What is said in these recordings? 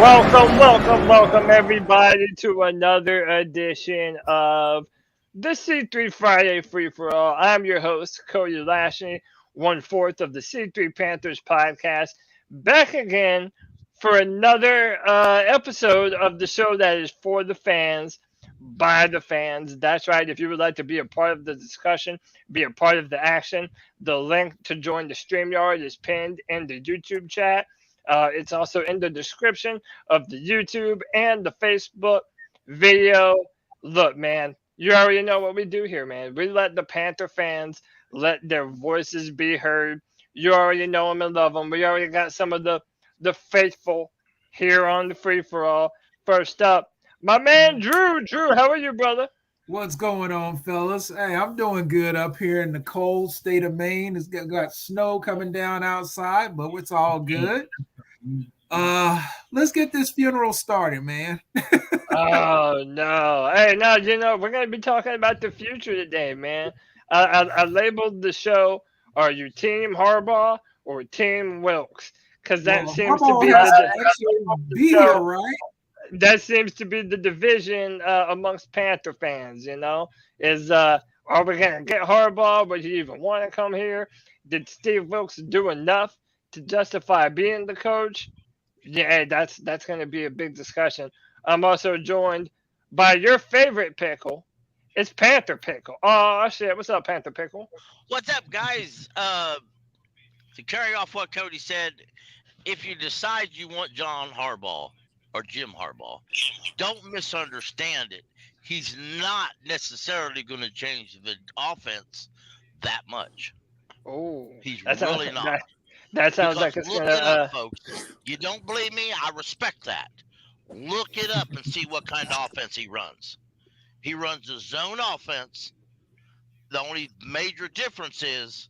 Welcome, everybody, to another edition of the C3 Friday Free for All. I'm your host, Cody Lashley, 1/4 of the C3 Panthers Podcast, back again for another episode of the show that is for the fans, by the fans. That's right. If you would like to be a part of the discussion, be a part of the action, the link to join the Streamyard is pinned in the YouTube chat. It's also in the description of the YouTube and the Facebook video. Look, man, you already know what we do here, man. We let the Panther fans let their voices be heard. You already know them and love them. We already got some of the faithful here on the Free For All. First up, my man Drew. Drew, how are you, brother? What's going on, fellas? Hey, I'm doing good up here in the cold state of Maine. It's got snow coming down outside, but it's all good. Let's get this funeral started, man. Oh, no. Hey, no, we're going to be talking about the future today, man. I labeled the show, are you Team Harbaugh or Team Wilkes? Because that seems to be here, right? That seems to be the division amongst Panther fans, is are we going to get Harbaugh? Would you even want to come here? Did Steve Wilkes do enough to justify being the coach? Yeah, that's going to be a big discussion. I'm also joined by your favorite pickle. It's Panther Pickle. Oh, shit. What's up, Panther Pickle? What's up, guys? To carry off what Cody said, if you decide you want John Harbaugh or Jim Harbaugh, don't misunderstand it. He's not necessarily going to change the offense that much. Oh, he's really not. That sounds like it's going to. Folks, you don't believe me? I respect that. Look it up and see what kind of offense he runs. He runs a zone offense. The only major difference is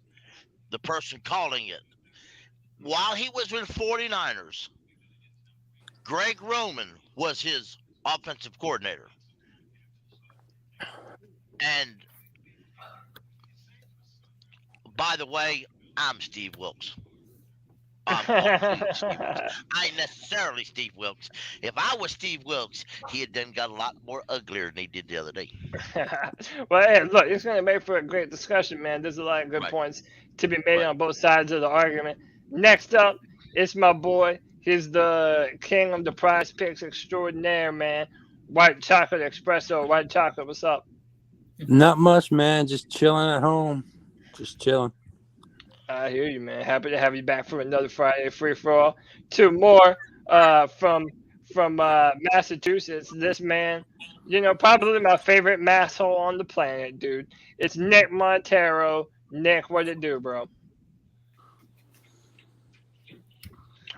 the person calling it. While he was with 49ers, Greg Roman was his offensive coordinator. And by the way, I'm Steve Wilkes. I ain't necessarily Steve Wilkes. If I was Steve Wilkes, he had done got a lot more uglier than he did the other day. Well, hey, look, it's going to make for a great discussion, man. There's a lot of good points to be made on both sides of the argument. Next up, it's my boy. He's the king of the PrizePicks extraordinaire, man. White chocolate espresso. White chocolate, what's up? Not much, man. Just chilling at home. Just chilling. I hear you, man. Happy to have you back for another Friday Free For All. Two more from Massachusetts. This man, probably my favorite masshole on the planet, dude. It's Nick Montero. Nick, what it do, bro?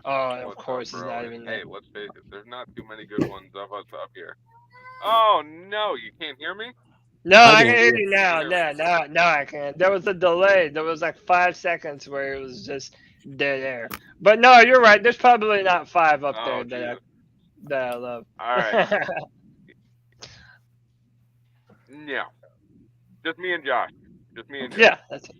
Oh, of course, he's not even there. Hey, let's face it. There's not too many good ones of us up here. Oh, no, you can't hear me? No, I can hear you now. No, I can't. There was a delay. There was like 5 seconds where it was just dead air. But no, you're right. There's probably not 5 up there that I love. All right. Yeah. Just me and Josh. Yeah, that's it.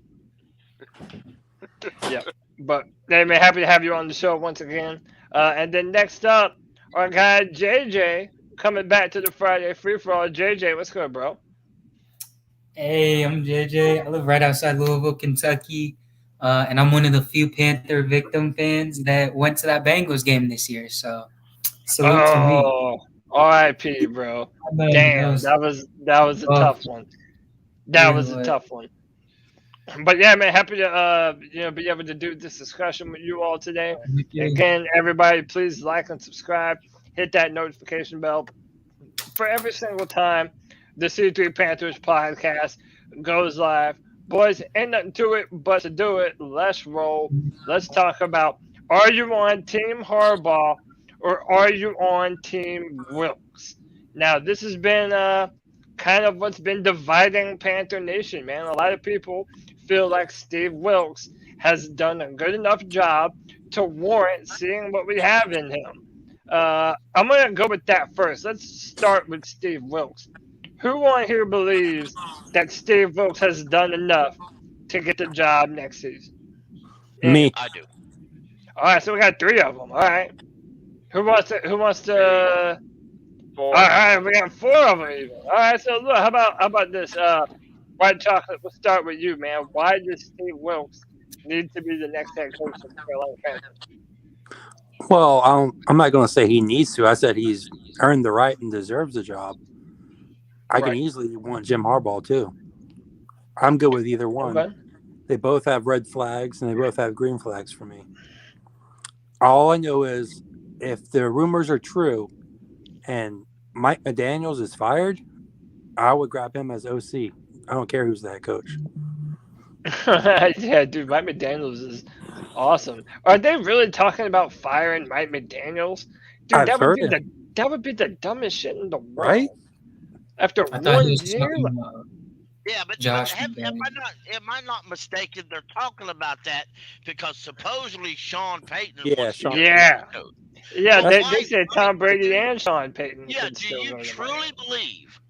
Yeah. But hey, man, happy to have you on the show once again. And then next up, our guy JJ coming back to the Friday Free For All. JJ, what's good, bro? Hey, I'm JJ. I live right outside Louisville, Kentucky, and I'm one of the few Panther victim fans that went to that Bengals game this year. So, salute to me. R.I.P., bro. Damn, that was a tough one. That was a tough one. But yeah, man, happy to be able to do this discussion with you all today. Again, everybody, please like and subscribe. Hit that notification bell for every single time the C3 Panthers Podcast goes live. Boys, ain't nothing to it but to do it. Let's roll. Let's talk about, are you on Team Harbaugh or are you on Team Wilkes? Now, this has been kind of what's been dividing Panther Nation, man. A lot of people feel like Steve Wilkes has done a good enough job to warrant seeing what we have in him. I'm going to go with that first. Let's start with Steve Wilkes. Who on here believes that Steve Wilkes has done enough to get the job next season? Me. I do. All right, so we got 3 of them. All right. Who wants to? 4. All right, we got 4 of them even. All right, so look, how about this? White Chocolate, we'll start with you, man. Why does Steve Wilkes need to be the next head coach of the Carolina Panthers? Well, I'm not going to say he needs to. I said he's earned the right and deserves the job. I can easily want Jim Harbaugh, too. I'm good with either one. Okay. They both have red flags, and they both have green flags for me. All I know is if the rumors are true and Mike McDaniels is fired, I would grab him as OC. I don't care who's the head coach. Yeah, dude, Mike McDaniels is awesome. Are they really talking about firing Mike McDaniels? Dude, that would be the dumbest shit in the world. Right? After I thought 1 he was year? talking about Yeah, but Josh am I not mistaken? They're talking about that because supposedly Sean Payton. Yeah, they said Tom Brady and Sean Payton. Yeah, do you truly believe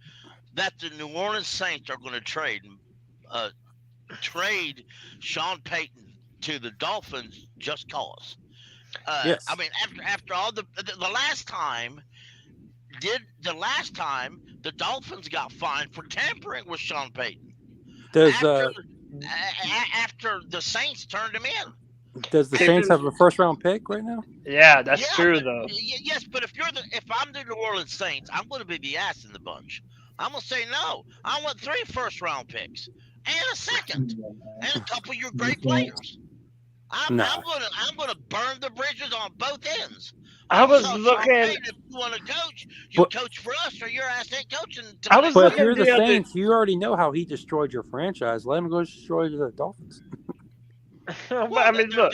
that the New Orleans Saints are going to trade Sean Payton to the Dolphins just cause? Yes. I mean, after all the last time the Dolphins got fined for tampering with Sean Payton. After the Saints turned him in. Does the Saints have a first-round pick right now? Yeah, that's true, though. Yes, but if I'm the New Orleans Saints, I'm going to be the ass in the bunch. I'm going to say no. I want 3 first-round picks and a second and a couple of your great players. I'm going to burn the bridges on both ends. I was looking. If you want to coach, you coach for us, or your ass ain't coaching. But if you're the Saints, you already know how he destroyed your franchise. Let him go destroy the Dolphins. I mean, look,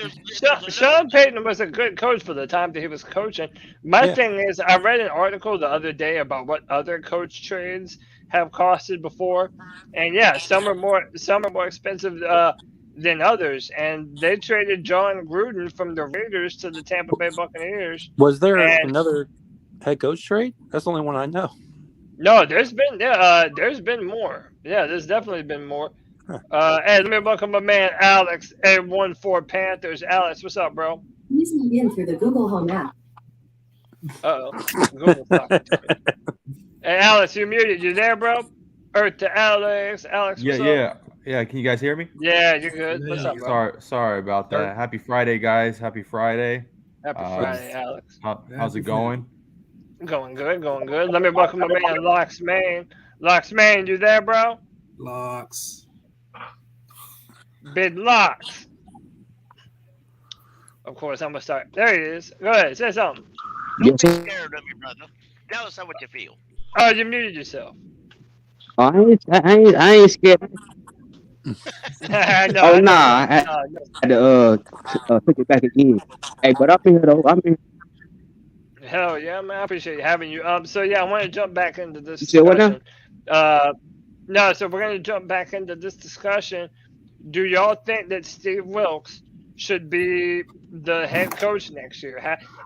Sean Payton was a good coach for the time that he was coaching. My thing is, I read an article the other day about what other coach trades have costed before, and some are more expensive than others. And they traded John Gruden from the Raiders to the Tampa Bay Buccaneers. Was there another head coach trade? That's the only one I know. No, there's been more. Yeah, there's definitely been more. Hey, let me welcome my man Alex, A14 Panthers. Alex, what's up, bro? Please log in through the Google Home app. Google Hey, Alex, you're muted. You there, bro? Earth to Alex. Alex, what's up? Yeah. Can you guys hear me? Yeah, you're good. What's up, bro? Sorry about that. Happy Friday, guys. Happy Friday. Happy Friday, Alex. How's it going? Going good. Let me welcome my man Locks Main. Locks Main, you there, bro? Locks. Big Locks. Of course, I'm gonna start. There he is. Go ahead, say something. Don't be scared of me, brother. Tell us how what you feel. Oh, you muted yourself. I ain't scared. I had to pick it back again. Hey, but I'm here though. I'm here. Hell yeah, man! I appreciate having you. So I want to jump back into this discussion. What now? So we're gonna jump back into this discussion. Do y'all think that Steve Wilkes should be the head coach next year?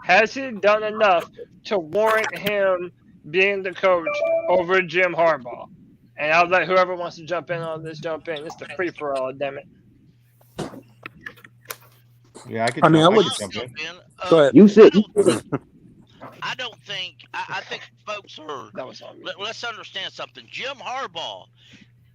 Has he done enough to warrant him being the coach over Jim Harbaugh? And I'll let whoever wants to jump in on this jump in. It's the free for all, damn it. Yeah, I would jump in. Go ahead. You said. I don't think. I think folks are. That was on me. Let's understand something. Jim Harbaugh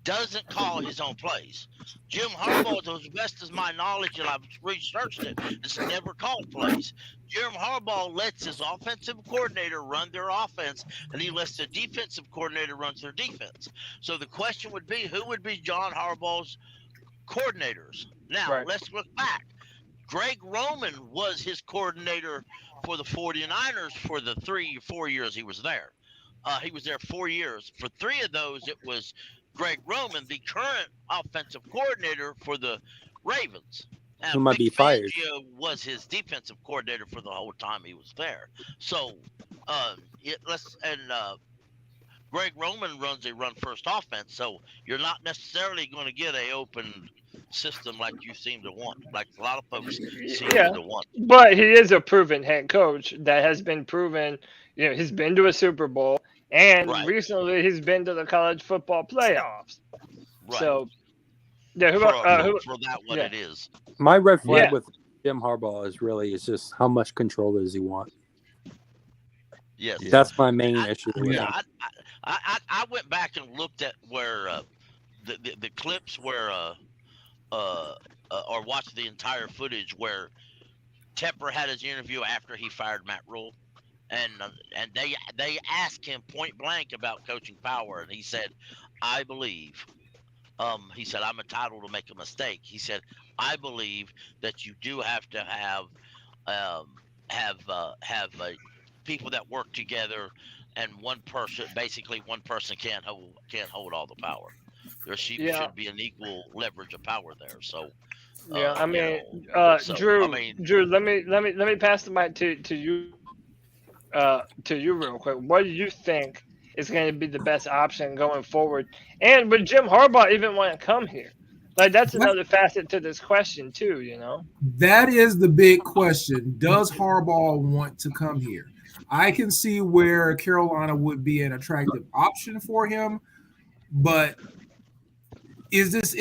doesn't call his own plays. Jim Harbaugh, to the best of my knowledge, and I've researched it, has never called plays. Jim Harbaugh lets his offensive coordinator run their offense, and he lets the defensive coordinator run their defense. So the question would be, who would be John Harbaugh's coordinators? Now, let's look back. Greg Roman was his coordinator for the 49ers for the 3 or 4 years he was there. He was there 4 years. For 3 of those, it was Greg Roman, the current offensive coordinator for the Ravens. And who might be fired. Was his defensive coordinator for the whole time he was there. So, Greg Roman runs a run-first offense, so you're not necessarily going to get a open system like you seem to want, like a lot of folks seem to want. But he is a proven head coach that has been proven. He's been to a Super Bowl, and recently he's been to the college football playoffs. Right. So, for that, what it is. My red flag with Jim Harbaugh is just how much control does he want? Yes, That's my main issue. With it. I went back and looked at where the clips where or watched the entire footage where Tepper had his interview after he fired Matt Rule, and they asked him point blank about coaching power, and he said, "I believe." He said, "I'm entitled to make a mistake." He said, "I believe that you do have to have people that work together, and one person can't hold all the power. There should be an equal leverage of power there." So Drew, let me pass the mic to you real quick. What do you think is going to be the best option going forward? And would Jim Harbaugh even want to come here? Like, that's another facet to this question too, you know? That is the big question. Does Harbaugh want to come here? I can see where Carolina would be an attractive option for him, but is this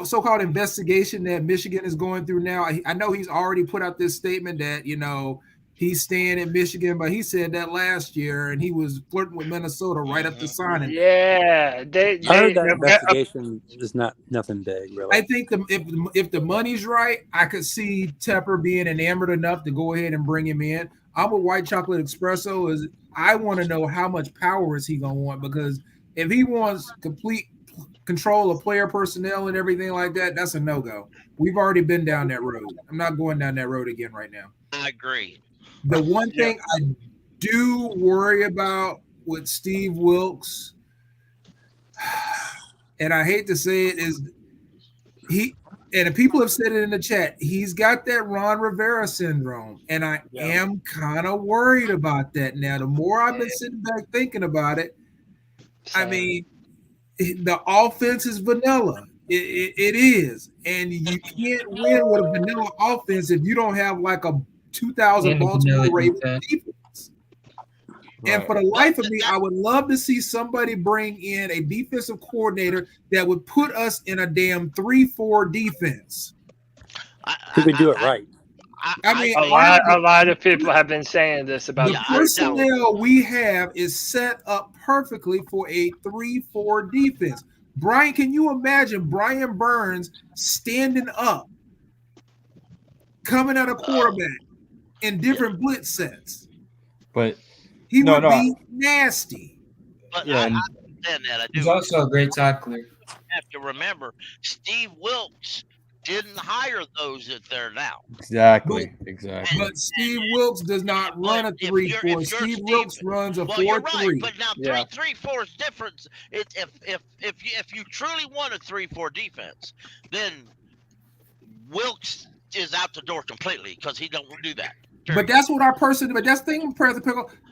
so-called investigation that Michigan is going through now? I know he's already put out this statement that, you know, he's staying in Michigan, but he said that last year, and he was flirting with Minnesota right up to signing. Yeah, I heard that investigation is nothing big, really. I think if the money's right, I could see Tepper being enamored enough to go ahead and bring him in. I'm a white chocolate espresso. I want to know how much power is he gonna want, because if he wants complete control of player personnel and everything like that, that's a no-go. We've already been down that road. I'm not going down that road again right now. I agree. The one thing I do worry about with Steve Wilkes, and I hate to say it, is and people have said it in the chat, he's got that Ron Rivera syndrome, and I am kind of worried about that now. The more I've been sitting back thinking about it, I mean, the offense is vanilla. It is, and you can't win with a vanilla offense if you don't have like a 2000 Baltimore Ravens defense. Right. And for the life of me, I would love to see somebody bring in a defensive coordinator that would put us in a damn 3-4 defense. Who could do it right? I mean, a lot of people have been saying this about the personnel we have is set up perfectly for a 3-4 defense. Brian, can you imagine Brian Burns standing up, coming at a quarterback in different blitz sets? But he would be nasty. But I understand that. He's also a great tackler. You have to remember, Steve Wilkes didn't hire those that they're now. Exactly. But Steve Wilkes does not run a 3-4. Steve Wilkes runs a 4-3. Right, but now 3-4 is different. If you truly want a 3-4 defense, then Wilkes is out the door completely because he don't do that. But that's what our personnel. But that's the thing,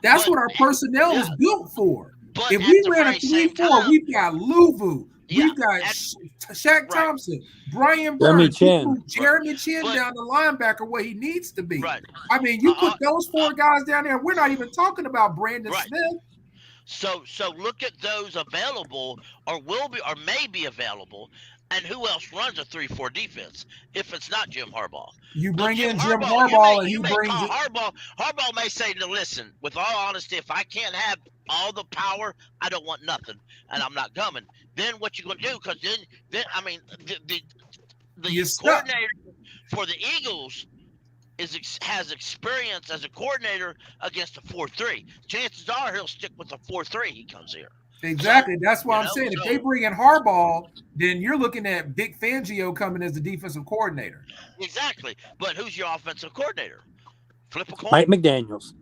that's what our personnel is built for. But if we ran a 3-4, we've got Luvu. We've got Shaq Thompson, Brian Burns, Jeremy Chin down the linebacker where he needs to be. Right. I mean, you put those 4 guys down there. We're not even talking about Brandon Smith. So look at those available, or may be available, and who else runs a 3-4 defense if it's not Jim Harbaugh? You bring in Jim Harbaugh, and he brings Harbaugh. Harbaugh may say, "No, listen. With all honesty, if I can't have all the power, I don't want nothing, and I'm not coming." Then what you gonna do? Because then I mean, the coordinator for the Eagles has experience as a coordinator against a 4-3. Chances are he'll stick with the 4-3. He comes here. Exactly. That's why I'm saying if they bring in Harbaugh, then you're looking at Vic Fangio coming as the defensive coordinator. Exactly. But who's your offensive coordinator? Flip a coin. Mike McDaniels.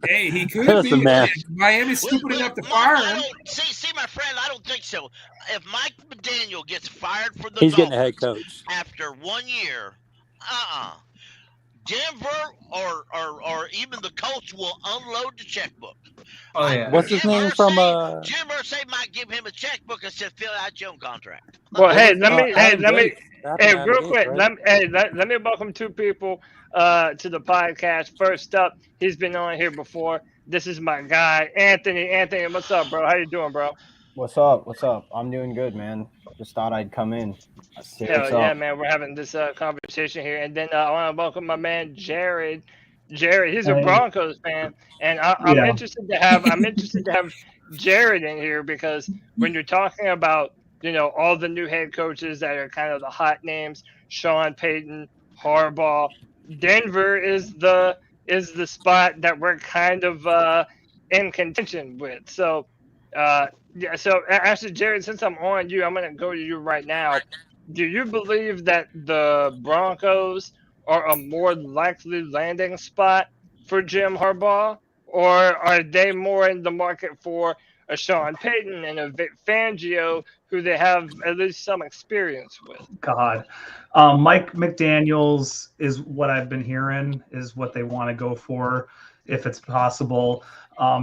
Hey, he could be. Miami's stupid enough to fire him. See, my friend, I don't think so. If Mike McDaniel gets fired for the Dolphins getting a head coach after 1 year, Denver or even the Colts will unload the checkbook. Oh yeah. What's his name from Jim Irsay might give him a checkbook and said, "Fill out your own contract." Well, let me real quick. Let me welcome 2 people to the podcast. First up, he's been on here before. This is my guy, Anthony. Anthony, what's up, bro? How you doing, bro? What's up? I'm doing good, man. Just thought I'd come in. Hell yeah, man. We're having this conversation here. And then I want to welcome my man, Jared. Jared, he's a Broncos fan, and I'm interested to have Jared in here because when you're talking about all the new head coaches that are kind of the hot names, Sean Payton, Harbaugh, Denver is the spot that we're kind of in contention with. So so actually, Jared, since I'm on you, I'm going to go to you right now. Do you believe that the Broncos are a more likely landing spot for Jim Harbaugh, or are they more in the market for a Sean Payton and a Vic Fangio, who they have at least some experience with? God, Mike McDaniels is what I've been hearing is what they want to go for, if it's possible.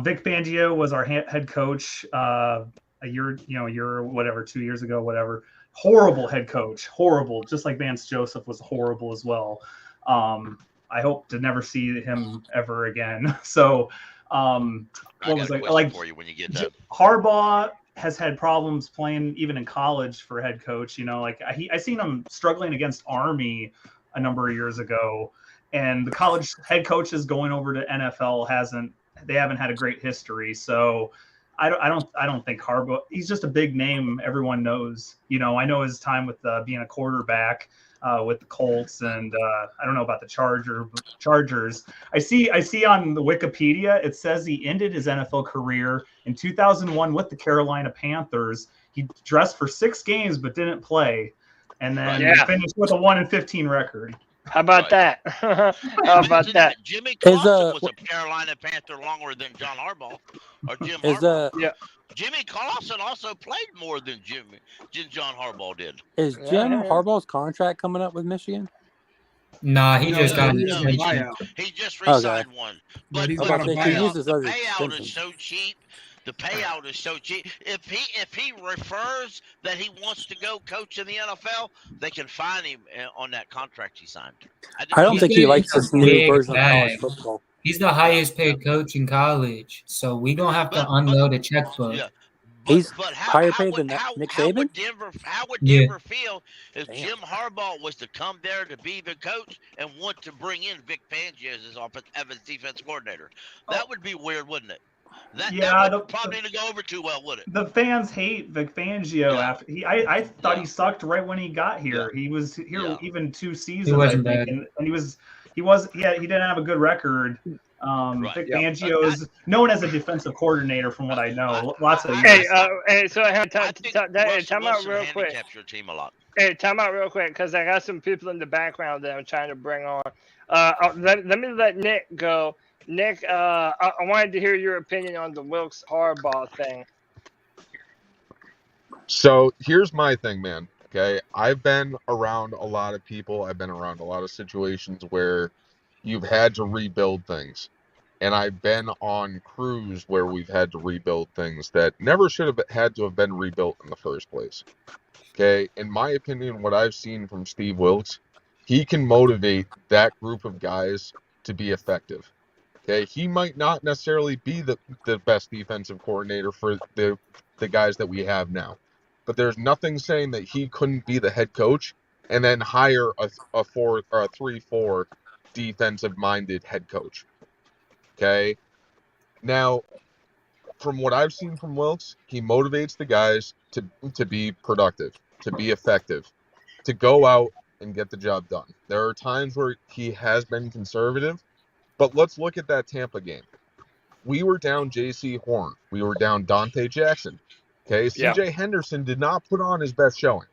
Vic Fangio was our head coach a year or whatever, 2 years ago, whatever. Horrible head coach, horrible. Just like Vance Joseph was horrible as well. I hope to never see him ever again. So, what was like for you when you get done. Harbaugh has had problems playing even in college for head coach. I seen him struggling against Army a number of years ago, and the college head coaches going over to NFL haven't had a great history. So I don't think Harbaugh, he's just a big name everyone knows. I know his time with being a quarterback with the Colts, and I don't know about the Chargers. I see on the Wikipedia it says he ended his NFL career in 2001 with the Carolina Panthers. He dressed for 6 games but didn't play, and then finished with a 1-15 record. How about that? How about that? Jimmy Clausen was a Carolina Panther longer than John Harbaugh or Jim Harbaugh. Jimmy Clausen also played more than John Harbaugh did. Is Jim Harbaugh's contract coming up with Michigan? Nah, he just got he just re-signed one. But the payout is so cheap. The payout is so cheap. If he refers that he wants to go coach in the NFL, they can find him on that contract he signed. I don't think he likes this new version of college football. He's the highest paid coach in college, so we're going to have to unload a checkbook. Yeah. He's higher paid than Nick Saban? How would Denver feel if Jim Harbaugh was to come there to be the coach and want to bring in Vic Fangio as his defense coordinator? That would be weird, wouldn't it? That would probably didn't go over too well, would it? The fans hate Vic Fangio after I thought he sucked right when he got here. He was here even 2 seasons. He wasn't bad. And he didn't have a good record. Vic Fangio is known as a defensive coordinator, from what I know. Lots of years. So I have time out real quick. Your team a lot. Hey, time out real quick because I got some people in the background that I'm trying to bring on. Let me let Nick go. Nick, I wanted to hear your opinion on the Wilkes Harbaugh thing. So here's my thing, man. Okay, I've been around a lot of people. I've been around a lot of situations where you've had to rebuild things. And I've been on crews where we've had to rebuild things that never should have had to have been rebuilt in the first place. Okay, in my opinion, what I've seen from Steve Wilkes, he can motivate that group of guys to be effective. Okay, he might not necessarily be the best defensive coordinator for the guys that we have now, but there's nothing saying that he couldn't be the head coach and then hire a 3-4 defensive-minded head coach. Okay, now from what I've seen from Wilkes, he motivates the guys to be productive, to be effective, to go out and get the job done. There are times where he has been conservative. But let's look at that Tampa game. We were down J.C. Horn. We were down Dante Jackson. Okay, C.J. Henderson did not put on his best showing.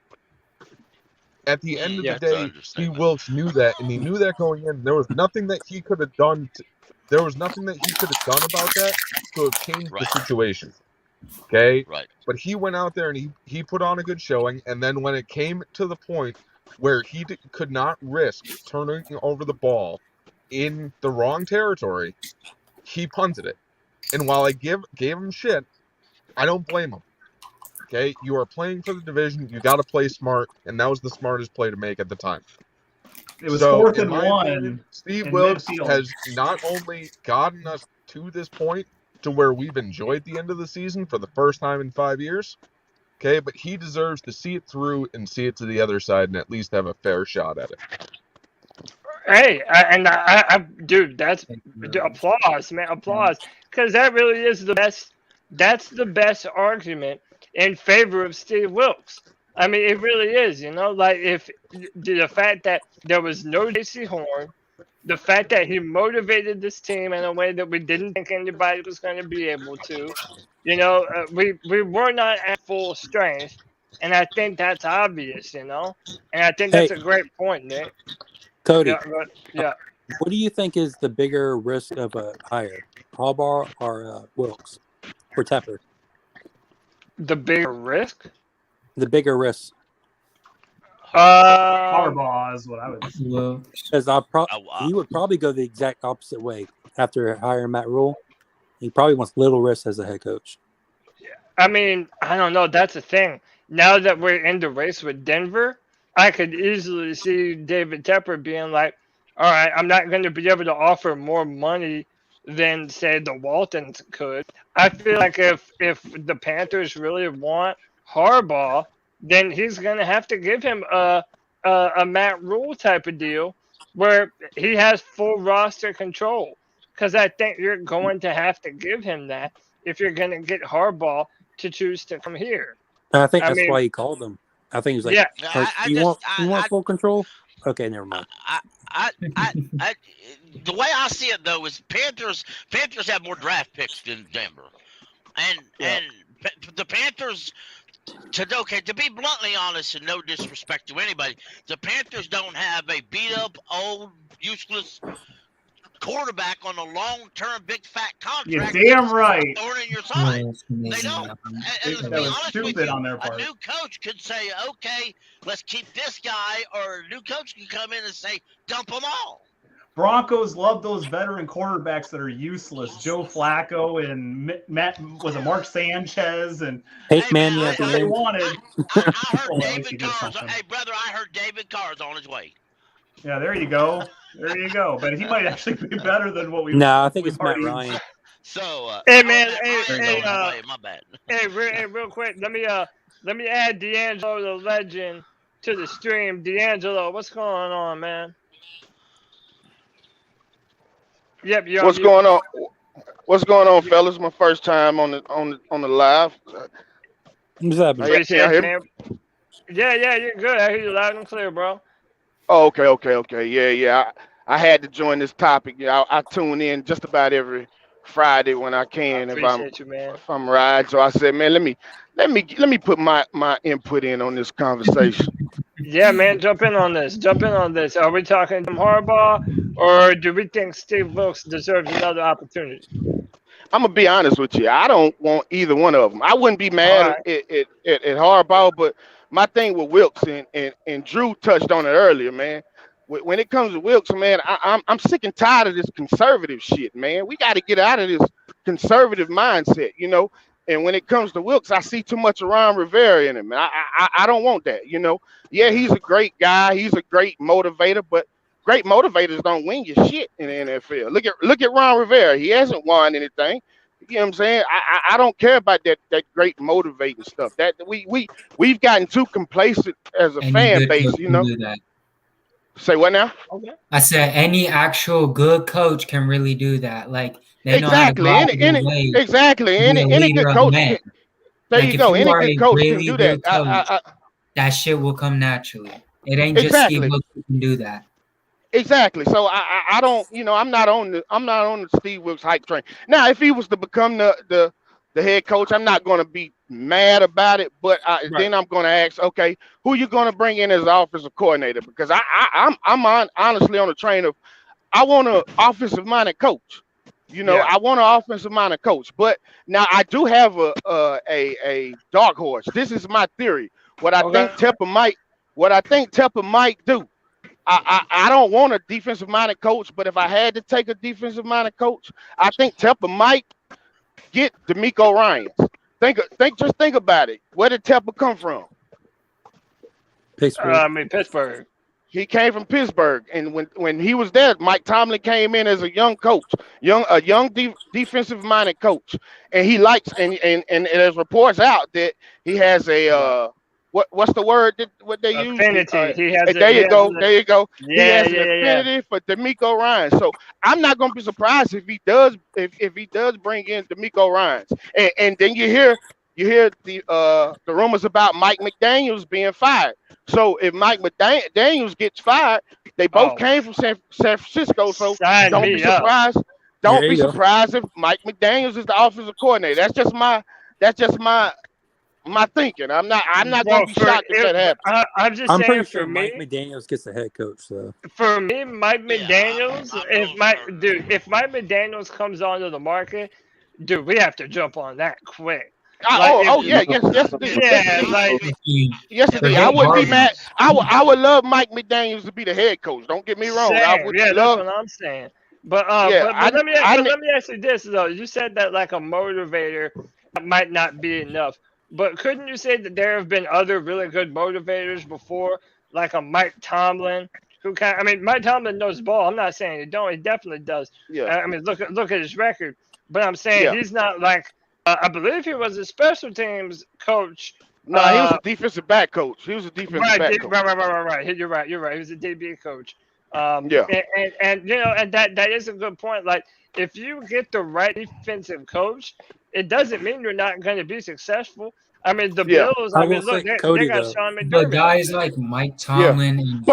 At the end of the day, Steve Wilkes knew that, and he knew that going in. There was nothing that he could have done. There was nothing that he could have done about that to have changed the situation. Okay, but he went out there and he put on a good showing. And then when it came to the point where he could not risk turning over the ball in the wrong territory, he punted it. And while I gave him shit, I don't blame him. Okay, you are playing for the division. You got to play smart, and that was the smartest play to make at the time. It was 4th and 1. Opinion, Steve Wilkes has not only gotten us to this point to where we've enjoyed the end of the season for the first time in 5 years, okay, but he deserves to see it through and see it to the other side and at least have a fair shot at it. Hey, dude, that's applause, man, applause, because that really is the best. That's the best argument in favor of Steve Wilkes. I mean, it really is. Like if the fact that there was no JC Horn, the fact that he motivated this team in a way that we didn't think anybody was going to be able to. We were not at full strength, and I think that's obvious. And I think that's a great point, Nick. Cody, yeah. What do you think is the bigger risk of a hire, Harbaugh or Wilkes or Tepper? The bigger risk? The bigger risk. Harbaugh is what I would say. Because he would probably go the exact opposite way after hiring Matt Rule. He probably wants little risk as a head coach. I mean, I don't know. That's the thing. Now that we're in the race with Denver, I could easily see David Tepper being like, all right, I'm not going to be able to offer more money than, say, the Waltons could. I feel like if the Panthers really want Harbaugh, then he's going to have to give him a Matt Rule type of deal where he has full roster control. Because I think you're going to have to give him that if you're going to get Harbaugh to choose to come here. I think that's why he called him. I think he was like, yeah. you want full control? Okay, never mind. The way I see it though is Panthers have more draft picks than Denver, and the Panthers. To be bluntly honest and no disrespect to anybody, the Panthers don't have a beat up, old, useless quarterback on a long-term, big fat contract. You're damn right. Thorn in your side. They don't. And to be honest stupid with you, on their part. A new coach could say, "Okay, let's keep this guy," or a new coach can come in and say, "Dump them all." Broncos love those veteran quarterbacks that are useless. Joe Flacco and Mark Sanchez and Manning at the they end. wanted. I heard David Carr's. Hey, brother, I heard David Carr's on his way. Yeah, there you go. There you go. But he might actually be better than what we. No, I think it's Matt Ryan. So, hey man, my bad. Hey, real quick, let me add D'Angelo the legend to the stream. D'Angelo, what's going on, man? Yep, What's going on? What's going on, fellas? My first time on the live. What's happening? Yeah, you're good. I hear you loud and clear, bro. Oh, okay. Yeah. I had to join this topic. I tune in just about every Friday when I can if I'm riding. So I said, man, let me put my input in on this conversation. Yeah, man, jump in on this. Are we talking Jim Harbaugh, or do we think Steve Wilkes deserves another opportunity? I'm gonna be honest with you. I don't want either one of them. I wouldn't be mad at Harbaugh, but my thing with Wilkes and Drew touched on it earlier, man. When it comes to Wilkes, man, I'm sick and tired of this conservative shit, man. We got to get out of this conservative mindset, And when it comes to Wilkes, I see too much of Ron Rivera in him. I don't want that, Yeah, he's a great guy. He's a great motivator, but great motivators don't win your shit in the NFL. Look at Ron Rivera. He hasn't won anything. You know what I'm saying? I don't care about that great motivating stuff. That we've gotten too complacent as a fan base, Say what now? Okay. I said any actual good coach can really do that. Like exactly. Any good coach. There you go. Any good coach can do that. That shit will come naturally. It ain't just Steve Wilkes who can do that. Exactly. So I don't, I'm not on the Steve Wilkes hype train. Now, if he was to become the head coach, I'm not going to be mad about it, but then I'm going to ask, okay, who you going to bring in as offensive coordinator? Because I'm honestly on the train of I want an offensive minded coach. I want an offensive minded coach. But now I do have a dark horse. This is my theory. What I think Tepper might do. I don't want a defensive minded coach, but if I had to take a defensive minded coach, I think Tepper might get DeMeco Ryans. Just think about it. Where did Tepper come from? Pittsburgh. He came from Pittsburgh, and when he was there, Mike Tomlin came in as a young coach, a young defensive minded coach, and he likes and there's reports out that he has a what's the word that what they use? Affinity. He has there you go. He has Yeah, an affinity for DeMeco Ryans. So I'm not gonna be surprised if he does bring in DeMeco Ryans. And then you hear the rumors about Mike McDaniels being fired. So if Mike McDaniels gets fired, they both came from San Francisco. So don't be surprised. Don't be surprised if Mike McDaniels is the offensive coordinator. That's just my thinking. I'm not gonna be shocked if that happens. I'm pretty sure Mike McDaniels gets the head coach. So for me, Mike McDaniels, if Mike McDaniels comes onto the market, dude, we have to jump on that quick. Yes, indeed. I wouldn't be mad. I would love Mike McDaniels to be the head coach. Don't get me wrong. I would love. That's what I'm saying. But let me ask you this though. You said that like a motivator might not be enough, but couldn't you say that there have been other really good motivators before, like a Mike Tomlin, who Mike Tomlin knows ball. I'm not saying he don't. He definitely does. Yeah. I mean, look at his record. But I'm saying he's not like. I believe he was a special teams coach. No, he was a defensive back coach. He was a defensive back coach. Right. You're right. He was a DB coach. And that is a good point. Like, if you get the right defensive coach, it doesn't mean you're not going to be successful. I mean, the Bills. I mean, look, they got Sean McDermott. But guys like Mike Tomlin, and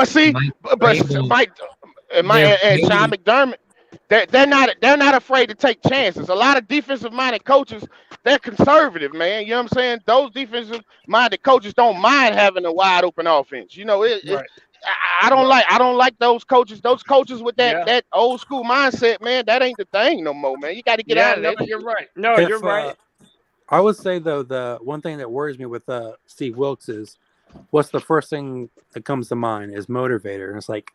Mike and Sean McDermott. They're not afraid to take chances. A lot of defensive-minded coaches, they're conservative, man. You know what I'm saying? Those defensive-minded coaches don't mind having a wide-open offense. You know, I don't like those coaches. Those coaches with that old school mindset, man. That ain't the thing no more, man. You got to get out of that. You're right. No, you're right. I would say though, the one thing that worries me with Steve Wilkes is, what's the first thing that comes to mind is motivator, and it's like,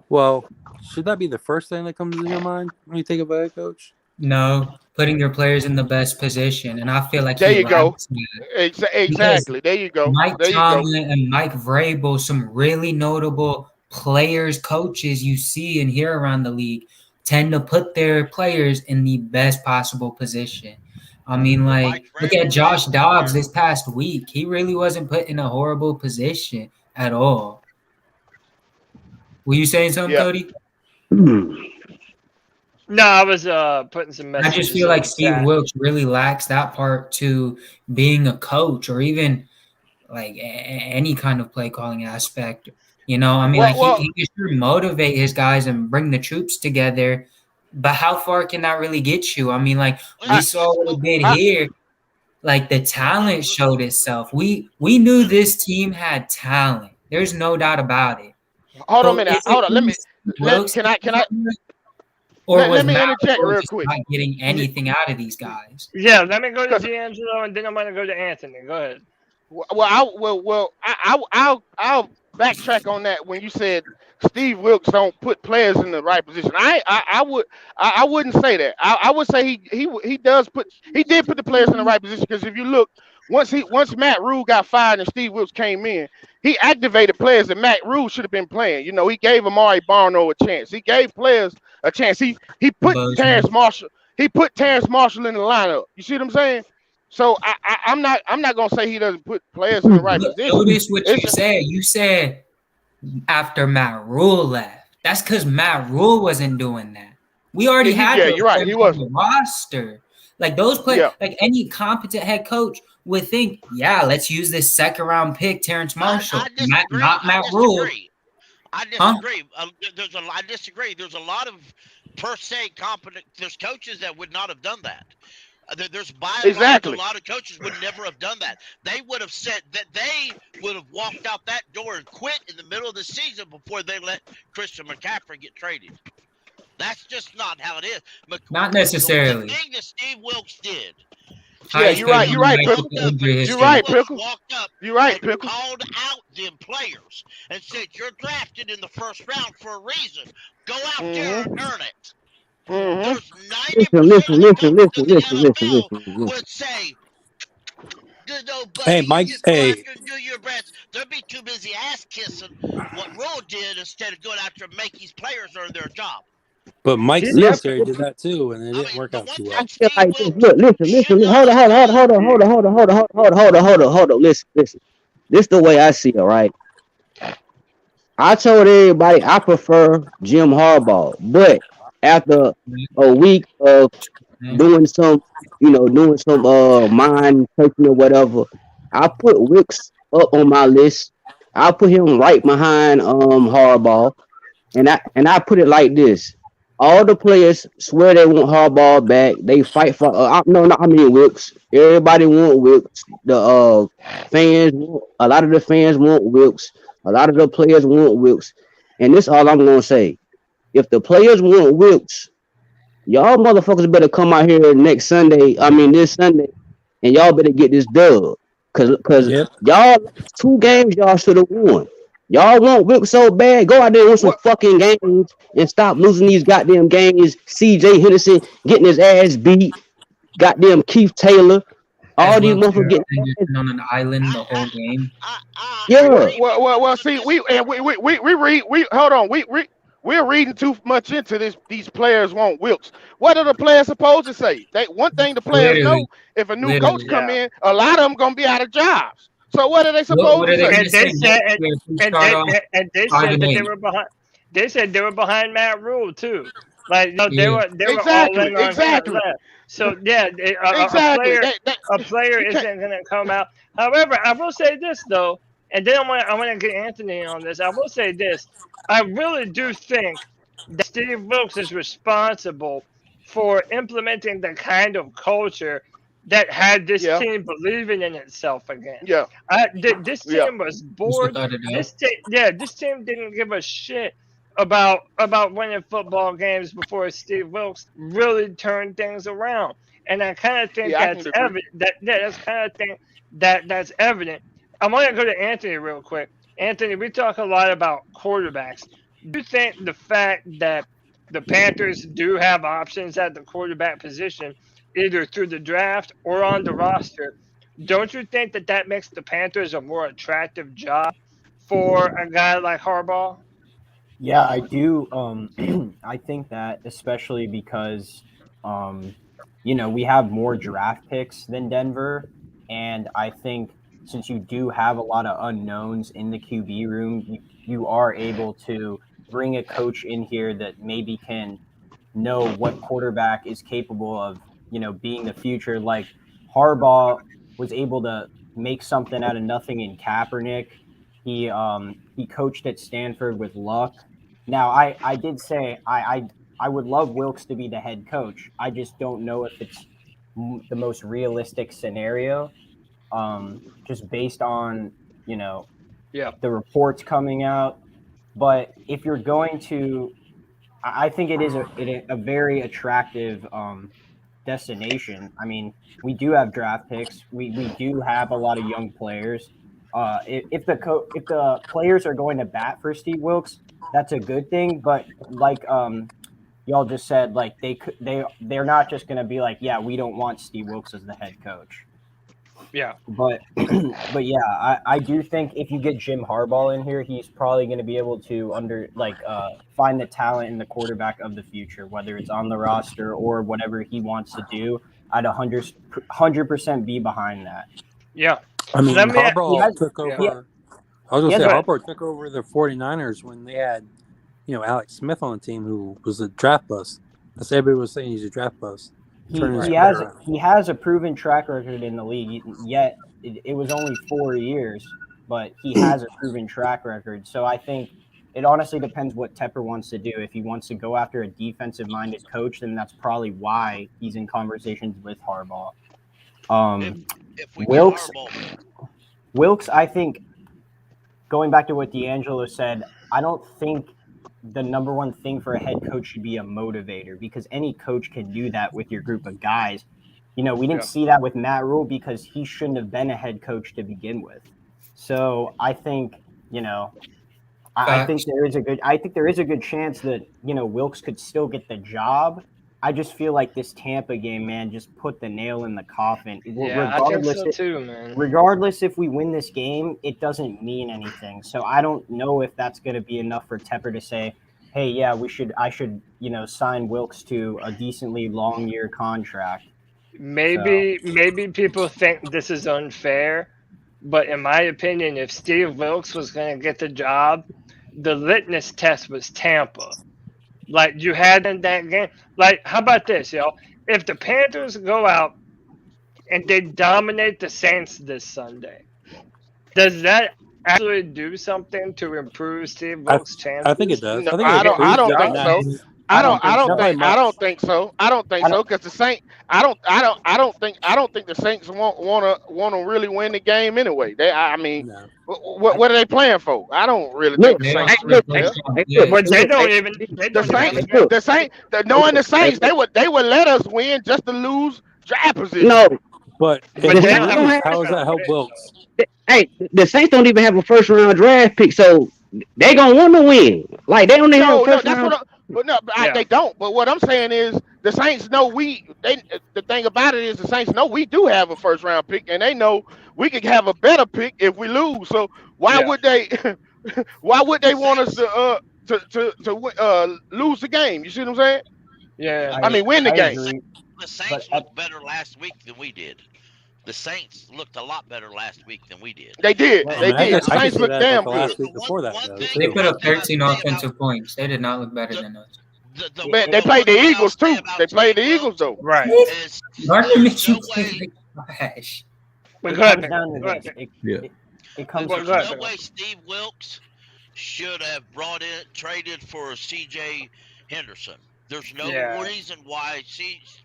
well, should that be the first thing that comes to your mind when you think of a head coach? No, putting your players in the best position, and I feel like there you go. Exactly. There you go. Mike Tomlin and Mike Vrabel, some really notable players, coaches you see and hear around the league, tend to put their players in the best possible position. I mean, like, look at Josh Dobbs this past week. He really wasn't put in a horrible position at all. Were you saying something, Cody? No, I was putting some messages. I just feel like Steve Wilkes really lacks that part to being a coach or even like any kind of play calling aspect. You know, I mean, he can sure motivate his guys and bring the troops together. But how far can that really get you? I mean, like, we saw what we did here. Like, the talent showed itself. We knew this team had talent. There's no doubt about it. Hold on a minute. Hold on. Can I? Or let me interject real quick. Not getting anything out of these guys. Yeah, let me go to D'Angelo, and then I'm going to go to Anthony. Go ahead. I'll backtrack on that when you said Steve Wilkes don't put players in the right position. I wouldn't say that. I would say he did put the players in the right position, because if you look, once Matt Rule got fired and Steve Wilkes came in, he activated players that Matt Rule should have been playing. You know, he gave Amari Barno a chance. He gave players a chance. He put Terrence Marshall. He put Terrence Marshall in the lineup. You see what I'm saying? So I'm not gonna say he doesn't put players in the right position. Notice what you said. You said after Matt Rule left. That's because Matt Rule wasn't doing that. We already had you're right. He wasn't on the roster. Like those players, like any competent head coach would think, let's use this second round pick, Terrence Marshall, not Matt Rule. I disagree. I disagree. There's a lot of per se competent. There's coaches that would not have done that. There's a lot of coaches would never have done that. They would have said that they would have walked out that door and quit in the middle of the season before they let Christian McCaffrey get traded. That's just not how it is. Not necessarily. The thing that Steve Wilkes did. You're right, Pickle. You're right, Pickle. You're right, Pickle. Called out them players and said, "You're drafted in the first round for a reason. Go out there and earn it." There's 90% would say, "Hey, Mike, hey." Do your best. They'll be too busy ass kissing what Rule did instead of going out there and make these players earn their job. But Mike Singletary did that too, and it didn't work out too well. I feel like this. Look, listen. Hold on. Listen. This the way I see it, right? I told everybody I prefer Jim Harbaugh, but after a week of doing some, mind searching or whatever, I put Wilkes up on my list. I put him right behind Harbaugh, and I put it like this: all the players swear they want Harbaugh back. They fight for I mean Wilkes. Everybody want Wilkes. The a lot of the fans want Wilkes. A lot of the players want Wilkes. And this all I'm gonna say. If the players want Wilkes, y'all motherfuckers better come out here this Sunday, and y'all better get this dub. Cause y'all 2 games y'all should have won. Y'all want Wilkes so bad, go out there and win some fucking games and stop losing these goddamn games. CJ Henderson getting his ass beat, goddamn Keith Taylor, all these motherfuckers getting on an island the whole game. Yeah. Well. See, we read. Hold on. We're reading too much into these players want Wilkes. What are the players supposed to say? One thing the players know: if a new coach come in, a lot of them gonna be out of jobs. So what are they supposed to say? And they said that they were behind. They said they were behind Matt Rule too. Like they were all in on exactly. So yeah, a player isn't going to come out. However, I will say this though, and then I want to get Anthony on this. I will say this: I really do think that Steve Wilkes is responsible for implementing the kind of culture that had this team believing in itself again. Yeah. This team was bored. This team didn't give a shit about winning football games before Steve Wilkes really turned things around. And I kind of think that's evident. That's kind of thing that's evident. I want to go to Anthony real quick. Anthony, we talk a lot about quarterbacks. Do you think the fact that the Panthers do have options at the quarterback position, either through the draft or on the roster, don't you think that makes the Panthers a more attractive job for a guy like Harbaugh? Yeah, I do. I think that, especially because, we have more draft picks than Denver. And I think since you do have a lot of unknowns in the QB room, you are able to bring a coach in here that maybe can know what quarterback is capable of, being the future. Like Harbaugh was able to make something out of nothing in Kaepernick. He coached at Stanford with Luck. Now, I did say I would love Wilkes to be the head coach. I just don't know if it's the most realistic scenario, just based on, the reports coming out. But if you're going to, I think it is a very attractive destination. I mean, we do have draft picks. We do have a lot of young players. If the players are going to bat for Steve Wilkes, that's a good thing. But like y'all just said, like they're not just going to be like, yeah, we don't want Steve Wilkes as the head coach. Yeah. But yeah, I do think if you get Jim Harbaugh in here, he's probably going to be able to find the talent in the quarterback of the future, whether it's on the roster or whatever he wants to do. I'd 100% be behind that. Yeah. I mean, Harbaugh took over. I was going to say, Harbaugh took over the 49ers when they had, Alex Smith on the team, who was a draft bust. That's everybody was saying he's a draft bust. He has a proven track record in the league, yet it was only 4 years, but he has a proven track record. So I think it honestly depends what Tepper wants to do. If he wants to go after a defensive-minded coach, then that's probably why he's in conversations with Harbaugh. Wilkes, I think, going back to what D'Angelo said, I don't think the number one thing for a head coach should be a motivator, because any coach can do that with your group of guys. We didn't see that with Matt Rule because he shouldn't have been a head coach to begin with. So I think, I think there is a good chance that, Wilkes could still get the job. I just feel like this Tampa game, man, just put the nail in the coffin. Yeah, I think so too, man. Regardless if we win this game, it doesn't mean anything. So I don't know if that's going to be enough for Tepper to say, hey, yeah, I should, sign Wilkes to a decently long year contract. Maybe people think this is unfair But in my opinion, if Steve Wilkes was going to get the job, the litmus test was Tampa. Like, you had in that game. Like, how about this, y'all? If the Panthers go out and they dominate the Saints this Sunday, does that actually do something to improve Steve Wilkes' chances? I think it does. No, I don't think so. I don't think so. I don't think so because the Saints. I don't think the Saints want to really win the game anyway. I mean, what are they playing for? I don't really think the Saints. But they don't even. The Saints, knowing the Saints, they would let us win just to lose draft position. No, but how does that help Wilkes? Hey, the Saints don't even have a first round draft pick, so they gonna want to win. Like they don't even have a first round. They don't. But what I'm saying is the Saints know the thing about it is the Saints know we do have a first round pick, and they know we could have a better pick if we lose. So why would they? Why would they want us to lose the game? You see what I'm saying? Yeah. I mean, win the game. The Saints looked better last week than we did. The Saints looked a lot better last week than we did. They did. They did. The Saints looked damn good. They put up 13 offensive points. They did not look better than us. They played the Eagles too. They played the Eagles though. Right. Gardner Minshew played trash. It comes down to this. It comes There's no way Steve Wilkes should have traded for C.J. Henderson. There's no reason why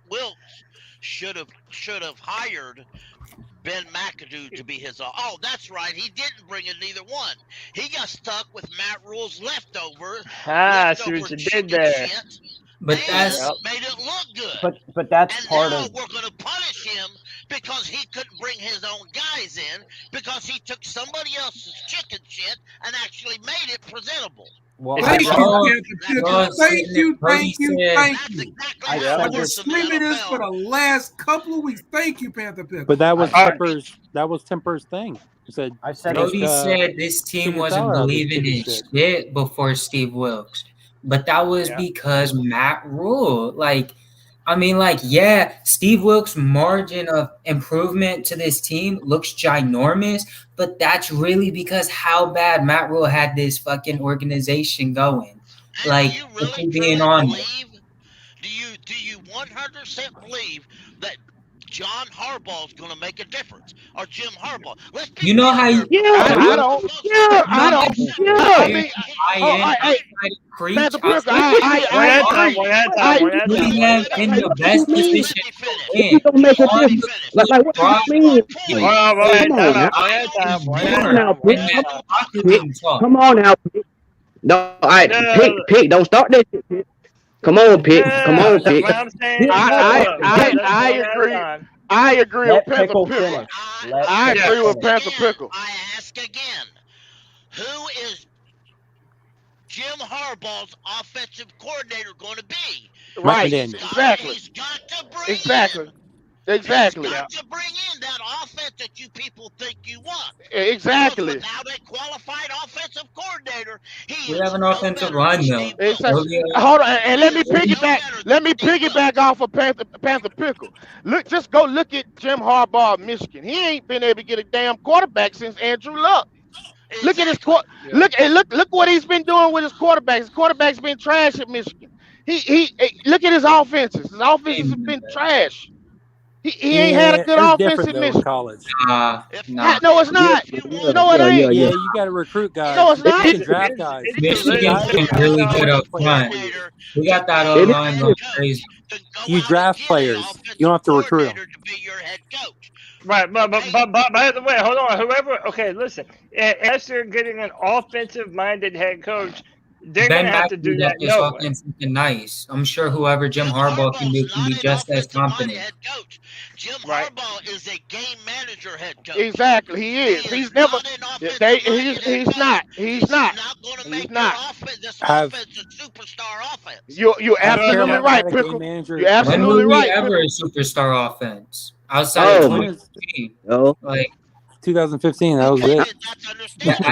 Wilkes should have hired Ben McAdoo to be his. Oh, that's right. He didn't bring in neither one. He got stuck with Matt Rule's leftover. See what you did there. But that's made it look good. But that's part of. We're going to punish him because he couldn't bring his own guys in because he took somebody else's chicken shit and actually made it presentable. Well, thank you. I've been screaming this for the last couple of weeks. Thank you, Panther Pickle. But that was Temper's. That was Temper's thing. He said. Cody said this team wasn't believing in shit before Steve Wilkes, but that was because Matt Rule. Steve Wilkes' margin of improvement to this team looks ginormous, but that's really because how bad Matt Rule had this fucking organization going. Being honest. Do you 100% believe that John Harbaugh is going to make a difference, or Jim Harbaugh? You know how you? I don't. In the best position Come on now. No, pick. Don't start that shit. Come on, pick. I agree. I agree with Panther Pickle. I agree with Panther Pickle. I ask again, who is Jim Harbaugh's offensive coordinator going to be? Right. Exactly. He's got to bring Exactly. He's got to bring in that offense that you people think you want. Exactly. Without a qualified offensive coordinator, we have an offensive line though. Hold on, and let me piggyback. Let me piggyback off of Panther Pickle. Just go look at Jim Harbaugh of Michigan. He ain't been able to get a damn quarterback since Andrew Luck. Look at his look what he's been doing with his quarterbacks. His quarterback's been trash at Michigan. He look at his offenses. His offenses have been trash. He ain't had a good offense in Michigan. College. No, it's not. No, it ain't. Yeah, you got to recruit guys. No, it's not. Draft guys. Michigan's been really good up front. We got that O-line going crazy. You draft players. You don't have to recruit them. Right, but by the way, hold on. Listen. As you're getting an offensive-minded head coach, they're going to have to do that. Nice. I'm sure whoever Jim Harbaugh can do can be just as competent. Jim Harbaugh is a game manager head coach. Exactly, he is. He's never. He's not. He's not. He's not. This offense a superstar offense. You're absolutely right, Pickle. You're absolutely right. Ever a superstar offense outside of 2015? Like 2015, that was it.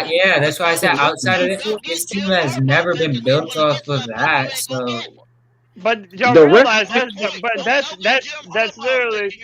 Yeah, that's why I said outside of it, this team has never been built off of that. So, but y'all realize that's literally.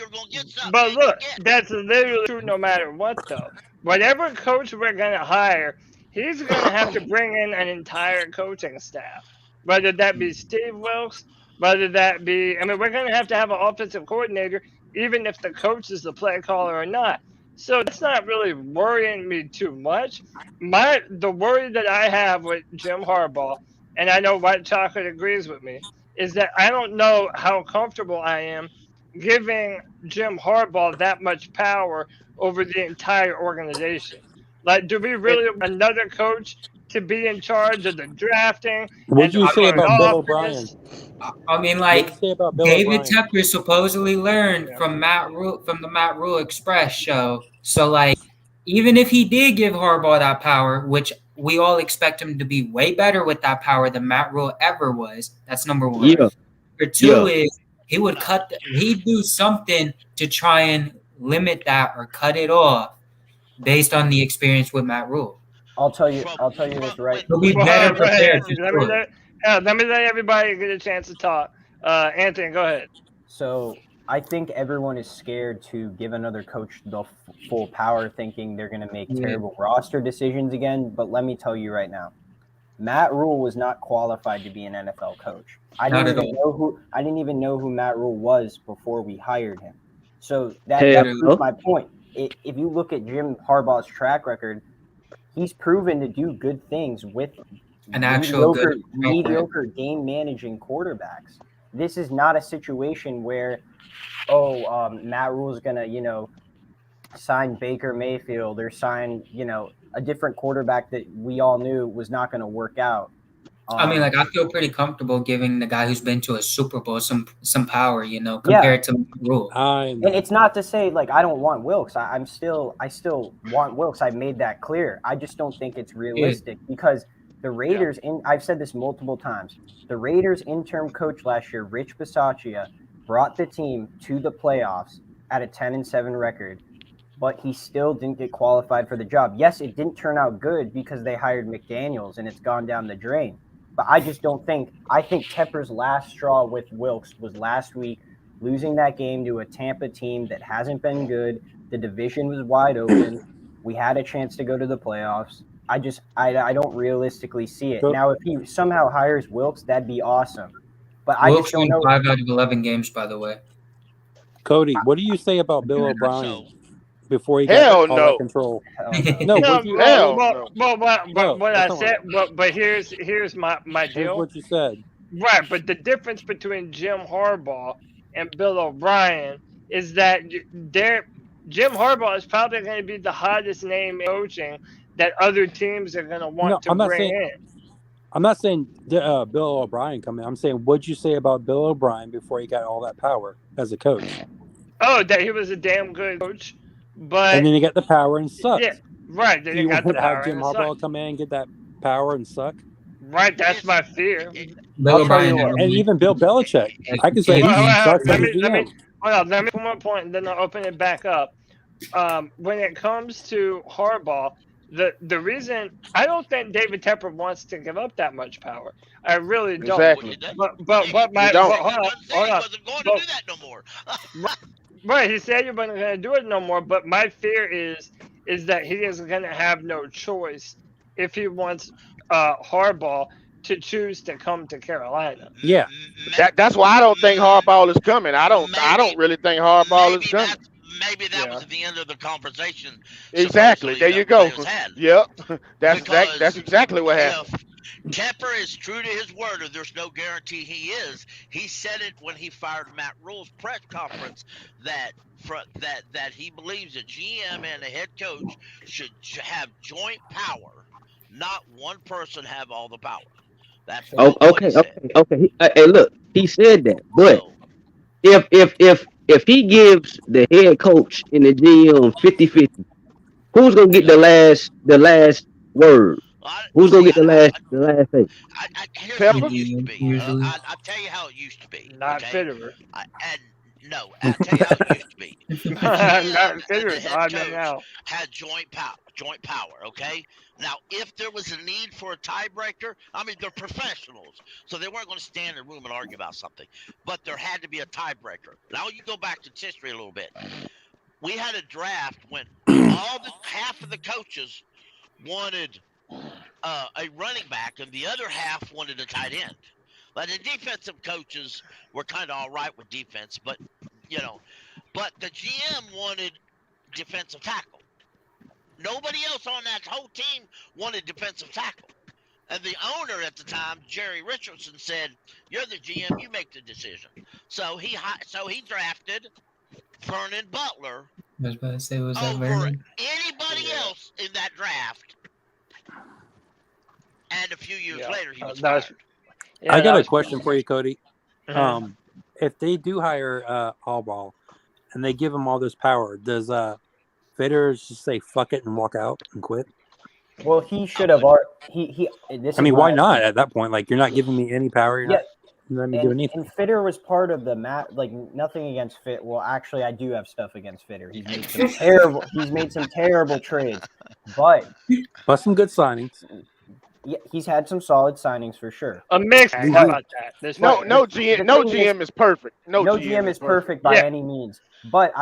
But look, that's literally true no matter what though. whatever coach we're going to hire, he's going to have to bring in an entire coaching staff, whether that be Steve Wilkes, whether that be, I mean, we're going to have an offensive coordinator, even if the coach is the play caller or not. So that's not really worrying me too much. The worry that I have with Jim Harbaugh, and I know White Chocolate agrees with me, is that I don't know how comfortable I am giving Jim Harbaugh that much power over the entire organization. Like, do we really want another coach to be in charge of the drafting? What do you say about Bill O'Brien? I mean, like, David Tepper supposedly learned from the Matt Rule Express show. So, like, even if he did give Harbaugh that power, which we all expect him to be way better with that power than Matt Rule ever was. That's number one. Yeah. Number two is he'd do something to try and limit that or cut it off based on the experience with Matt Rule. I'll tell you this right. He'll be better prepared. Let me let everybody get a chance to talk. Anthony, go ahead. So I think everyone is scared to give another coach the full power, thinking they're going to make terrible roster decisions again. But let me tell you right now, Matt Rule was not qualified to be an NFL coach. I didn't even know who Matt Rule was before we hired him. So that proves my point. If you look at Jim Harbaugh's track record, he's proven to do good things with an actual mediocre game managing quarterbacks. This is not a situation where, Matt Rule's gonna, sign Baker Mayfield or sign, a different quarterback that we all knew was not going to work out. I mean, like, I feel pretty comfortable giving the guy who's been to a Super Bowl some power, compared to Rule. And it's not to say, like, I don't want Wilkes. I still want Wilkes. I made that clear. I just don't think it's realistic because the Raiders, I've said this multiple times, the Raiders interim coach last year, Rich Bisaccia, brought the team to the playoffs at a 10-7 record, but he still didn't get qualified for the job. Yes, it didn't turn out good because they hired McDaniels and it's gone down the drain. But I just don't think – I think Tepper's last straw with Wilkes was last week, losing that game to a Tampa team that hasn't been good. The division was wide open. We had a chance to go to the playoffs. I don't realistically see it. Now, if he somehow hires Wilkes, that'd be awesome. But I Wilkes just don't know. 5 out of 11 games, by the way. Cody, what do you say about Bill O'Brien before he got all that control? But here's my deal. Here's what you said. Right, but the difference between Jim Harbaugh and Bill O'Brien is that Jim Harbaugh is probably going to be the hottest name in coaching that other teams are going to want to bring in. I'm not saying Bill O'Brien coming. I'm saying, what'd you say about Bill O'Brien before he got all that power as a coach? Oh, that he was a damn good coach, but and then he got the power and sucked. Yeah, right. Then he got the power have Jim Harbaugh come in and get that power and suck. Right, that's my fear. Bill O'Brien and even Bill Belichick. I can say let me put one point, and then I'll open it back up. When it comes to Harbaugh, the reason I don't think David Tepper wants to give up that much power. I really don't. Exactly. But hold on. Right, he said he wasn't going to do it no more. But my fear is that he is going to have no choice if he wants Harbaugh to choose to come to Carolina. Yeah, that's why I don't think Harbaugh is coming. I don't really think Harbaugh is coming. Maybe that was the end of the conversation. Exactly. There you go. Yep. That's exactly what happened. Tepper is true to his word, and there's no guarantee he is. He said it when he fired Matt Rule's press conference that he believes a GM and a head coach should have joint power, not one person have all the power. That's okay. Hey, look, he said that, but if he gives the head coach and the GM 50-50, who's gonna get the last word? Who's gonna get the last thing? Pepper? I'll tell you how it used to be. Not Fitterer. No, I'll tell you how it used to be. Not Fitterer. Had joint power. Okay. Now, if there was a need for a tiebreaker, I mean, they're professionals, so they weren't going to stand in a room and argue about something. But there had to be a tiebreaker. Now you go back to history a little bit. we had a draft when half of the coaches wanted a running back and the other half wanted a tight end. But the defensive coaches were kind of all right with defense, but but the GM wanted defensive tackle. Nobody else on that whole team wanted defensive tackle. And the owner at the time, Jerry Richardson, said, "You're the GM, you make the decision." So he drafted Vernon Butler I was about to say, was that over Vernon? anybody else in that draft. And a few years later, he was I fired. got a question for you, Cody. Uh-huh. If they do hire Harbaugh and they give him all this power, does Fitters just say fuck it and walk out and quit? Well, he should have. Why not at that point? Like, you're not giving me any power. You're not letting me do anything. And Fitter was part of the nothing against Fit. Well, actually, I do have stuff against Fitter. He's made some terrible. He's made some terrible trades, but some good signings. Yeah, he's had some solid signings for sure. A mix. How about that? No GM is perfect. No GM is perfect by any means. But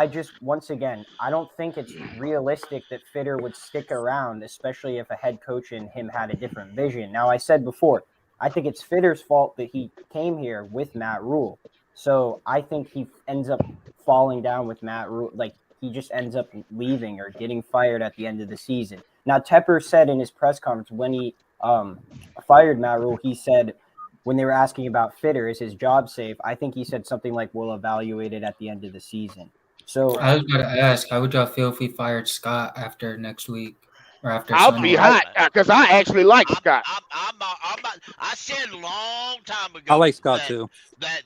once again, I don't think it's realistic that Fitter would stick around, especially if a head coach and him had a different vision. Now, I said before, I think it's Fitter's fault that he came here with Matt Rule. So I think he ends up falling down with Matt Rule. Like, he just ends up leaving or getting fired at the end of the season. Now, Tepper said in his press conference when he fired Matt Rule, he said, when they were asking about Fitter, is his job safe? I think he said something like, we'll evaluate it at the end of the season. So I was going to ask, how would y'all feel if we fired Scott after next week or after I'll Sunday? be hot because I actually like Scott. I said a long time ago. I like Scott too. That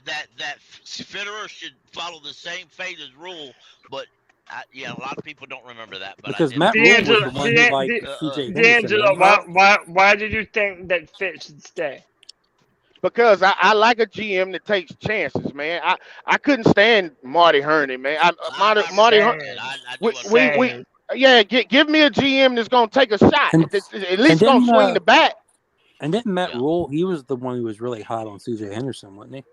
Fitterer should follow the same fate as Rule, but a lot of people don't remember that. But because Matt Rule was the one who liked CJ D'Angelo, Henderson. why did you think that Fitz should stay? Because I like a GM that takes chances, man. I couldn't stand Marty Herney, man. Marty Herney. Give me a GM that's gonna take a shot. At least gonna swing the bat. And didn't Matt Rule? He was the one who was really hot on CJ Henderson, wasn't he?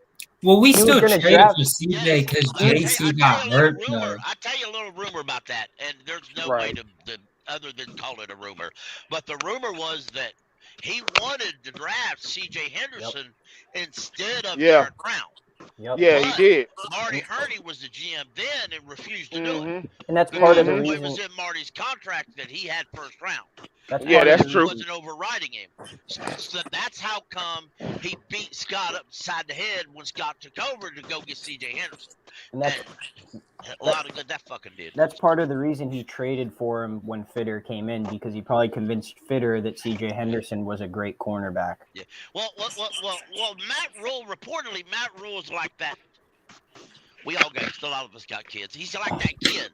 Well, we still traded for CJ because JC got hurt. I'll tell you a little rumor about that, and there's no way to other than call it a rumor. But the rumor was that he wanted to draft C.J. Henderson instead of Derek Brown. Yep. Yeah, he did. Marty Herney was the GM then and refused to do it. And that's part of the It reason. was in Marty's contract that he had first round. That's He true. wasn't overriding him. So that's how come he beat Scott upside the head when Scott took over to go get C.J. Henderson. And that's a lot of good that fucking did. That's part of the reason he traded for him when Fitter came in, because he probably convinced Fitter that C.J. Henderson was a great cornerback. Yeah. Well, Matt Rule is like that. We all got, still all of us got kids. He's like that kid,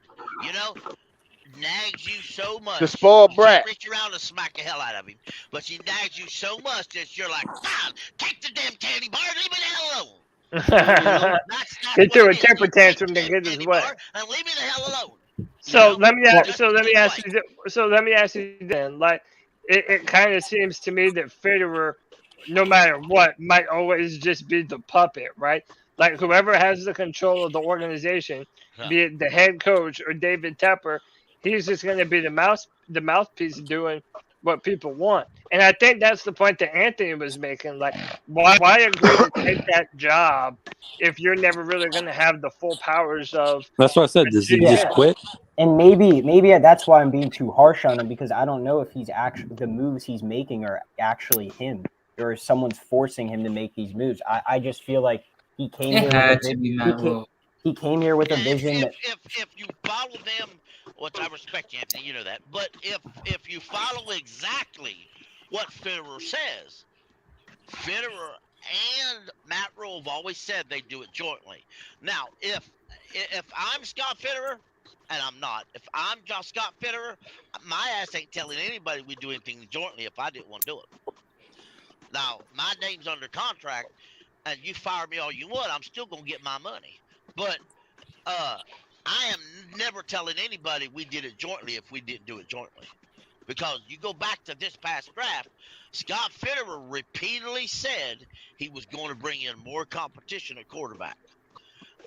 nags you so much. The spoiled brat. You reach around and smack the hell out of him. But she nags you so much that you're like, God, take the damn candy bar and leave me the hell alone. Get through a temper tantrum to get his way. And leave me the hell alone. So let me ask you then. Like, it kind of seems to me that Fitterer, no matter what, might always just be the puppet, right? Like, whoever has the control of the organization, be it the head coach or David Tepper, he's just going to be the mouthpiece doing what people want. And I think that's the point that Anthony was making. Like, why agree to take that job if you're never really going to have the full powers of? That's what I said. Does he just quit? And maybe that's why I'm being too harsh on him, because I don't know if he's actually, the moves he's making are actually him, or if someone's forcing him to make these moves. I just feel like he came he came here with a vision that if you follow them, which I respect you, Anthony, you know that. But if you follow exactly what Fitterer says, Fitterer and Matt Rule have always said they do it jointly. Now, if I'm Scott Fitterer, and I'm not, if I'm just Scott Fitterer, my ass ain't telling anybody we do anything jointly if I didn't want to do it. Now, my name's under contract, and you fire me all you want, I'm still gonna get my money. But I am never telling anybody we did it jointly if we didn't do it jointly. Because you go back to this past draft, Scott Fitterer repeatedly said he was going to bring in more competition at quarterback.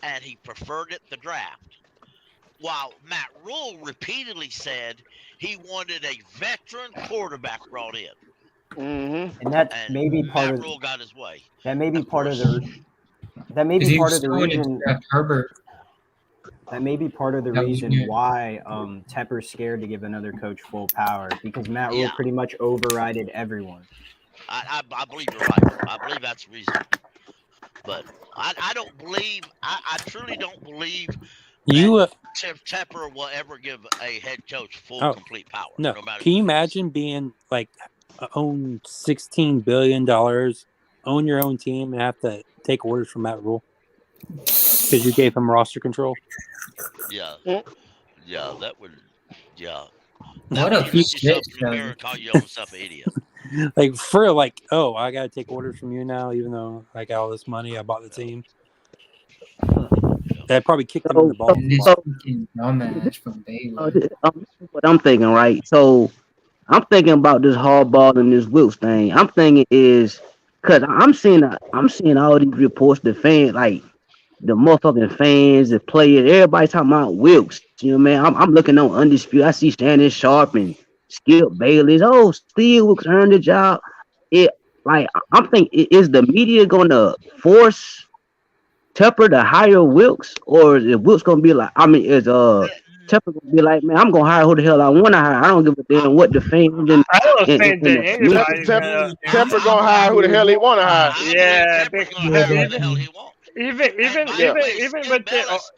And he preferred it the draft. while Matt Rule repeatedly said he wanted a veteran quarterback brought in. Mm-hmm. And that may be part Matt of Rule got his way. that may be Of part of course. the that may be part of the reason Herbert. that may be part of the That was reason good. why Tepper's scared to give another coach full power, because Matt Rule Yeah. pretty much overrided everyone. I believe you're right. I believe that's the reason. But I don't believe, I truly don't believe You Tepper will ever give a head coach full Oh, complete power. no. Matter Can you who it is. imagine being like own $16 billion, own your own team, and have to take orders from Matt Rule because you gave him roster control? Yeah. Yeah, that would. Yeah. What a Look yourself shit in the mirror show. and call yourself an idiot. Like for like, oh, I got to take orders from you now, even though I got all this money, I bought the team. That probably kicked him in the balls. And this So- fucking dumbass from Baylor. What I'm thinking, right? So I'm thinking about this Harbaugh and this Wilkes thing. I'm thinking is because I'm seeing all these reports, the fans, like the motherfucking fans, the players, everybody talking about Wilkes. You know what I mean? I'm looking on Undisputed. I see Shannon Sharp and Skip Bayless. Oh, Steve Wilkes earned the job. I'm thinking, is the media gonna force Tepper to hire Wilkes, or is Wilkes gonna be like? I mean, is Tepper gonna be like, man, I'm gonna hire who the hell I want to hire. I don't give a damn what the fans and I don't think that anybody's Tepper gonna hire who the hell he want to hire. Yeah, Tepper's gonna hire who the hell he wants. even By the way, with Skip the Bayless-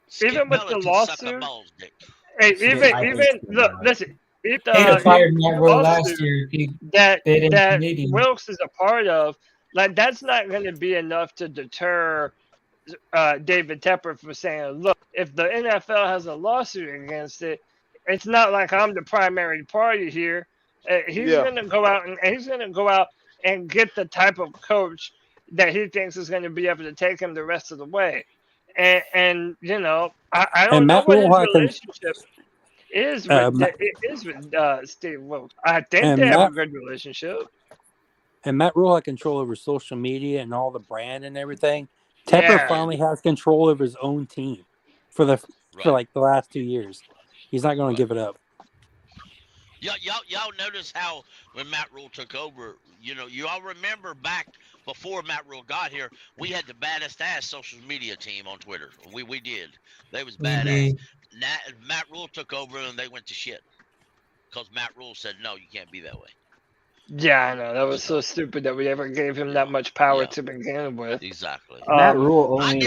Skip even with the Bayless can suck a lawsuit. balls dick. Hey, I even hate look, listen. If They'd have fired even Matt the Rule last lawsuit year. He that They didn't that need him. Wilkes is a part of, like that's not going to be enough to deter David Tepper from saying, look, if the NFL has a lawsuit against it, it's not like I'm the primary party here. He's going to go out and get the type of coach that he thinks is going to be able to take him the rest of the way. And you know, I don't know what his relationship is with Steve Wilkes. I think they have a good relationship. And Matt Rule had control over social media and all the brand and everything. Tepper finally has control over his own team for like the last 2 years. He's not going to give it up. Y'all notice how when Matt Rule took over, you know, you all remember back before Matt Rule got here, we had the baddest ass social media team on Twitter. We did. They was badass. Matt Rule took over and they went to shit because Matt Rule said, no, you can't be that way. Yeah, I know. That was so stupid that we ever gave him that much power to begin with. Exactly. Matt Rule I only.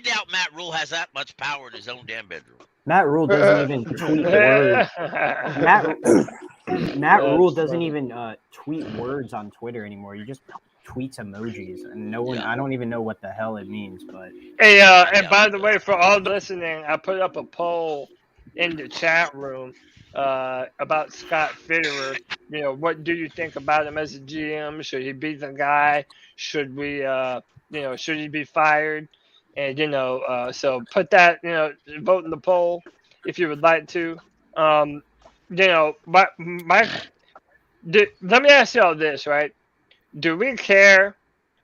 doubt Matt Rule has that much power in his own damn bedroom. Matt Rule doesn't even tweet words. Matt Rule doesn't even tweet words on Twitter anymore. He just tweets emojis, and no one. I don't even know what the hell it means. But hey, and by the way, for all listening, I put up a poll in the chat room about Scott Fitterer. You know, what do you think about him as a GM? Should he be the guy? Should we, should he be fired? And so put that, vote in the poll if you would like to. Let me ask y'all this, right? Do we care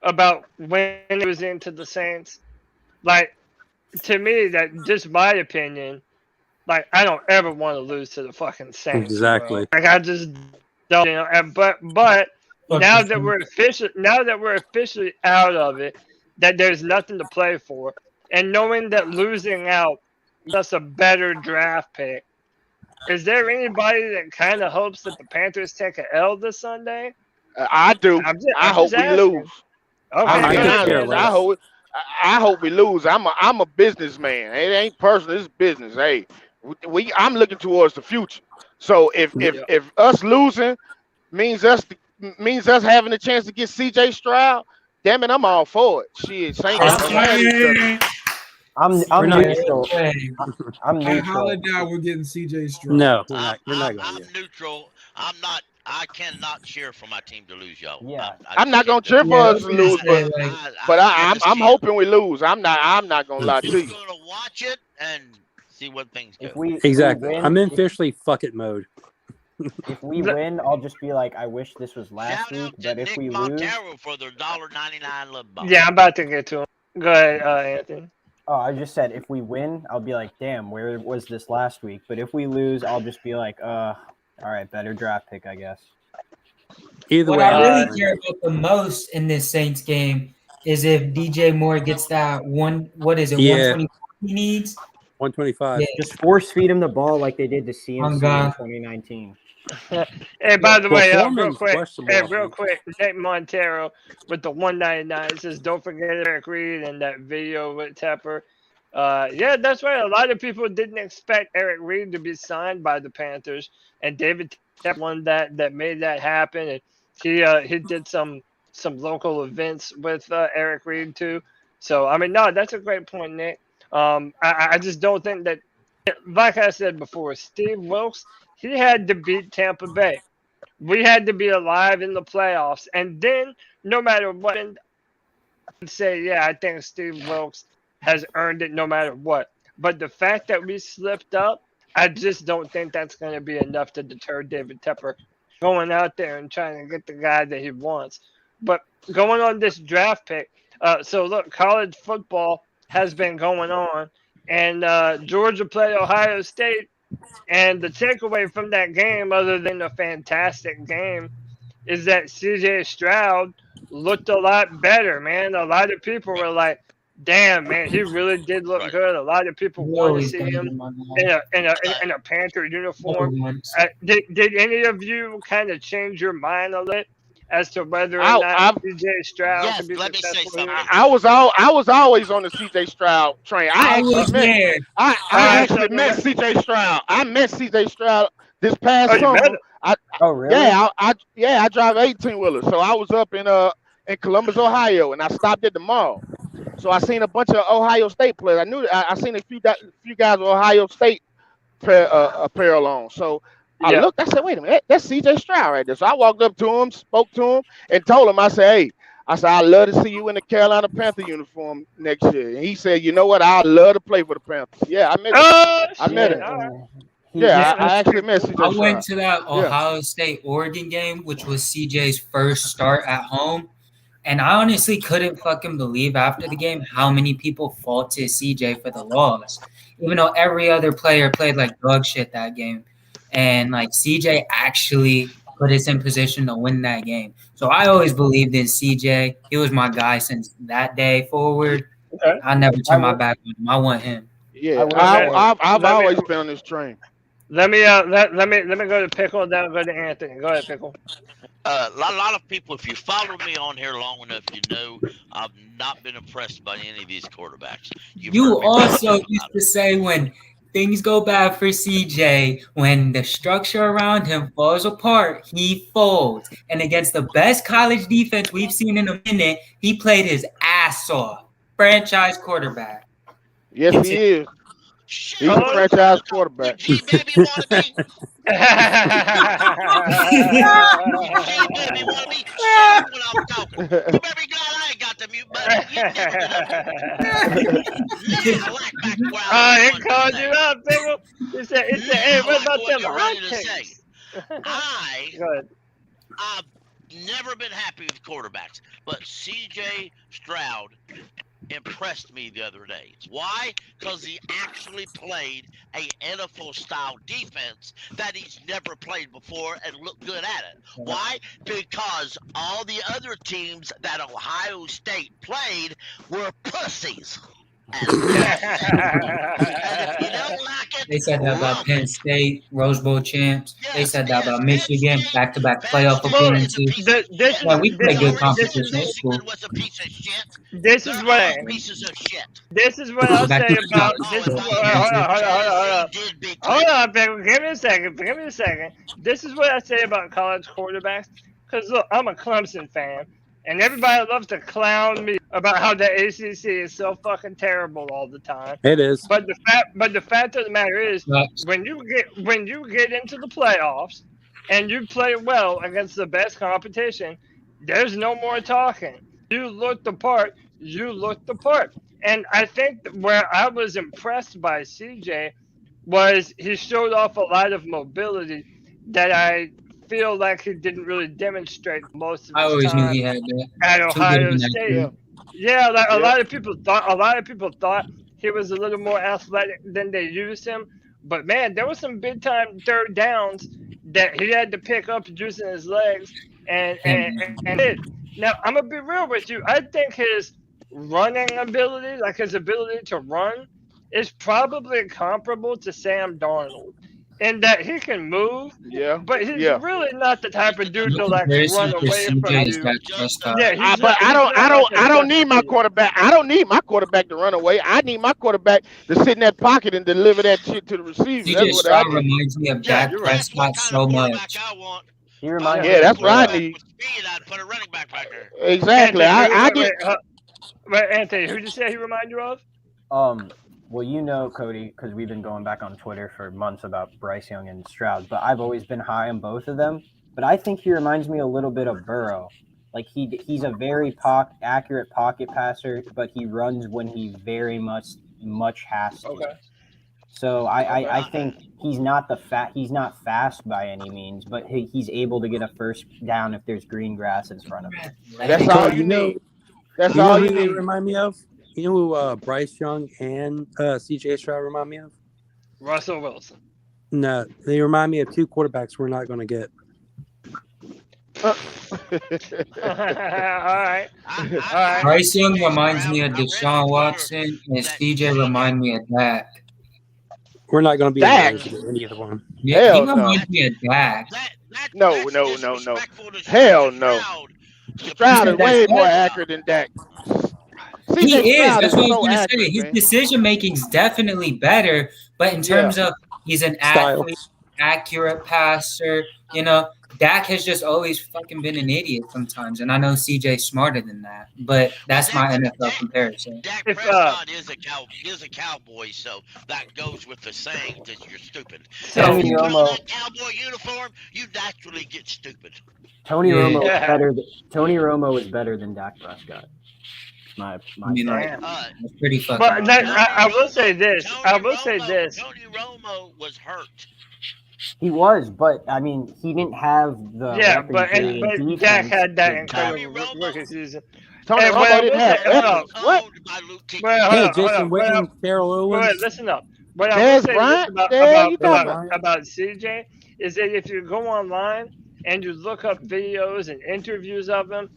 about when he was into the Saints? Like, to me, that just my opinion. Like, I don't ever want to lose to the fucking Saints. Exactly. Bro. Like, I just don't. But now that we're officially out of it, that there's nothing to play for, and knowing that losing out that's a better draft pick, is there anybody that kind of hopes that the Panthers take an L this Sunday? I do. I hope we lose. Okay. I hope we lose. I'm a businessman. It ain't personal. It's business. Hey, I'm looking towards the future. So if us losing means us having a chance to get CJ Stroud, damn it, I'm all for it. Shit, I'm neutral. I'm neutral. Holiday, we're getting CJ Stroud. No, we're not going I'm neutral. I cannot cheer for my team to lose, y'all. Yeah, I'm not gonna cheer for us to lose, but I'm hoping we lose. I'm not gonna lie to you. I'm gonna watch it and see what things go. Exactly. I'm in officially fuck it mode. If we win, I'll just be like, I wish this was last week. But if we lose, Montero for their $1.99 love bomb. Yeah, I'm about to get to him. Go ahead, Anthony. Oh, I just said if we win, I'll be like, damn, where was this last week? But if we lose, I'll just be like, all right, better draft pick, I guess. Either what way, I really care about the most in this Saints game is if DJ Moore gets that 125 he needs? 125. Yeah. Just force feed him the ball like they did to CMC in 2019. Hey, by the way, Foreman's real quick, Nick Montero with the 199 says, "Don't forget Eric Reed and that video with Tepper." Yeah, that's right. A lot of people didn't expect Eric Reed to be signed by the Panthers, and David Tepper one that made that happen. And he did some local events with Eric Reed too. So I mean, no, that's a great point, Nick. I just don't think that, like I said before, Steve Wilkes, he had to beat Tampa Bay. We had to be alive in the playoffs. And then, no matter what, I'd say, yeah, I think Steve Wilkes has earned it no matter what. But the fact that we slipped up, I just don't think that's going to be enough to deter David Tepper going out there and trying to get the guy that he wants. But going on this draft pick, so look, college football has been going on, and Georgia played Ohio State. And the takeaway from that game, other than a fantastic game, is that CJ Stroud looked a lot better, man. A lot of people were like, damn, man, he really did look good. A lot of people want to see him in a Panther uniform. Did any of you kind of change your mind a little as to whether or not CJ Stroud could be successful? I was always on the CJ Stroud train. I actually met CJ Stroud. I met CJ Stroud this past summer. Really? Yeah, I drive 18-wheeler. So I was up in Columbus, Ohio, and I stopped at the mall. So I seen a bunch of Ohio State players. I knew I seen a few guys with Ohio State apparel on. So I looked, I said, wait a minute, that's CJ Stroud right there. So I walked up to him, spoke to him, and told him, I said, hey, I'd love to see you in the Carolina Panther uniform next year. And he said, you know what, I'd love to play for the Panthers. Yeah, I met him. I met him. Yeah, I actually met CJ Stroud. I went to that Ohio State-Oregon game, which was CJ's first start at home. And I honestly couldn't fucking believe after the game how many people faulted CJ for the loss. Even though every other player played like dog shit that game. And like CJ actually put us in position to win that game. So I always believed in CJ. He was my guy since that day forward. Okay. I never turned my back on him. I want him. Yeah, I've always been on this train. Let me go to Pickle, then I'll go to Anthony. Go ahead, Pickle. A lot of people, if you follow me on here long enough, you know I've not been impressed by any of these quarterbacks. You also used to say when things go bad for CJ, when the structure around him falls apart, he folds. And against the best college defense we've seen in a minute, he played his ass off. Franchise quarterback. Yes, he is. He's a franchise quarterback. G baby wanna be. When I'm talking. You better be glad I ain't got the mute button. He called you up, Pickle. He said, hey, what about them hot takes? I've never been happy with quarterbacks, but CJ Stroud impressed me the other day. Why? Because he actually played a NFL-style defense that he's never played before and looked good at it. Why? Because all the other teams that Ohio State played were pussies. And if you don't like it, they said that about Penn State, Rose Bowl champs. They said that about Michigan, back-to-back playoff appearances. We play good competition. This is what I'll say about. Hold on, Pickle. Give me a second. This is what I say about college quarterbacks. Because look, I'm a Clemson fan. And everybody loves to clown me about how the ACC is so fucking terrible all the time. It is. But the fact of the matter is, when you get into the playoffs and you play well against the best competition, there's no more talking. You look the part. And I think where I was impressed by CJ was he showed off a lot of mobility that I feel like he didn't really demonstrate most of his time knew he had that at Ohio State. Yeah, a lot of people thought he was a little more athletic than they used him. But man, there was some big time third downs that he had to pick up using his legs and it. Now I'm gonna be real with you. I think his running ability, like his ability to run, is probably comparable to Sam Darnold. In that he can move, but he's really not the type of dude to like run away from you. But I don't need my quarterback. I don't need my quarterback to run away. I need my quarterback to sit in that pocket and deliver that shit to the receiver. That's what I need. Reminds me of Dak Prescott so much. He reminds me. That's what I need. Exactly. Wait, Anthony, who did you say he remind you of? Well, you know, Cody, because we've been going back on Twitter for months about Bryce Young and Stroud, but I've always been high on both of them. But I think he reminds me a little bit of Burrow. Like he's a very accurate pocket passer, but he runs when he very much has to. Okay. So I think he's not fast by any means, but he's able to get a first down if there's green grass in front of him. That's all you need. That's all you need. Remind me of. You know who Bryce Young and C.J. Stroud remind me of? Russell Wilson. No, they remind me of two quarterbacks we're not going to get. All right. Bryce Young reminds me of Deshaun Watson, and C.J. reminds me of Dak. We're not going to be able to get any of one. Yeah, he reminds me of Dak. No. Hell no. Stroud is way more accurate than Dak. He is. That's what I was going to say. His decision making is definitely better, but in terms of he's an athlete, accurate passer, you know, Dak has just always fucking been an idiot sometimes, and I know CJ's smarter than that, but that's my NFL comparison. Dak Prescott is a cowboy, so that goes with the saying that you're stupid. So if you put on that cowboy uniform, you naturally get stupid. Tony Romo is better than Dak Prescott. My that's pretty fucking. But I will say this. Tony Romo was hurt. He was, but I mean, he didn't have the. Yeah, but Dak had that incredible rookie season. Tony Romo didn't have what? Hey, Jason Witten, Carol Owens. Wait, listen up. What I will say about CJ is that if you go online and you look up videos and interviews of him,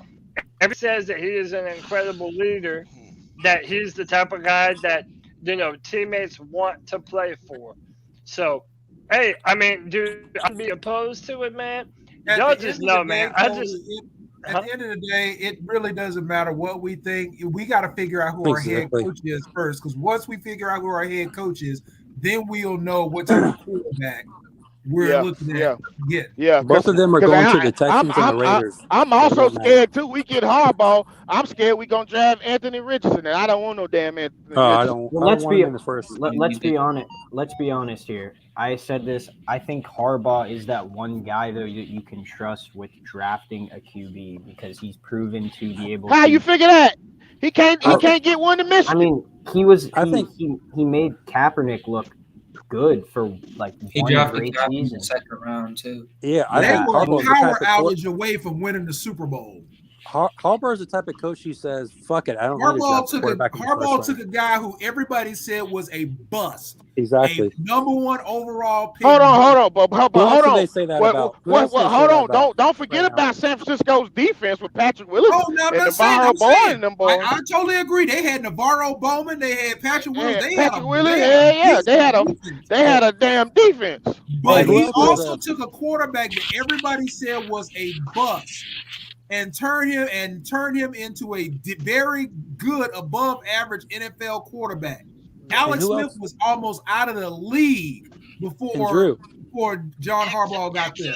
everyone says that he is an incredible leader, that he's the type of guy that, you know, teammates want to play for. So, hey, I mean, dude, I'd be opposed to it, man. Y'all just know, man. At the end of the day, it really doesn't matter what we think. We got to figure out who our head coach is first, because once we figure out who our head coach is, then we'll know what type of quarterback we're looking at. Yeah, both of them are going to the Texans and the Raiders. I'm also scared too. We get Harbaugh. I'm scared we're gonna draft Anthony Richardson, and I don't want no damn Anthony. Let's be honest. Let's be honest here. I said this. I think Harbaugh is that one guy though that you can trust with drafting a QB because he's proven to be able. How you figure that? He can't get one to miss. I mean, he made Kaepernick look good for like he drafted in the second round too. Yeah, they were a power outage away from winning the Super Bowl. Harbaugh is the type of coach who says, "Fuck it, I don't." Harbaugh took a guy who everybody said was a bust. Exactly. A number one overall pick. Hold on. But hold on. They say that about? Hold on. Don't forget about San Francisco's defense with Patrick Willis and Navarro Bowman and them boys. I totally agree. They had Navarro Bowman. They had Patrick Willis. They had a damn defense. But he also took a quarterback that everybody said was a bust. And turn him into a very good, above average NFL quarterback. Alex Smith was almost out of the league before John Harbaugh got there.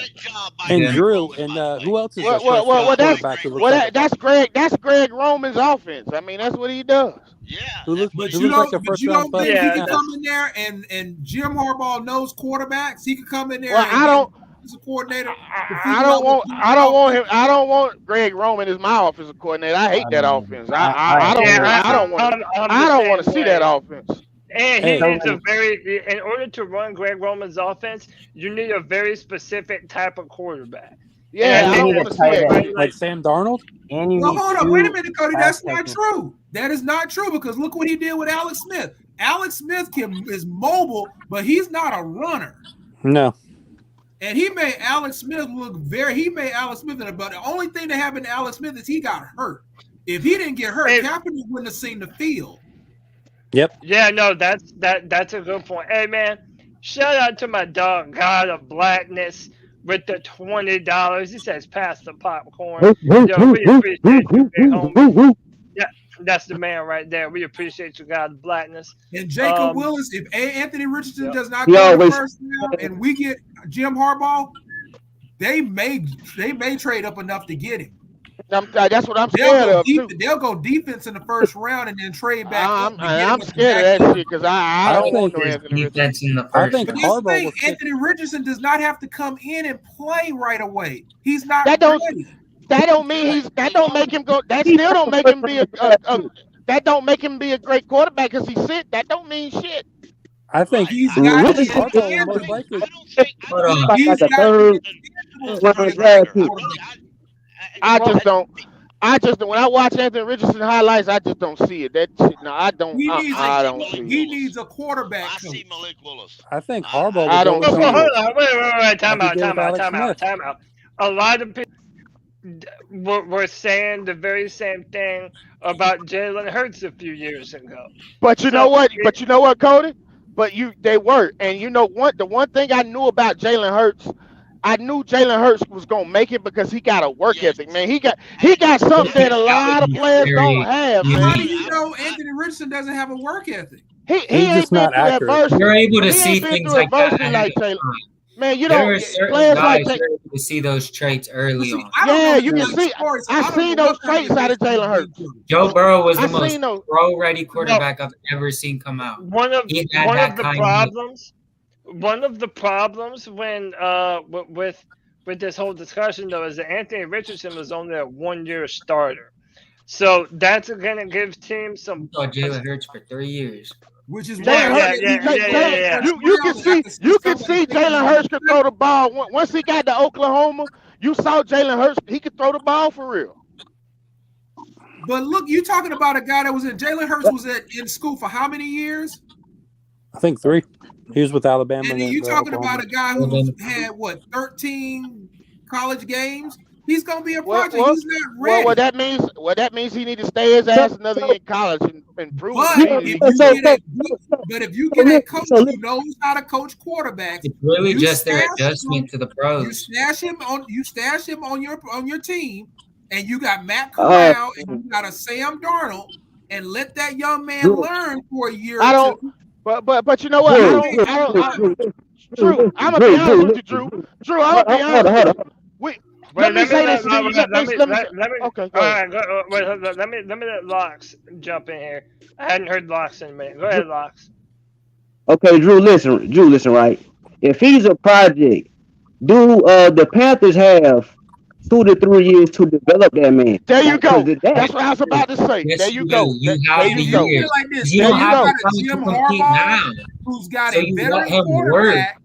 And Drew, and who else is quarterback? That's Greg Roman's offense. I mean, that's what he does. Yeah. But you don't think he can come in there and Jim Harbaugh knows quarterbacks? He could come in there. As a coordinator, I don't want him. I don't want Greg Roman as my offensive coordinator. I hate that offense. I don't want to see that offense. And he needs in order to run Greg Roman's offense, you need a very specific type of quarterback. Yeah, I don't want to see that. Like Sam Darnold? Hold on, wait a minute, Cody. That's not true. That is not true because look what he did with Alex Smith. Alex Smith is mobile, but he's not a runner. No. And he made Alex Smith but the only thing that happened to Alex Smith is he got hurt. If he didn't get hurt, Kaepernick wouldn't have seen the field. Yep. Yeah, no, that's a good point. Hey man, shout out to my dog God of Blackness with the $20. He says pass the popcorn. Yo, we appreciate you, big homie. Yeah, that's the man right there. We appreciate you, God of Blackness. And Jacob Willis, if Anthony Richardson does not go the first round and we get Jim Harbaugh, they may trade up enough to get him. That's what I'm scared of. They'll go defense in the first round and then trade back. I'm scared of that shit because I don't want no Anthony defense in the first. Anthony Richardson does not have to come in and play right away. He's not. That don't mean that don't make him go. That still don't make him be that don't make him be a great quarterback because he's sick. That don't mean shit. I think he's got I just don't. When I watch Anthony Richardson highlights, I just don't see it. That shit, no, I don't. He needs a quarterback. I see Malik Willis. I think Harbaugh. I don't. Hold on, wait. Time out. A lot of people were saying the very same thing about Jalen Hurts a few years ago. But you know what, Cody? They were, and you know what? The one thing I knew about Jalen Hurts. I knew Jalen Hurts was gonna make it because he got a work ethic, man. He got something a lot of players don't have, man. How do you know Anthony Richardson doesn't have a work ethic? He ain't been through adversity. You're able to see things like that. Man, you there don't. Are certain players guys like you're able to see those traits early on. Yeah, you can see. I seen those traits out of Jalen Hurts. Joe Burrow was the most pro-ready quarterback I've ever seen come out. One of the problems when with this whole discussion though is that Anthony Richardson was only a 1-year starter, so that's gonna give teams some. Jalen Hurts for 3 years, which is You can see Jalen Hurts could throw the ball. Once he got to Oklahoma, you saw Jalen Hurts. He could throw the ball for real. But look, you talking about a guy that was in Jalen Hurts was in school for how many years? I think 3. He was with Alabama. And you talking about a guy who had 13 college games? He's gonna be a project. He's not ready. What that means he need to stay his ass another year in college and prove it. But if you get a coach who knows how to coach quarterbacks, it's really just their adjustment to the pros. You stash him on your team, and you got Matt Corral and you got a Sam Darnold, and let that young man learn for a year. But you know what? Drew, I'm gonna be honest with you, Drew. I'm gonna be honest. Let me say this. Okay. All right. Let me let Locks jump in here. I hadn't heard Locks in a minute. Go ahead, Locks. Okay, Drew, listen, right? If he's a project, the Panthers have 2 to 3 years to develop that man. There you go. That's what I was about to say. Yes, there you go. You don't have to Jim Harbaugh, who's got a veteran quarterback.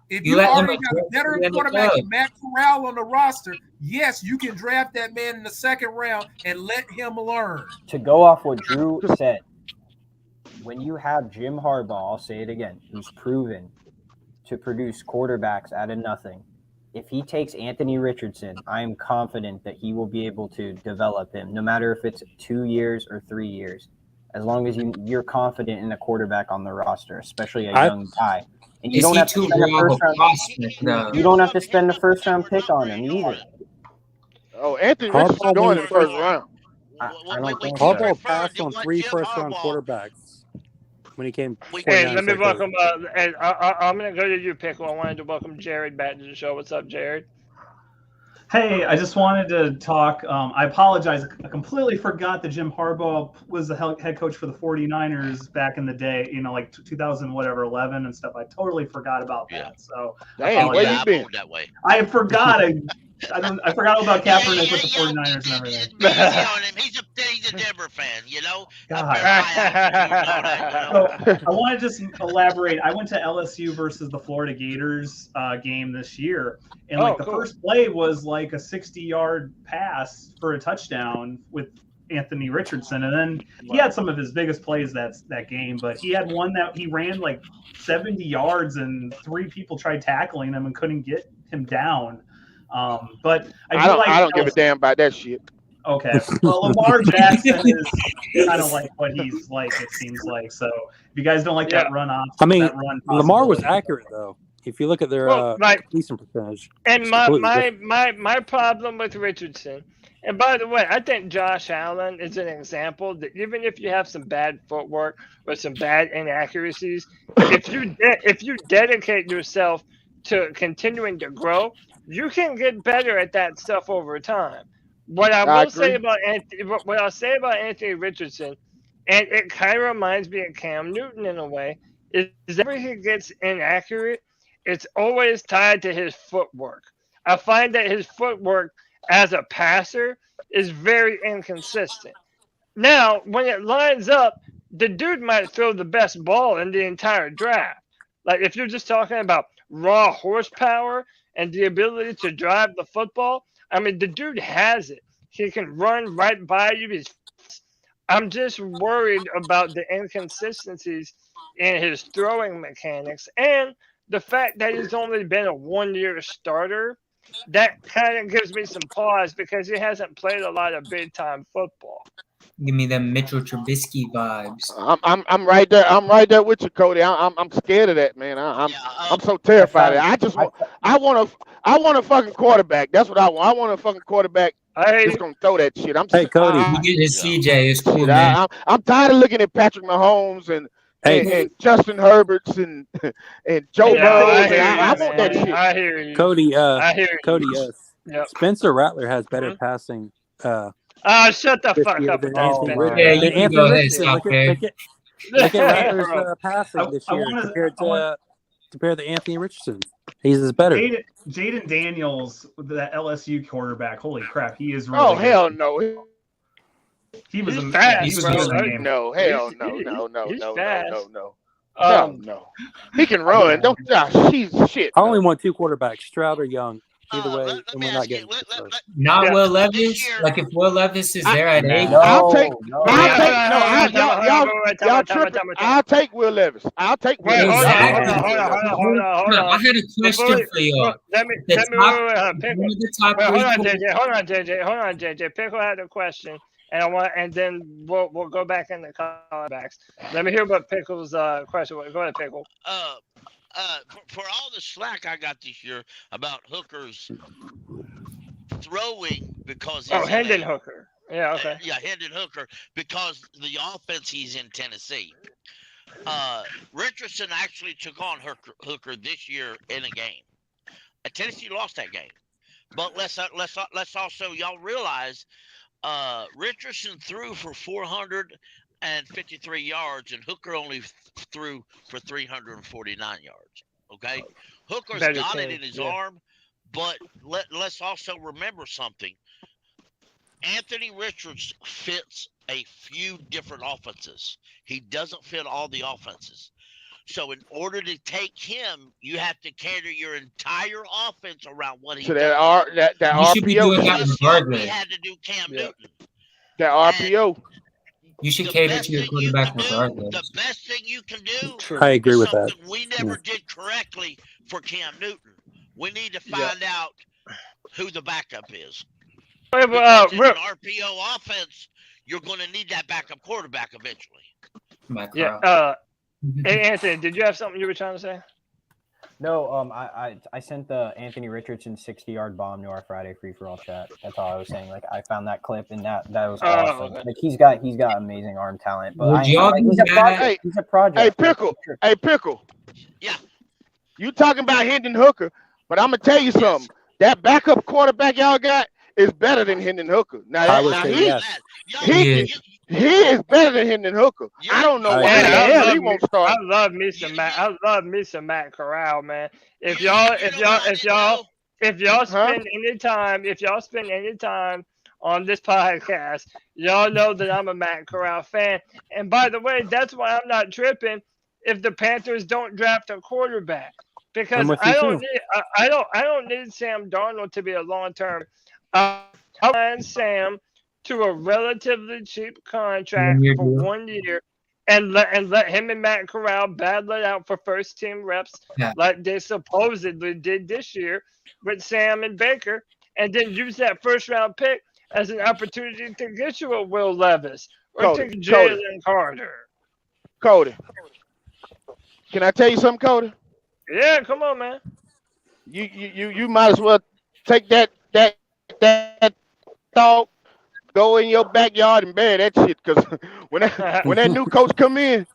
If you already got a veteran quarterback and Matt Corral on the roster, yes, you can draft that man in the second round and let him learn. To go off what Drew said, when you have Jim Harbaugh, I'll say it again, who's proven to produce quarterbacks out of nothing, if he takes Anthony Richardson, I am confident that he will be able to develop him, no matter if it's 2 years or 3 years, as long as you're confident in a quarterback on the roster, especially a young guy. And you don't have to spend the first round pick on him either. Oh, Anthony Richardson going in the first round. Harbaugh passed on 3 first-round quarterbacks when he came. Hey, let me welcome. I'm going to go to you, Pickle. I wanted to welcome Jared back to the show. What's up, Jared? Hey, I just wanted to talk. I apologize. I completely forgot that Jim Harbaugh was the head coach for the 49ers back in the day, like 2011 and stuff. I totally forgot about that. So damn, where you been? That way. I forgot. I forgot about Kaepernick with the 49ers and everything. He's a Denver fan, God. So I want to just elaborate. I went to LSU versus the Florida Gators game this year, and the first play was like a 60-yard pass for a touchdown with Anthony Richardson, and then he had some of his biggest plays that game. But he had one that he ran like 70 yards, and 3 people tried tackling him and couldn't get him down. But I don't give a damn about that shit. Okay, well, Lamar Jackson is kind of like what he's like. It seems like. So if you guys don't like that run off, I mean, Lamar was accurate though. If you look at their decent percentage. And my problem with Richardson, and by the way, I think Josh Allen is an example that even if you have some bad footwork or some bad inaccuracies, if you dedicate yourself to continuing to grow, you can get better at that stuff over time. What I'll say about Anthony Richardson, and it kind of reminds me of Cam Newton in a way, is whenever he gets inaccurate, it's always tied to his footwork. I find that his footwork as a passer is very inconsistent. Now, when it lines up, the dude might throw the best ball in the entire draft. Like if you're just talking about raw horsepower and the ability to drive the football, I mean, the dude has it. He can run right by you. I'm just worried about the inconsistencies in his throwing mechanics and the fact that he's only been a 1-year starter. That kind of gives me some pause because he hasn't played a lot of big-time football. Give me them Mitchell Trubisky vibes. I'm right there. I'm right there with you, Cody. I'm scared of that, man. I'm so terrified. I want a fucking quarterback. That's what I want. I want a fucking quarterback that's gonna throw that shit. Cody, you get his CJ. It's cool, man. I'm tired of looking at Patrick Mahomes and Justin Herberts and Joe Burrow. I want that shit. I hear you. Cody, I hear you. Cody, yes. Yep. Spencer Rattler has better passing. Shut the fuck up. Yeah, you can go ahead, stop there. Look at Rattler's passing this year compared to Anthony Richardson. He's better. Jaden Daniels, that LSU quarterback. Holy crap, he is really good. Hell no. He was fast. He was good in the game. No, hell no. No. He can run. Don't she's shit. I only want 2 quarterbacks, Stroud or Young. Either way, and we're not getting not Will Levis. Like if Will Levis is there at 8, I'll take Will Levis. I'll take Will Levis. Hold on. I had a question for y'all. Hold on, JJ. Pickle had a question, and then we'll go back in the callbacks. Let me hear about Pickle's question. Go ahead, Pickle. For all the slack I got this year about Hooker's throwing because he's Hendon Hooker. Yeah, okay. Hendon Hooker because the offense he's in Tennessee. Richardson actually took on Hooker this year in a game. Tennessee lost that game, but let's also y'all realize Richardson threw for 453 yards, and Hooker only threw for 349 yards. Okay, Hooker's got it in his arm, but let's also remember something. Anthony Richards fits a few different offenses. He doesn't fit all the offenses. So in order to take him, you have to cater your entire offense around what he does. That RPO. We had to do Cam Newton. That RPO. You should cater to your quarterback regardless. The best thing you can do. I agree with that. We never did correctly for Cam Newton. We need to find out who the backup is. In an RPO offense, you're going to need that backup quarterback eventually. Hey, Anthony, did you have something you were trying to say? No, I sent the Anthony Richardson 60-yard bomb to our Friday free for all chat. That's all I was saying. Like I found that clip and that was awesome. Like he's got amazing arm talent. But he's a project. Hey Pickle. Yeah. You talking about Hendon Hooker, but I'm gonna tell you something. That backup quarterback y'all got is better than Hendon Hooker. He is better than Hendon Hooker. I don't know why the hell he won't start. I love me some Matt Corral, man. If y'all spend any time on this podcast, y'all know that I'm a Matt Corral fan. And by the way, that's why I'm not tripping if the Panthers don't draft a quarterback, because I don't need Sam Darnold to be a long term. I want Sam to a relatively cheap contract for 1 year and let him and Matt Corral battle it out for first team reps like they supposedly did this year with Sam and Baker, and then use that first round pick as an opportunity to get you a Will Levis or take Jalen Carter. Cody, can I tell you something, Cody? Yeah, come on, man. You might as well take that thought, go in your backyard and bury that shit. Because when that new coach come in,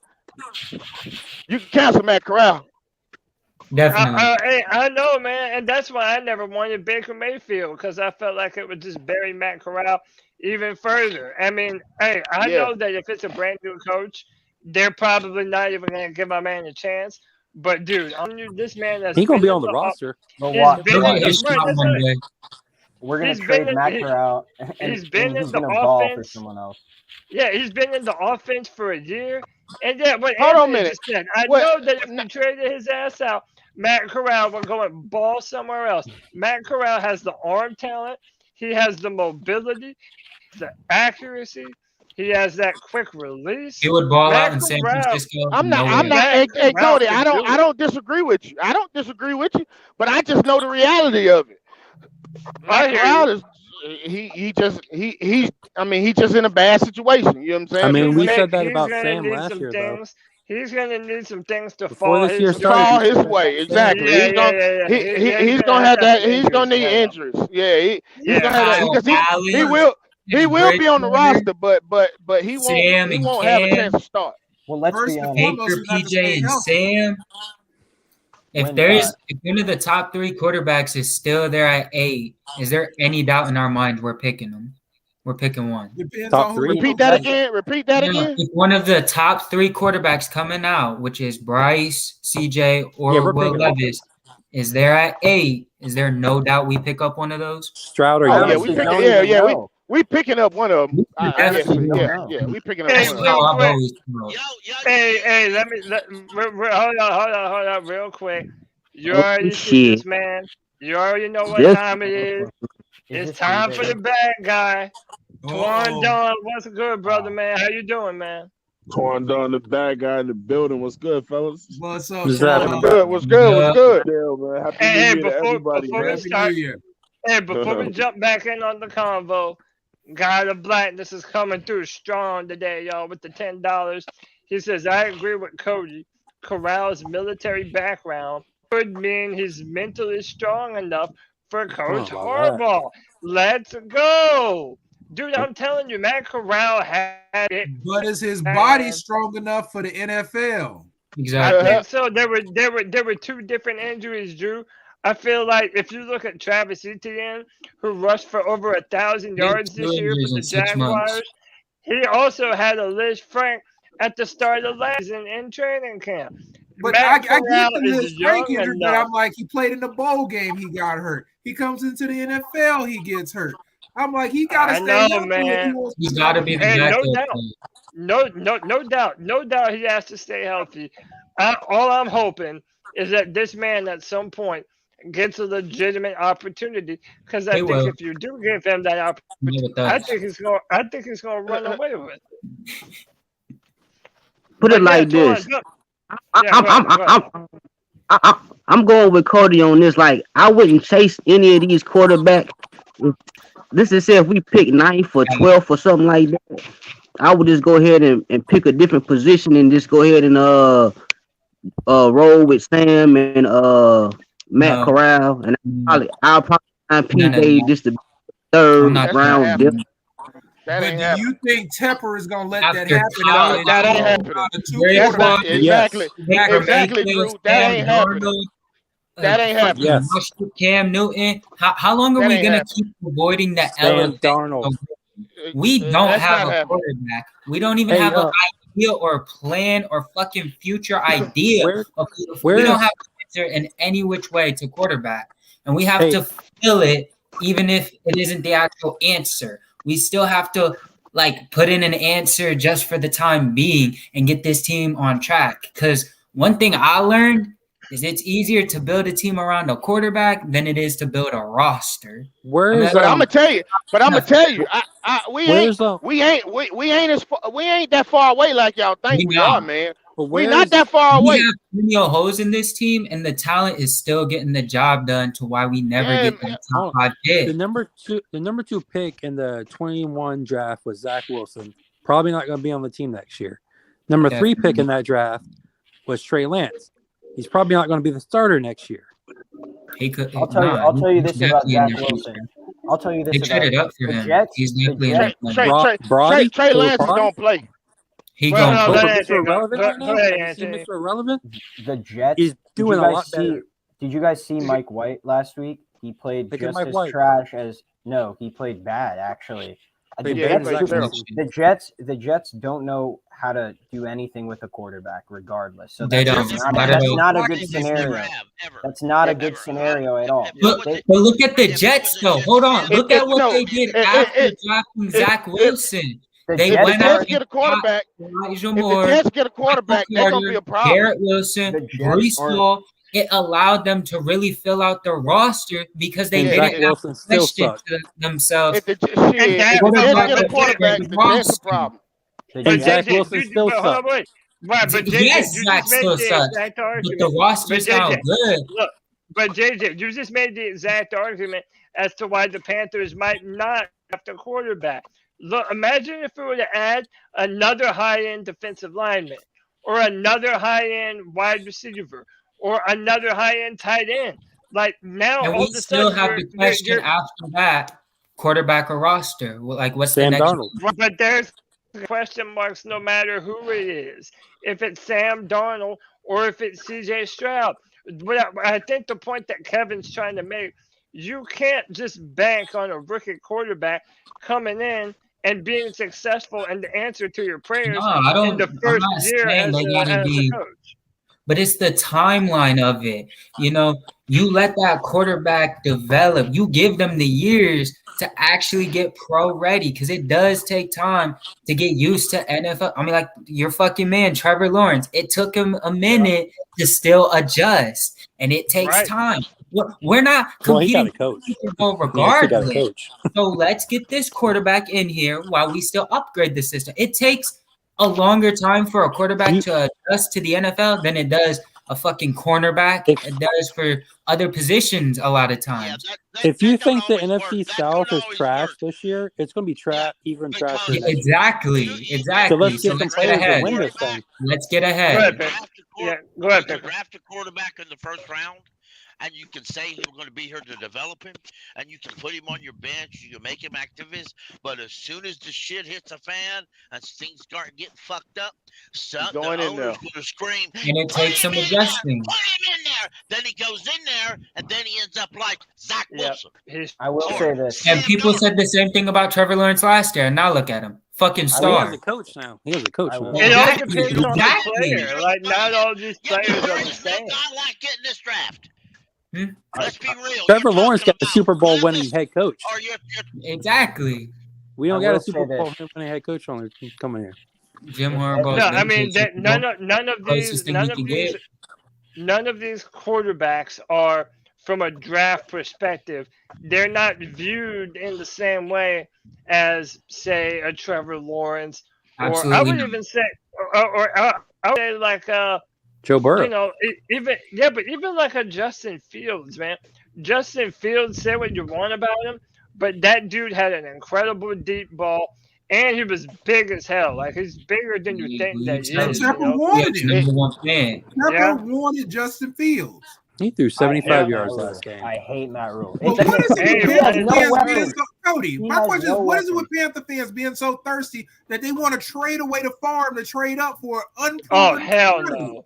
you can cancel Matt Corral. Definitely. I know, man, and that's why I never wanted Baker Mayfield, because I felt like it would just bury Matt Corral even further. I mean, I know that if it's a brand new coach, they're probably not even going to give my man a chance. But dude, this man that's he's gonna be on the roster. We're gonna trade Matt Corral, and he's gonna ball for someone else. Yeah, he's been in the offense for a year, and what hold on a Anthony minute. just said, I know that if we traded his ass out, Matt Corral will go and ball somewhere else. Matt Corral has the arm talent, he has the mobility, the accuracy. He has that quick release. He would ball out in San Francisco. I'm not. Hey, Cody, I don't disagree with you. I don't disagree with you, but I just know the reality of it. Matt Corral is he's just in a bad situation. You know what I'm saying? I mean, we said that about Sam last year, though. He's gonna need some things to fall his way. Exactly. He's gonna have that. He's gonna need injuries. Yeah, he's gonna have that because he will. He will be on the roster, but he won't have a chance to start. Well, let's be honest. Baker, PJ, and Sam. If one of the top three quarterbacks is still there at 8, is there any doubt in our mind we're picking them? We're picking one. Top 3. Repeat that again. If one of the top 3 quarterbacks coming out, which is Bryce, CJ, or Will Levis, is there at 8, is there no doubt we pick up one of those? Stroud or we picking up one of them. We picking up one of them. Hey, hold on, real quick. You already see this, man. You already know what time it is. It's time for the bad guy. Twan Don, what's good, brother, man? How you doing, man? Twan Don, the bad guy in the building. What's good, fellas? What's up? What's good? What's good? Yeah, man. Happy New Year to everybody. Before we jump back in on the convo, God of Blackness is coming through strong today, y'all, with the $10. He says, I agree with Cody. Corral's military background could mean he's mentally strong enough for Coach Harbaugh. Let's go. Dude, I'm telling you, Matt Corral had it. But is his body strong enough for the NFL? Exactly. I think so. There were 2 different injuries, Drew. I feel like if you look at Travis Etienne, who rushed for over 1,000 yards this year for the Jaguars, he also had a Liz Frank at the start of last season in training camp. But I get the Liz Frank injury, but I'm like, he played in the bowl game, he got hurt. He comes into the NFL, he gets hurt. I'm like, he got to stay healthy. Man. He's got to be the no doubt he has to stay healthy. All I'm hoping is that this man at some point gets a legitimate opportunity, because I think if you do give him that opportunity, I think he's going to run away with it. Put it like this. I'm going with Cody on this. Like, I wouldn't chase any of these quarterbacks. This is if we pick 9th or 12th or something like that. I would just go ahead and pick a different position and just go ahead and roll with Sam and Matt Corral, and I'll probably find PJ just the 3rd round. But do you think Tepper is going to let that happen? That ain't happening. Exactly, Drew. That ain't happening. That ain't happening. Yes. Cam Newton. How long are we going to keep avoiding the elephant? Darnold. We don't have a quarterback. We don't even have an idea or a plan or fucking future idea. We don't have an answer in any which way to quarterback. And we have to fill it, even if it isn't the actual answer. We still have to put in an answer just for the time being and get this team on track. Because one thing I learned is it's easier to build a team around a quarterback than it is to build a roster. But I'm gonna tell you. We ain't that far away like y'all think we are, man. We're not that far away. We have plenty of holes in this team, and the talent is still getting the job done. To why we never get that top 5 pick. The number two pick in the 21 draft was Zach Wilson. Probably not going to be on the team next year. Number 3 pick in that draft was Trey Lance. He's probably not going to be the starter next year. He could. I'll tell you this about Zach Wilson. I'll tell you this about traded up for the him. Jets. He's definitely Trey Lance don't play. He Mr. Irrelevant. The Jets. He's doing a lot better. Did you guys see Mike White last week? He played just as trash as he played bad actually. The Jets don't know how to do anything with a quarterback, regardless. So that's not a good scenario. That's not a good scenario at all. But look at the Jets, though. Hold on. Look at what they did after drafting Zach Wilson. They went out and get a quarterback. Elijah If Moore, the Jets get a quarterback, that's gonna be a problem. Garrett Wilson, Breece Hall. It allowed them to really fill out the roster because they didn't have to question to themselves. If the Jets get a quarterback, that's a problem. And Zach Wilson still sucks. Right, but yes, Zach still sucks. But the roster's now good. Look, but JJ, you just made the exact argument as to why the Panthers might not have the quarterback. Look, imagine if we were to add another high-end defensive lineman or another high-end wide receiver or another high-end tight end. Like now, and we still have the question after that: quarterback or roster. Like, what's Sam the next? Darnold. But there's question marks no matter who it is. If it's Sam Darnold or if it's CJ Stroud. But I think the point that Kevin's trying to make, you can't just bank on a rookie quarterback coming in and being successful and the answer to your prayers in the first year as a coach. But it's the timeline of it. You know, you let that quarterback develop. You give them the years to actually get pro ready because it does take time to get used to NFL. I mean, like your fucking man, Trevor Lawrence, it took him a minute to still adjust, and it takes time. We're not competing regardless. So let's get this quarterback in here while we still upgrade the system. It takes a longer time for a quarterback to adjust to the NFL than it does a fucking cornerback. It does for other positions a lot of times. If you think the NFC South is trash this year, it's going to be even trash. Exactly. So let's get some players to win this thing. Let's get ahead. Go ahead. Draft a quarterback in the first round, and you can say he's going to be here to develop him, and you can put him on your bench, you can make him activist, but as soon as the shit hits a fan and things start getting fucked up, the owner's going to scream, and it takes some adjusting. Put him in there. Then he goes in there, and then he ends up like Zach Wilson. I will say this. And people said the same thing about Trevor Lawrence last year, and now look at him. Fucking star. He's a coach now. He is a coach now. It all depends on the player. Like, not all these players are the same. I like getting this draft. Let's be real. Trevor Lawrence got the Super Bowl winning head coach. Exactly. We don't got a Super Bowl winning head coach on coming here. Jim Harbaugh. No, I mean none of these quarterbacks are, from a draft perspective, they're not viewed in the same way as, say, a Trevor Lawrence, or I would even say, or I would say like Joe Burrow. You know, but even like a Justin Fields, man. Justin Fields, say what you want about him, but that dude had an incredible deep ball, and he was big as hell. Like, he's bigger than you think that he is. Trevor wanted Justin Fields. He threw 75 yards last game. I hate Matt Rule. But what is it with Panther fans being so, Cody? My question is, what is it with Panther fans being so thirsty that they want to trade away the farm to trade up for unproven? Oh, hell no.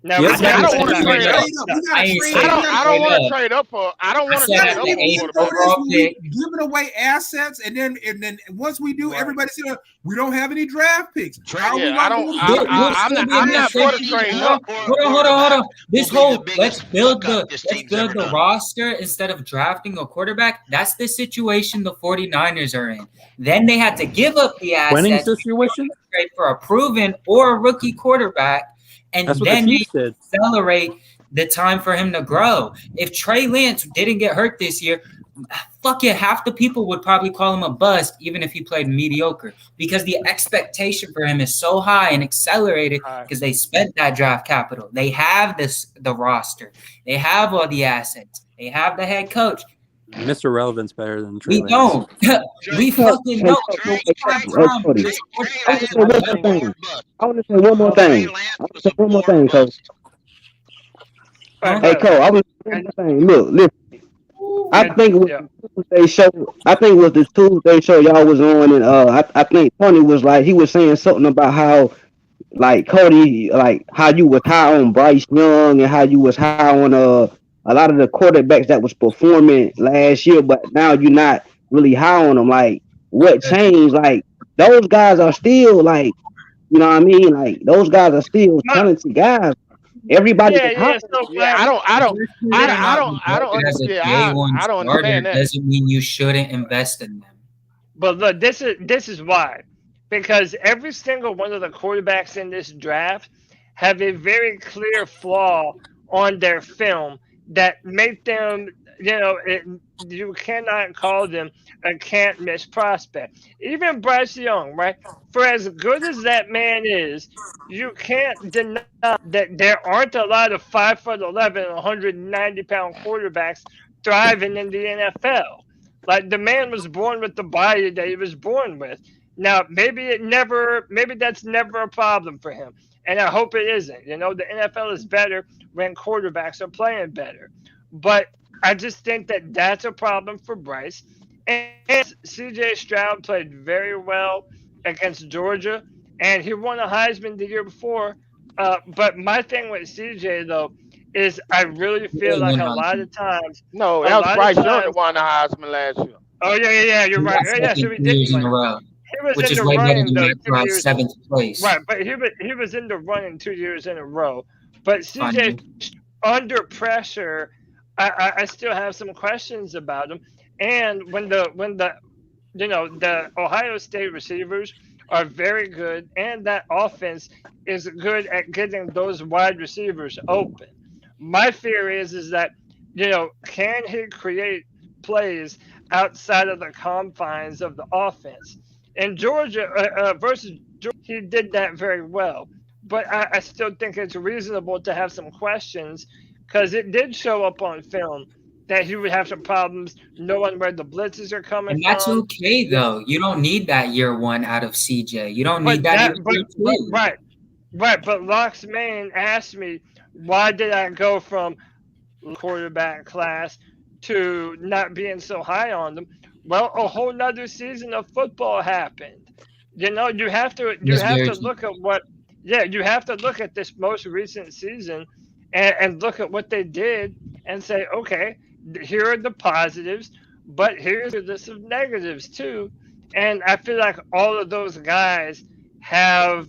No, I don't want to trade up. I don't want to trade up for. I don't want to trade up for. Giving away assets, and then once we do, everybody see we don't have any draft picks. I'm not for the trade up. Hold on. Let's build the roster instead of drafting a quarterback. That's the situation the 49ers are in. Then they had to give up the assets. Winning situation for a proven or a rookie quarterback. And then you accelerate the time for him to grow. If Trey Lance didn't get hurt this year, fuck it, half the people would probably call him a bust, even if he played mediocre, because the expectation for him is so high and accelerated because they spent that draft capital. They have the roster. They have all the assets. They have the head coach. Mr. Relevant's better than Trey Lance. Don't. We fucking know. I want to say one more thing. Coach. Hey, Cole, I was one more thing. Look, listen. I think it was the Tuesday show y'all was on, and I think Tony was like, he was saying something about how, like, Cody, like how you was high on Bryce Young and how you was high on a lot of the quarterbacks that was performing last year, but now you're not really high on them. Like, what changed? Like, those guys are still, like, you know what I mean? Like, those guys are still talented guys. Everybody, I don't understand that. Doesn't mean you shouldn't invest in them. But look, this is why, because every single one of the quarterbacks in this draft have a very clear flaw on their film that make them, you cannot call them a can't miss prospect. Even Bryce Young, right? For as good as that man is, you can't deny that there aren't a lot of 5'11", 190-pound quarterbacks thriving in the NFL. Like, the man was born with the body that he was born with. Now, maybe that's never a problem for him. And I hope it isn't. The NFL is better when quarterbacks are playing better. But I just think that that's a problem for Bryce. And C.J. Stroud played very well against Georgia, and he won a Heisman the year before. But my thing with C.J., though, is I really feel like a lot of times. No, that was Bryce Young that won the Heisman last year. Oh, yeah, you're right. Yeah, so he did win. Which is way better than Matt 7th place. Right, but he was in the running 2 years in a row. But CJ, under pressure, I still have some questions about him. And when the Ohio State receivers are very good, and that offense is good at getting those wide receivers open. My fear is that, can he create plays outside of the confines of the offense? In Georgia versus Georgia, he did that very well. But I still think it's reasonable to have some questions because it did show up on film that he would have some problems knowing where the blitzes are coming from. And that's okay, though. You don't need that year one out of CJ. You don't need that year two. Right. But Locks Main asked me, why did I go from quarterback class to not being so high on them? Well, a whole nother season of football happened. You have to look at you have to look at this most recent season and look at what they did and say, okay, here are the positives, but here's a list of negatives too. And I feel like all of those guys have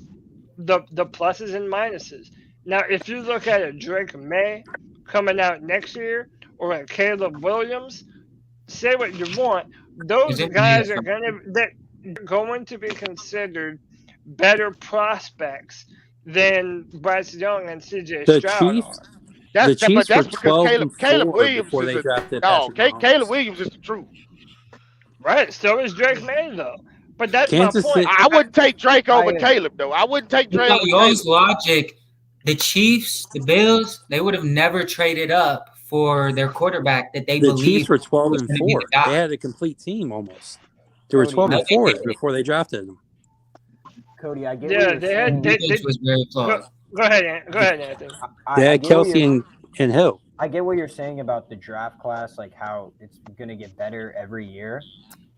the pluses and minuses. Now, if you look at a Drake May coming out next year or a Caleb Williams, say what you want, those guys are going to be considered better prospects than Bryce Young and C.J. Stroud are. That's because Caleb Williams is Caleb Williams is the truth. Right. So is Drake May, though. But that's my point. I wouldn't take Drake over Caleb, though. I wouldn't take Drake over Caleb. Logic, the Chiefs, the Bills, they would have never traded up for their quarterback that they believed. The Chiefs were 12-4. They had a complete team almost. They were 12-4 before they drafted them. Cody, I get was very flawed. Go ahead, Anthony. They had Kelsey and Hill. I get what you're saying about the draft class, like how it's going to get better every year.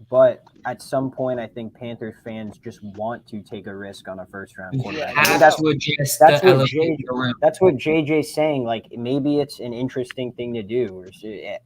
But at some point, I think Panthers fans just want to take a risk on a first-round quarterback. That's what JJ's saying. Like, maybe it's an interesting thing to do, or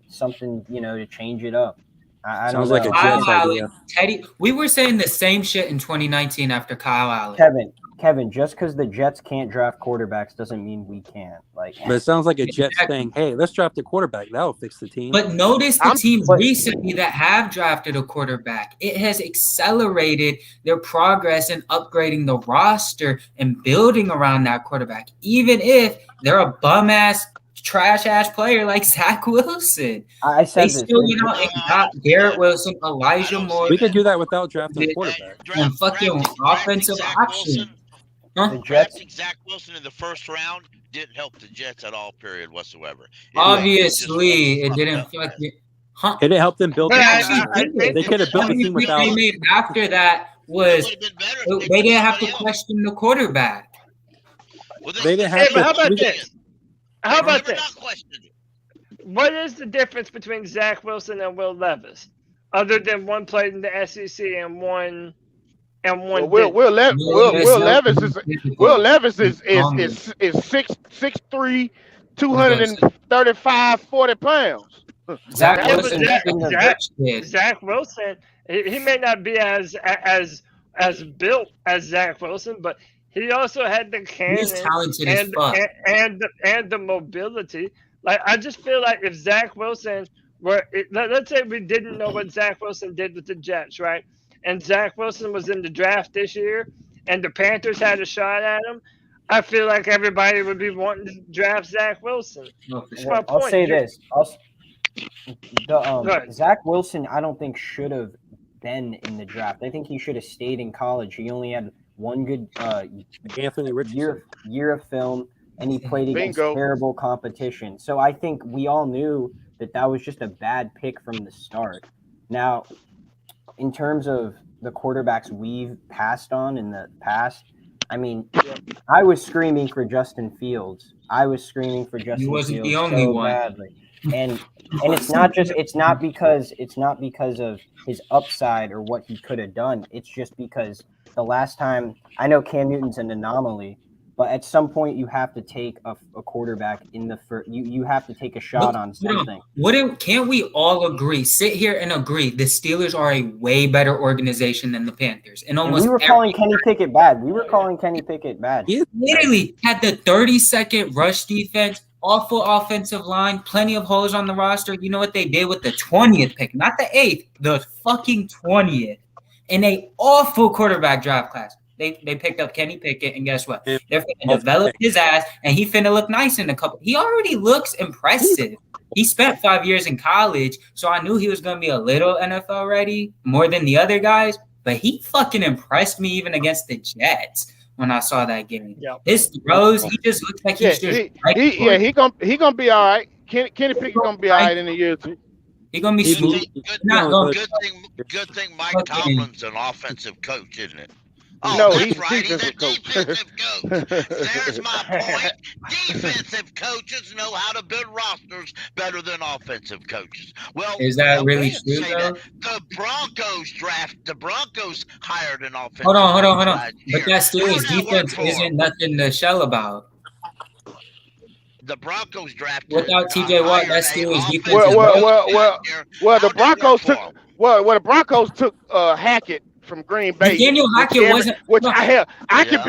something, to change it up. I don't know. Like a Jets idea. Teddy, we were saying the same shit in 2019 after Kyle Allen. Kevin, just because the Jets can't draft quarterbacks doesn't mean we can't. But it sounds like a Jets thing. Hey, let's draft a quarterback. That'll fix the team. But notice the teams recently that have drafted a quarterback. It has accelerated their progress in upgrading the roster and building around that quarterback. Even if they're a bum-ass trash ass player like Zach Wilson. I said they this. still went out and got Garrett Wilson, Elijah Moore. We could do that without drafting a quarterback. And fucking offensive option. The drafting Zach Wilson in the first round didn't help the Jets at all, period, whatsoever. Obviously, it didn't fucking. It didn't help them build. They could have built a team without. They made after that was they didn't have to question the quarterback. They didn't have to. How about this? How about this? What is the difference between Zach Wilson and Will Levis, other than one played in the SEC and one? Will Levis is 6'3", 235, 40 pounds. Zach Wilson, he may not be as built as Zach Wilson, but he also had the cannon and the mobility. Like, I just feel like if Zach Wilson let's say we didn't know what Zach Wilson did with the Jets, right? And Zach Wilson was in the draft this year, and the Panthers had a shot at him, I feel like everybody would be wanting to draft Zach Wilson. I'll say this. Zach Wilson, I don't think should have been in the draft. I think he should have stayed in college. He only had one good year of film, and he played against terrible competition. So I think we all knew that was just a bad pick from the start. Now, in terms of the quarterbacks we've passed on in the past, I mean, I was screaming for Justin Fields. He wasn't the only one. Badly. And it's not because of his upside or what he could have done. It's just because the last time, I know Cam Newton's an anomaly, but at some point you have to take a quarterback in the first. You have to take a shot on something. Can't we all agree? Sit here and agree. The Steelers are a way better organization than the Panthers. And we were calling Kenny Pickett bad. He literally had the 32nd rush defense, awful offensive line, plenty of holes on the roster. You know what they did with the 20th pick? Not the 8th, the fucking 20th. In a awful quarterback draft class. They picked up Kenny Pickett, and guess what? They're finna develop his ass, and he finna look nice in a couple. He already looks impressive. He spent 5 years in college, so I knew he was gonna be a little NFL ready, more than the other guys. But he fucking impressed me even against the Jets when I saw that game. Yep. His throws, he just looks like he's he gonna be all right. Kenny Pickett gonna be all right in a year or two. He's gonna be smooth. Good thing Mike Tomlin's an offensive coach, isn't it? Oh, no, that's he's right. defensive coach. There's my point. Defensive coaches know how to build rosters better than offensive coaches. Well, is that really true, though? The Broncos hired an offensive Hold on. But that Steelers defense isn't nothing to shell about. The Broncos drafted without TJ Watt. That Steelers defense. The Broncos took Hackett from Green Bay. Daniel Hackett wasn't. I could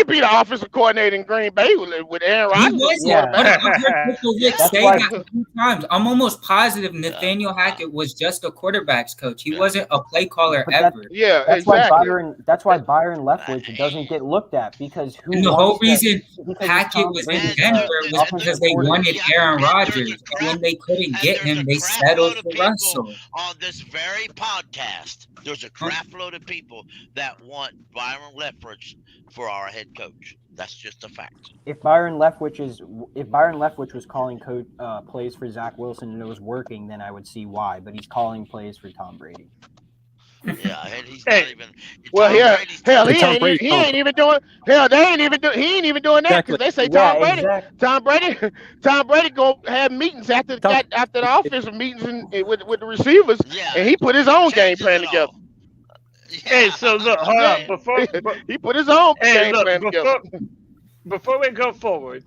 be the offensive coordinator in Green Bay with Aaron Rodgers. I've heard Wilks say that a few times. I'm almost positive Nathaniel Hackett was just a quarterbacks coach. He wasn't a play caller ever. That's why Byron Leftwich doesn't get looked at because the whole reason Hackett was in Denver was because they wanted Aaron Rodgers, and when they couldn't get him, they settled for Russell. On this very podcast, there's a crap load of people that want Byron Leftwich for our head coach. That's just a fact. If Byron Leftwich was calling plays for Zach Wilson and it was working, then I would see why. But he's calling plays for Tom Brady. Yeah, and he's not even. He ain't even doing. Hell, he ain't even doing that because they say Tom Brady gonna have meetings after the offensive meetings with the receivers, and he put his own game plan together. Hey, so look, hold on. He put his own game plan together. Before we go forward,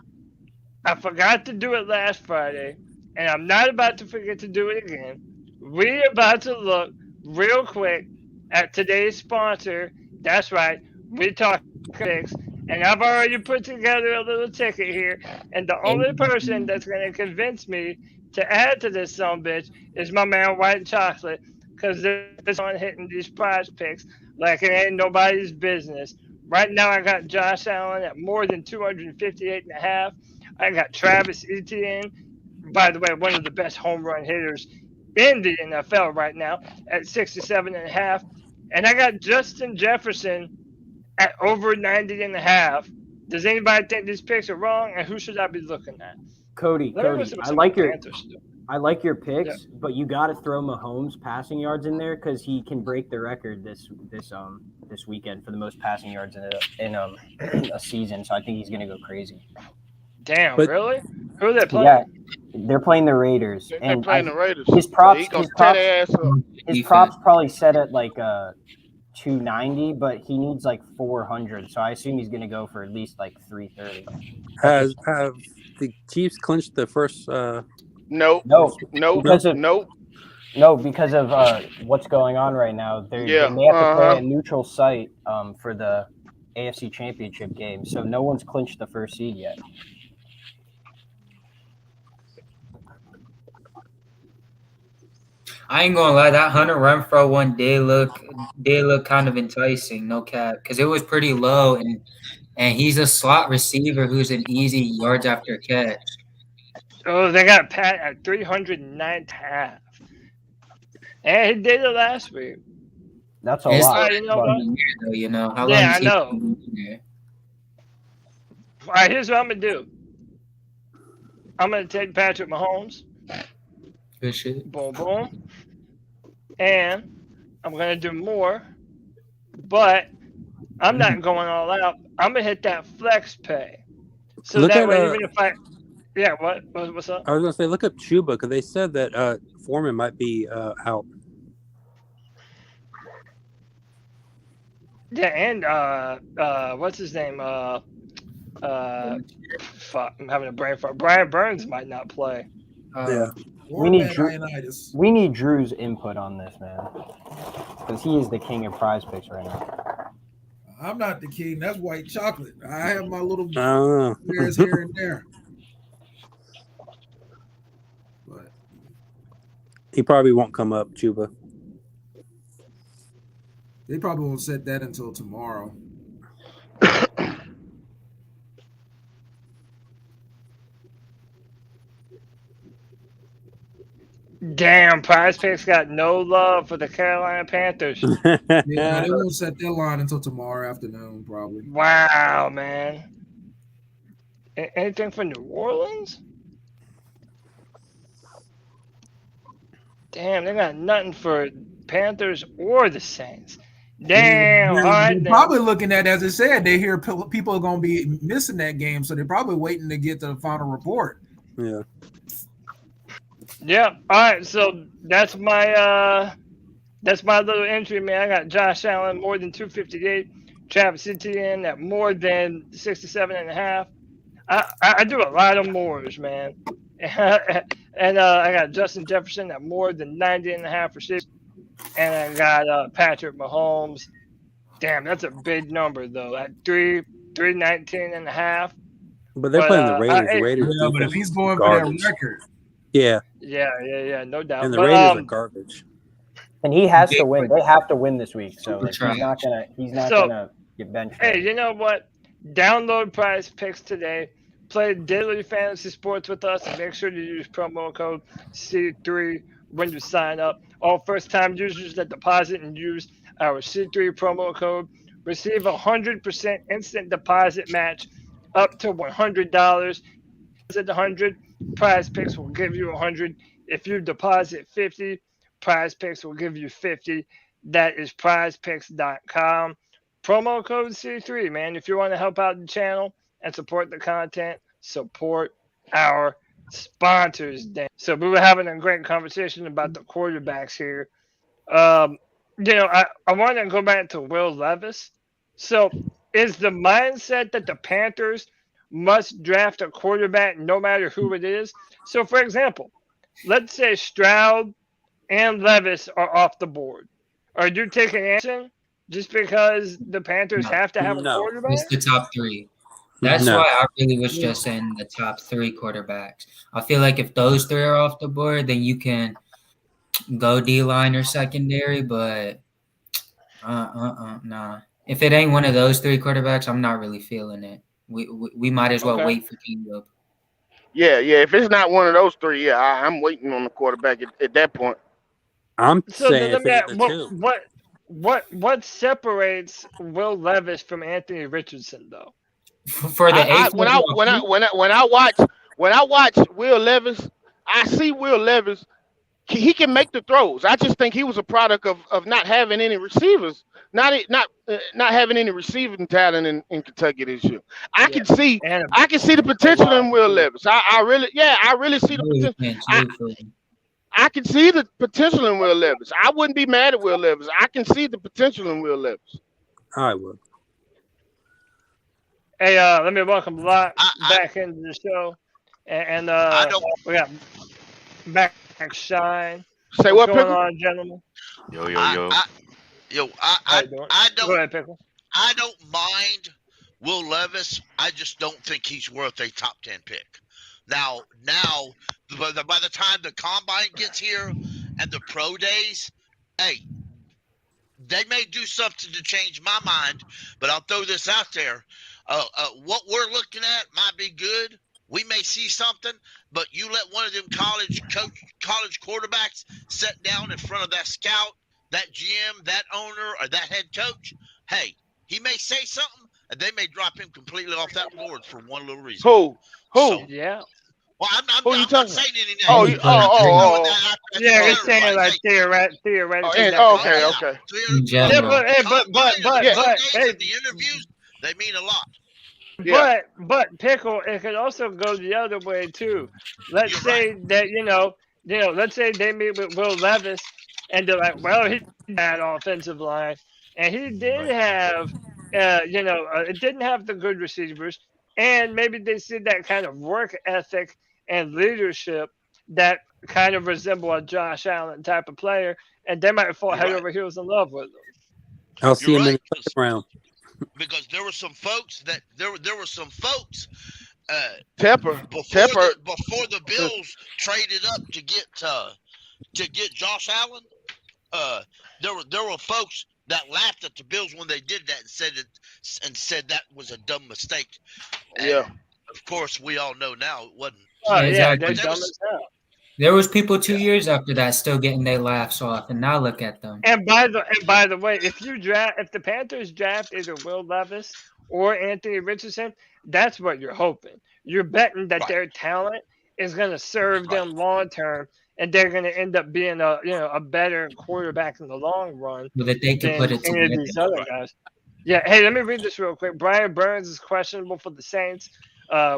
I forgot to do it last Friday, and I'm not about to forget to do it again. We're about to look real quick at today's sponsor. That's right, we talk picks, and I've already put together a little ticket here, and the only person that's going to convince me to add to this sumbitch is my man White Chocolate, because this one hitting these prize picks like it ain't nobody's business. Right now I got Josh Allen at more than 258.5. I got Travis Etienne, by the way, one of the best home run hitters in the NFL right now at 67.5. And I got Justin Jefferson at over 90.5. Does anybody think these picks are wrong? And who should I be looking at? Cody, I like your picks, but you got to throw Mahomes passing yards in there because he can break the record this weekend for the most passing yards in a season. So I think he's going to go crazy. Damn, really? Who are they playing? Yeah, they're playing the Raiders. They're playing the Raiders. His props probably set at like 290, but he needs like 400. So I assume he's going to go for at least like 330. Have the Chiefs clinched the first? No, because of what's going on right now. They may have to play a neutral site for the AFC Championship game. So no one's clinched the first seed yet. I ain't gonna lie, that Hunter Renfrow one did look kind of enticing, no cap, because it was pretty low, and he's a slot receiver who's an easy yards after catch. Oh, they got Pat at 309.5, and he did it last week. That's a lot. You know, how I know. All right, here's what I'm gonna do. I'm gonna take Patrick Mahomes. Good shit. Boom, boom. And I'm going to do more, but I'm not going all out. I'm going to hit that flex pay. So look that way, even if I – yeah, what's up? I was going to say, look up Chuba because they said that Foreman might be out. Yeah, and what's his name? Fuck, I'm having a brain fart. Brian Burns might not play. Yeah. We need Drew's input on this, man, because he is the king of prize picks right now. I'm not the king. That's white chocolate. I have my little bears here and there. But he probably won't come up, Chuba. They probably won't set that until tomorrow. Damn, PrizePicks got no love for the Carolina Panthers. Yeah, they won't set their line until tomorrow afternoon, probably. Wow, man. Anything for New Orleans? Damn, they got nothing for Panthers or the Saints. Damn. They're, all right, they're probably looking at, as I said, they hear people are going to be missing that game, so they're probably waiting to get the final report. Yeah. Yeah. All right. So that's my little entry, man. I got Josh Allen more than 258, Travis Etienne at more than 67.5. I do a lot of mores, man. And I got Justin Jefferson at more than 90.5 receivers, and I got Patrick Mahomes. Damn, that's a big number though. At 319.5. But they're playing the Raiders. Yeah, but if he's going for that record. Yeah, no doubt. And the Raiders are garbage. And he has to win. They have to win this week, so he's not gonna get benched. Hey, you know what? Download PrizePicks today. Play daily fantasy sports with us, and make sure to use promo code C3 when you sign up. All first-time users that deposit and use our C3 promo code receive 100% instant deposit match up to $100. At 100. PrizePicks will give you 100. If you deposit 50, PrizePicks will give you 50. That is prizepicks.com. Promo code C3, man. If you want to help out the channel and support the content, support our sponsors. So we were having a great conversation about the quarterbacks here. I want to go back to Will Levis. So is the mindset that the Panthers must draft a quarterback no matter who it is? So, for example, let's say Stroud and Levis are off the board. Are you taking action just because the Panthers have to have a quarterback? It's the top three. That's why I really was just saying the top three quarterbacks. I feel like if those three are off the board, then you can go D-line or secondary, but nah. If it ain't one of those three quarterbacks, I'm not really feeling it. We might as well wait for Caleb. Yeah. If it's not one of those three, yeah, I'm waiting on the quarterback at that point. I'm So saying then if it's the two. what separates Will Levis from Anthony Richardson though? For the when I watch Will Levis, I see Will Levis. He can make the throws. I just think he was a product of not having any receivers, not having any receiving talent in Kentucky this year. I can see the potential in Will Levis. I really see the potential. I can see the potential in Will Levis. I wouldn't be mad at Will Levis. I can see the potential in Will Levis. I would. Hey, let me welcome Lot back into the show, and we got back Shine. Say What's what, going Pickle? on, gentlemen? I don't. Go ahead, Pickle. I don't mind Will Levis. I just don't think he's worth a top 10 pick. Now, by the time the combine gets here and the pro days, hey, they may do something to change my mind. But I'll throw this out there: what we're looking at might be good. We may see something, but you let one of them college quarterbacks sit down in front of that scout, that GM, that owner, or that head coach. Hey, he may say something, and they may drop him completely off that board for one little reason. Who? So, yeah. Well, I'm you not saying any names. Oh. Yeah, it's saying like theoretically. Okay. Yeah, but hey, the interviews, they mean a lot. Yeah. But Pickle, it could also go the other way too. Let's say that let's say they meet with Will Levis, and they're like, well, he had offensive line, and he did have, it didn't have the good receivers, and maybe they see that kind of work ethic and leadership that kind of resemble a Josh Allen type of player, and they might fall head over heels in love with him. I'll see him in the first round. Because there were some folks before the Bills traded up to get Josh Allen. There were folks that laughed at the Bills when they did that and said that was a dumb mistake. And of course, we all know now it wasn't. Oh, yeah, Exactly. they're dumb as hell. There was people 2 years after that still getting their laughs off, and now look at them. And by the way, if the Panthers draft either Will Levis or Anthony Richardson, that's what you're hoping. You're betting that their talent is going to serve them long term, and they're going to end up being a better quarterback in the long run. So that they can put it any of these other guys. Yeah. Hey, let me read this real quick. Brian Burns is questionable for the Saints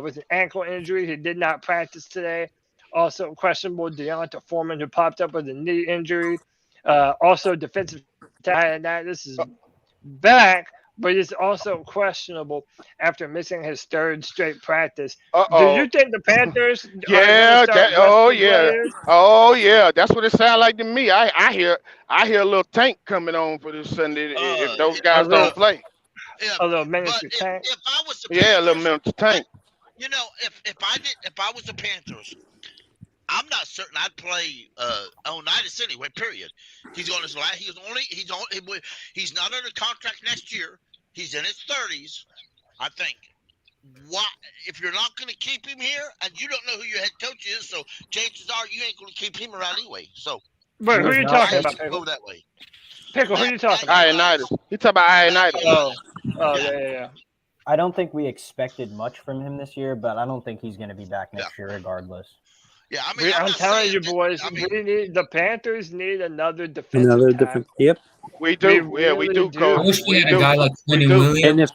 with an ankle injury. He did not practice today. Also questionable Deonta Foreman, who popped up with a knee injury. Also defensive This is back, but he's also questionable after missing his third straight practice. Do you think the Panthers? Oh yeah, that's what it sounds like to me. I hear a little tank coming on for this Sunday if those guys don't play. A little miniature tank. If I was the Panthers, a little miniature tank. If I was the Panthers, I'm not certain I'd play Onitis anyway. Period. He's on his last. He's not under contract next year. He's in his 30s, I think. Why? If you're not going to keep him here, and you don't know who your head coach is, so chances are you ain't going to keep him around anyway. So, wait, who are you talking about? Go that way. Pickle, who are you talking about? Onitis. He talking about Onitis. Oh, yeah. I don't think we expected much from him this year, but I don't think he's going to be back next year regardless. Yeah, I mean, I'm telling you, boys, the Panthers need another defensive tackle. Yep. We do. We do. I wish we had a guy like Quentin Williams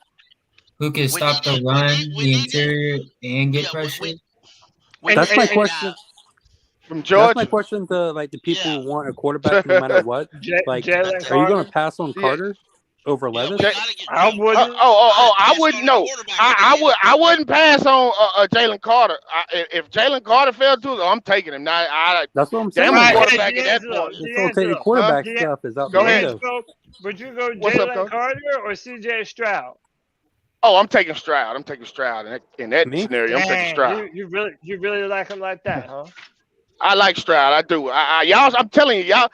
who can stop the run, the interior, and get pressure. That's my question. From Georgia. That's my question to the people who want a quarterback no matter what. Are you going to pass on Carter over Levis? I wouldn't. I wouldn't know. I wouldn't pass on Jalen Carter. If Jalen Carter fell to it, I'm taking him. That's what I'm saying. Quarterback at that point. It's okay. The quarterback stuff is out the window. Would you go Jalen Carter or CJ Stroud? Oh, I'm taking Stroud. In that scenario, I'm taking Stroud. You really like him like that, huh? I like Stroud. I do. I'm telling y'all,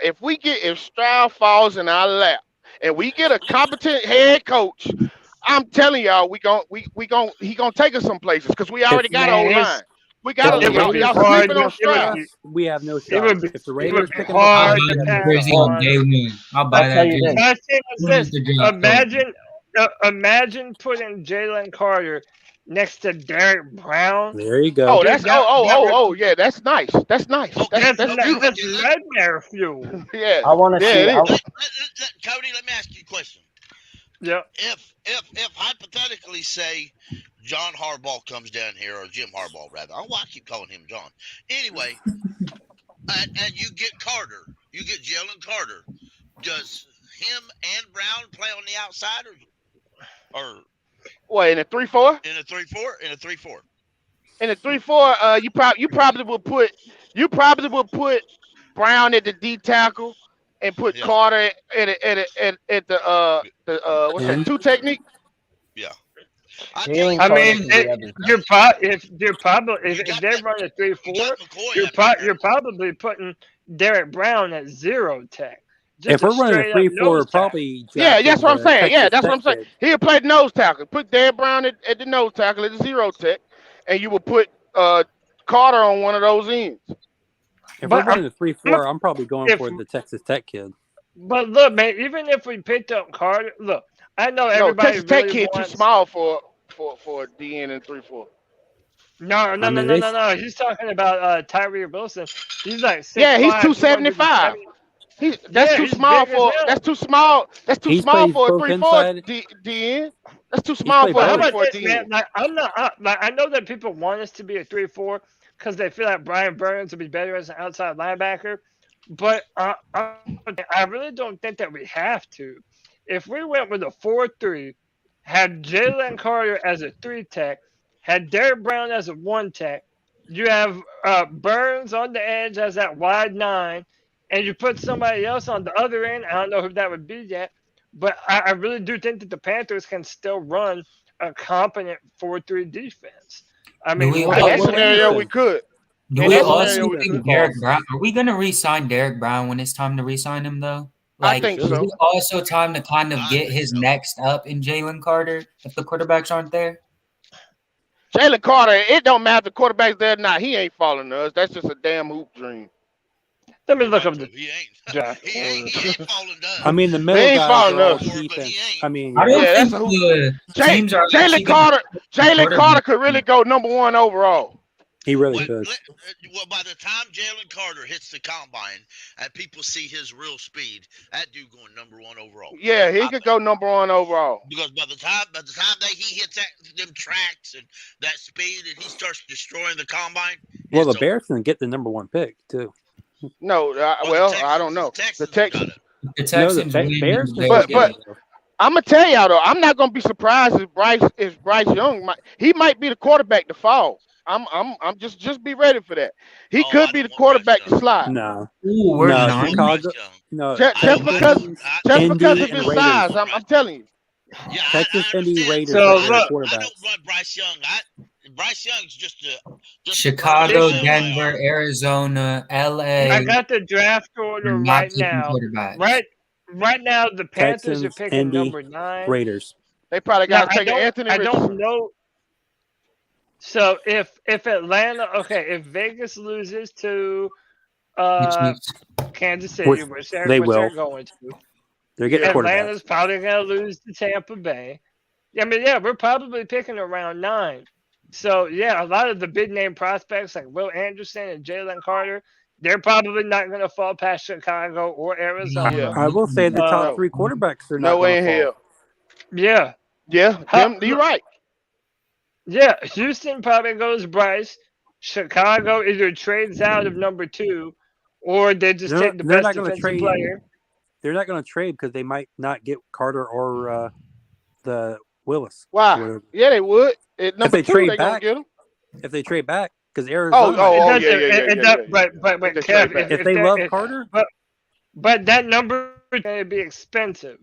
if Stroud falls in our lap and we get a competent head coach, I'm telling y'all, he gonna take us some places because we already got our line. We got y'all sleeping on Stroud. We have no shot. If the Raiders pick him hard up, I'll buy that. Imagine putting Jalen Carter next to Derek Brown. There you go. Oh, that's yeah, that's nice. That's nice. That's nightmare fuel. Yeah, I want to see. Cody, let me ask you a question. Yeah. If hypothetically, say John Harbaugh comes down here, or Jim Harbaugh rather, I keep calling him John. Anyway, and you get Carter, you get Jalen Carter. Does him and Brown play on the outside, or what, in a 3-4? In a 3-4. In a 3-4, you probably would put Brown at the D tackle and put Carter at the what's that, 2 technique? Yeah. I mean, if they run a 3-4, you're probably putting Derek Brown at 0 tech. If we're running a 3-4, probably that's what I'm saying. Yeah, that's what I'm saying. He'll play nose tackle. Put Derek Brown at the nose tackle at the 0 tech, and you will put Carter on one of those ends. If we're running a 3-4, I'm probably going for the Texas Tech kid. But look, man, even if we picked up Carter, look, I know everybody. Texas Tech kid too small for a DN in 3-4. No. He's talking about Tyree Wilson. He's like 6'5", yeah, he's 275. That's too small for a 3-4 DN. That's too small for a 3-4 DN. Like, I know that people want us to be a 3-4 because they feel like Brian Burns would be better as an outside linebacker, but I really don't think that we have to. If we went with a 4-3, had Jalen Carter as a 3 tech, had Derek Brown as a 1 tech, you have Burns on the edge as that wide 9, and you put somebody else on the other end. I don't know who that would be yet, but I really do think that the Panthers can still run a competent 4-3 defense. I mean, in that scenario we could. Do we also think Derek Brown? Are we going to re-sign Derek Brown when it's time to re-sign him, though? I think so. Is it also time to kind of get his next up in Jalen Carter if the quarterbacks aren't there? Jalen Carter, it don't matter if the quarterback's there or not. He ain't falling to us. That's just a damn hoop dream. Let me look up the draft. He ain't falling down. I mean, the middle guys are all defense. I mean, that's a hoop. Jalen Carter could really go number 1 overall. He really could. Well, by the time Jalen Carter hits the combine and people see his real speed, that dude going number 1 overall. Yeah, he could go number 1 overall. Because by the time that he hits them tracks and that speed and he starts destroying the combine. Well, the Bears can get the number 1 pick too. No, I don't know. The Texans. The Bears. But I'm gonna tell y'all though, I'm not gonna be surprised if Bryce Young might be the quarterback to fall. I'm just be ready for that. He could be the quarterback to slide. No. Chicago. No. Just because of his size, I'm telling you. Yeah, Texas Indy Raiders. quarterback. I don't run Bryce Young. Bryce Young's just Chicago, Denver, Arizona, LA. I got the draft order right now. Right now, the Panthers Texans, are picking Indy, number 9. Raiders. They probably got to take Anthony. I don't know. So if Atlanta, if Vegas loses to Kansas City, which they're going to, they're getting Atlanta's probably going to lose to Tampa Bay. I mean, we're probably picking around 9. So, a lot of the big name prospects like Will Anderson and Jalen Carter, they're probably not going to fall past Chicago or Arizona. Yeah. I will say the top 3 quarterbacks are not. No way in hell. Yeah. Yeah, you're right. Yeah, Houston probably goes Bryce. Chicago either trades out of number 2 or they just take the best defensive player. They're not going to trade because they might not get Carter or the Willis. Wow. Yeah, they would. If they trade back, if they trade back, because Arizona. If they love Carter, but that number is going to be expensive.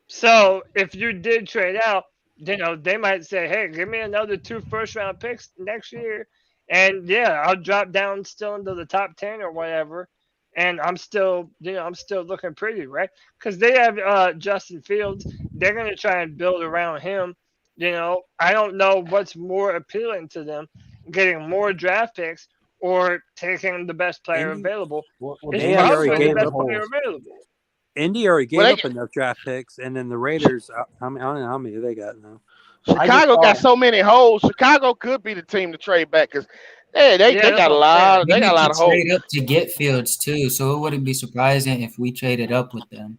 So if you did trade out, they might say, "Hey, give me another 2 first-round picks next year, and I'll drop down still into the top 10 or whatever." and I'm still looking pretty, right? Because they have Justin Fields. They're going to try and build around him. I don't know what's more appealing to them, getting more draft picks or taking the best player available. Well, It's they probably already the gave best up player holes. available. Indy already gave up enough draft picks, and then the Raiders. I don't know how many they got now. Chicago got so many holes. Chicago could be the team to trade back because they got a lot. They got a lot of holes. Trade up to get Fields too, so it wouldn't be surprising if we traded up with them.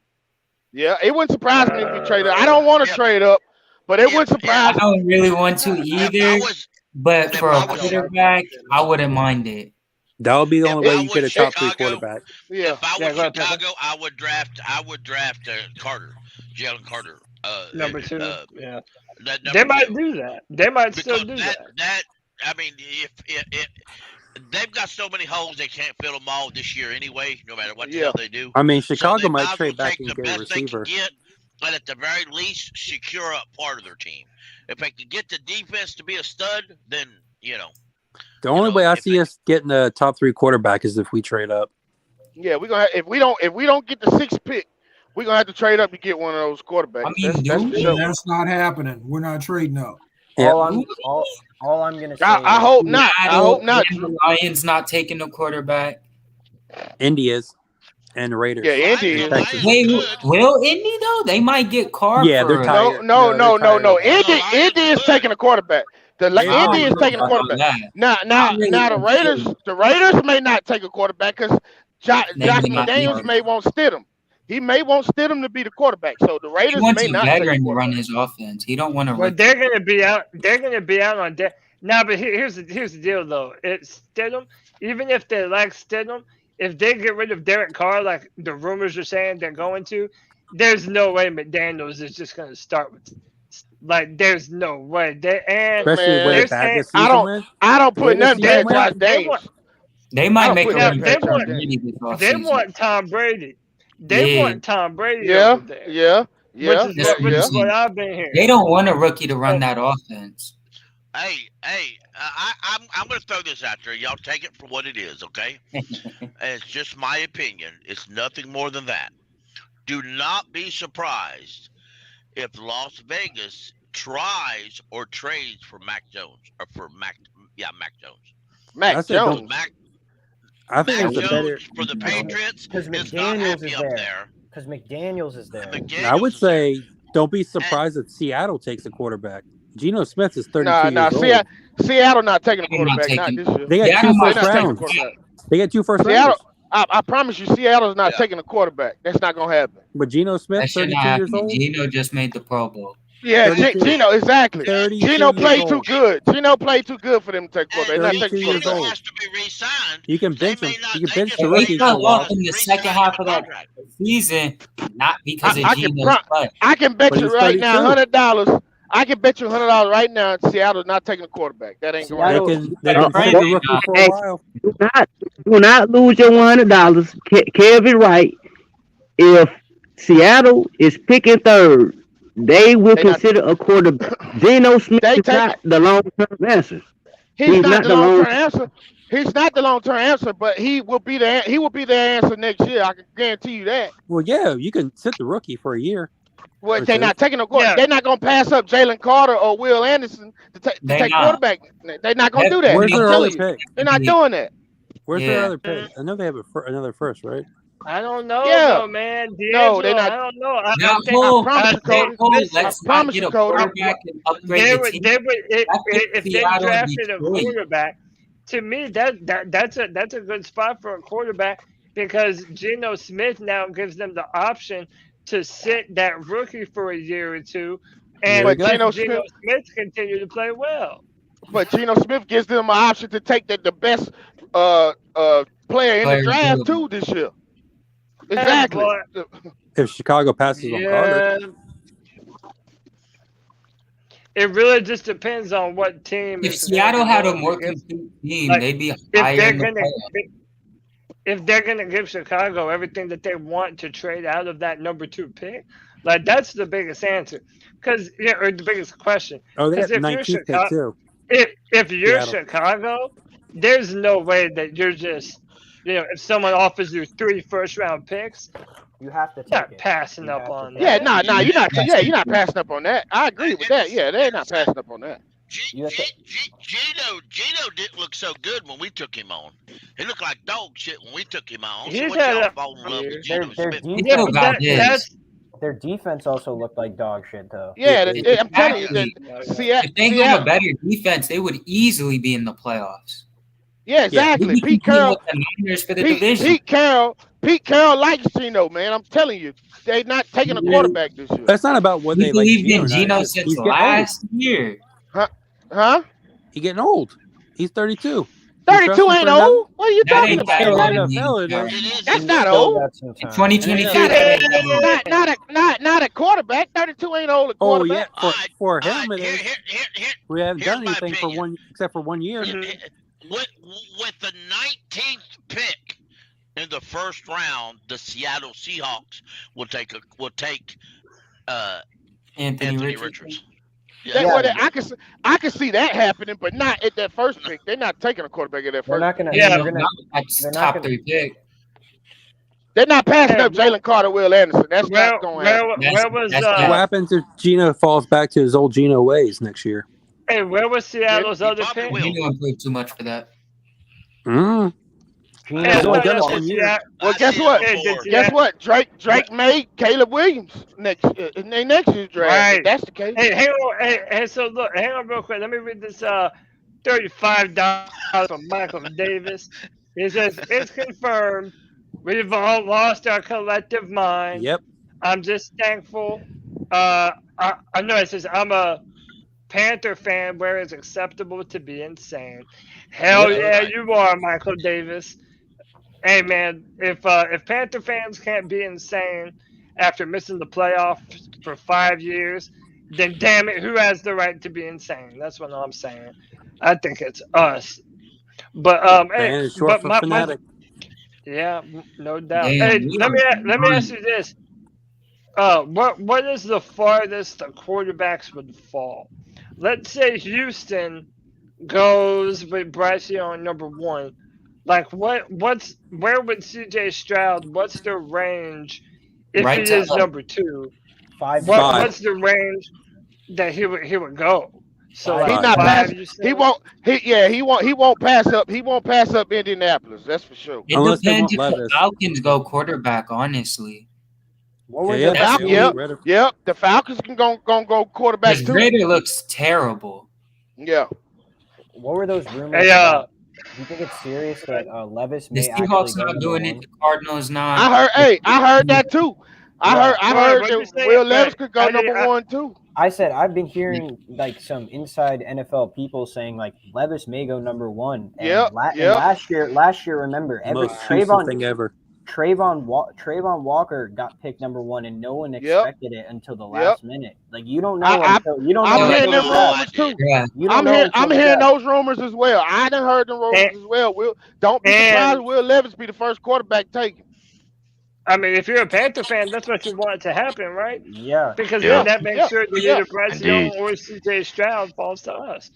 Yeah, it wouldn't surprise me if we traded up. I don't want to trade up, but it would surprise me. I don't really want to either. But for a quarterback, I wouldn't mind it. That would be the only way you get a top 3 quarterback. Yeah. If I was Chicago, I would draft Carter, Jalen Carter. Number 2. Yeah. They might do that. They might still do that. I mean, if they've got so many holes, they can't fill them all this year anyway. No matter what the hell they do. I mean, Chicago might trade back and get a receiver. But at the very least, secure up part of their team. If they can get the defense to be a stud, then The only way I see us getting a top 3 quarterback is if we trade up. Yeah, we're gonna if we don't get the 6th pick, we're gonna have to trade up to get one of those quarterbacks. That's not happening. We're not trading up. All I'm gonna say. I hope not. I hope not. The Lions not taking the quarterback. Indy is. And the Raiders. Yeah, Indy is. Wait, will Indy though? They might get Carr. Yeah, they're tired. No. Indy is taking a quarterback. Indy is taking a quarterback. Now the Raiders may not take a quarterback because Josh McDaniels may want Stidham. He may want Stidham to be the quarterback. So the Raiders may not take a quarterback. To run his offense. He don't want to. But they're going to be out. They're going to be out on deck. Now, but here's the deal though. It's Stidham. Even if they like Stidham, if they get rid of Derek Carr, like the rumors are saying they're going to, there's no way McDaniels is just going to start with. Like, there's no way. Especially with saying, I don't put nothing past Josh Davis. They might make They want Tom Brady. They want Tom Brady. Over there. Yeah. Which is what I've been hearing. They don't want a rookie to run that offense. Hey, I'm going to throw this out there. Y'all take it for what it is, okay? It's just my opinion. It's nothing more than that. Do not be surprised if Las Vegas tries or trades for Mac Jones Mac Jones. Mac Jones. I think Mac it's a better for the Patriots because McDaniels is there. Because McDaniels is there. I would say don't be surprised if Seattle takes a quarterback. Geno Smith is 32 years old. Seattle not taking a quarterback not this year. They got 2 first rounds. They got 2 first rounds. I promise you, Seattle's not taking a quarterback. That's not gonna happen. But Geno Smith, 32 years old. Geno just made the Pro Bowl. Yeah, Geno, exactly. Geno played too good. Geno played too good for them to take quarterback. Not taking Geno has to be re-signed. You can bench him. You can bench the rookie. He fell off in the second half of that season, not because of Geno's play. I can bet you right now $100. I can bet you $100 right now. Seattle's not taking a quarterback. That ain't going. They can play the rookie for a while. Do not lose your $100. Kevin Wright. If Seattle is picking 3rd, they will consider a quarterback. Geno Smith is not the long-term answer. He's not the long-term answer. He's not the long-term answer, but he will be the answer next year. I can guarantee you that. Well, yeah, you can sit the rookie for a year. Well, they're not taking a quarterback. They're not going to pass up Jalen Carter or Will Anderson to take quarterback. They're not going to do that. Where's their other pick? They're not doing that. Where's their other pick? I know they have another first, right? I don't know, though, man. No, they're not. I don't know. I promise you, Cody. If they drafted a quarterback, to me, that's a good spot for a quarterback because Geno Smith now gives them the option to sit that rookie for a year or two, and Geno Smith continue to play well. But Geno Smith gives them an option to take the best player in the draft too this year. Exactly. If Chicago passes on Carter. It really just depends on what team. If Seattle had a more complete team, they'd be higher. If they're gonna give Chicago everything that they want to trade out of that number 2 pick, like that's the biggest answer, or the biggest question. Oh, they got 19th pick too. If you're Chicago, there's no way that you're just if someone offers you 3 first-round picks, you have to take not it. passing up on that. Yeah, you're not. Yeah, you're not passing up on that. I agree with that. Yeah, they're not passing up on that. Geno didn't look so good when we took him on. He looked like dog shit when we took him on. So their defense also looked like dog shit, though. Yeah, I'm telling you. If they had a better defense, they would easily be in the playoffs. Yeah, exactly. Yeah, Pete Carroll likes Geno, man. I'm telling you, they're not taking a quarterback this year. That's not about what they believe in Geno since last year. Huh? He's getting old. He's 32. 32 ain't old. What are you talking about? That's not old. In 2022, not a quarterback. 32 ain't old. Oh yeah, for him it is. We haven't done anything for one except for 1 year. With the 19th pick in the first round, the Seattle Seahawks will take Anthony Richards. Yeah. I can see that happening, but not at that first pick. They're not taking a quarterback at that first. Top 3 pick. They're not passing up Jalen Carter, Will Anderson. That's not going to happen. What happens if Geno falls back to his old Geno ways next year? Hey, where was Seattle's other pick? He didn't play too much for that. Well, guess what? Guess what? Drake made Caleb Williams next year's draft. Right. If that's the case. Hey, hang on. Hey, so look, hang on real quick. Let me read this $35 from Michael Davis. He says, it's confirmed. We've all lost our collective mind. Yep. I'm just thankful. I know it says I'm a Panther fan where it's acceptable to be insane. Hell yeah, you are, Michael Davis. Hey man, if Panther fans can't be insane after missing the playoffs for 5 years, then damn it, who has the right to be insane? That's what I'm saying. I think it's us. But hey, but my yeah, no doubt. Hey, let me ask you this. What is the farthest the quarterbacks would fall? Let's say Houston goes with Bryce Young number 1. Like where would CJ Stroud? What's the range if he is number 2? 5. What's the range that he would go? So he's not passing. He won't pass up. He won't pass up Indianapolis. That's for sure. It depends if the Falcons go quarterback. Honestly. The Falcons can go quarterback too. Raider looks terrible. Yeah. What were those rumors? Hey, do you think it's serious that Levis may the Seahawks not doing it? The Cardinals not. I heard that too. I heard that Will Levis could go number 1 too. I said I've been hearing like some inside NFL people saying like Levis may go number 1. And last year, remember, Trayvon Walker got picked number 1, and no one expected it until the last minute. Like you don't know. I'm hearing them rumors too. Yeah. I'm hearing those rumors as well. I done heard them rumors as well. Don't be surprised. Will Levis be the first quarterback taken. I mean, if you're a Panther fan, that's what you want to happen, right? Yeah. Because then that makes sure that either Bryce Young or CJ Stroud falls to us.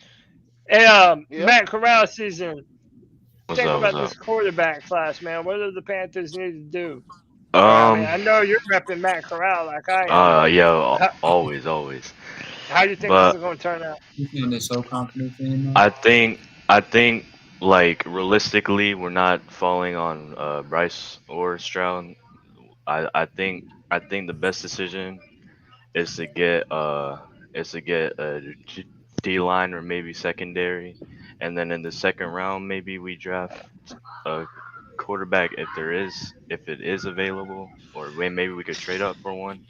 And Matt Corral season. Think about this quarterback class, man. What do the Panthers need to do? I know you're repping Matt Corral like I am. Always. How do you think this is going to turn out? You feel so confident in I think like realistically, we're not falling on Bryce or Stroud. I think the best decision is to get a D line or maybe secondary, and then in the second round maybe we draft a quarterback if it is available, or maybe we could trade up for one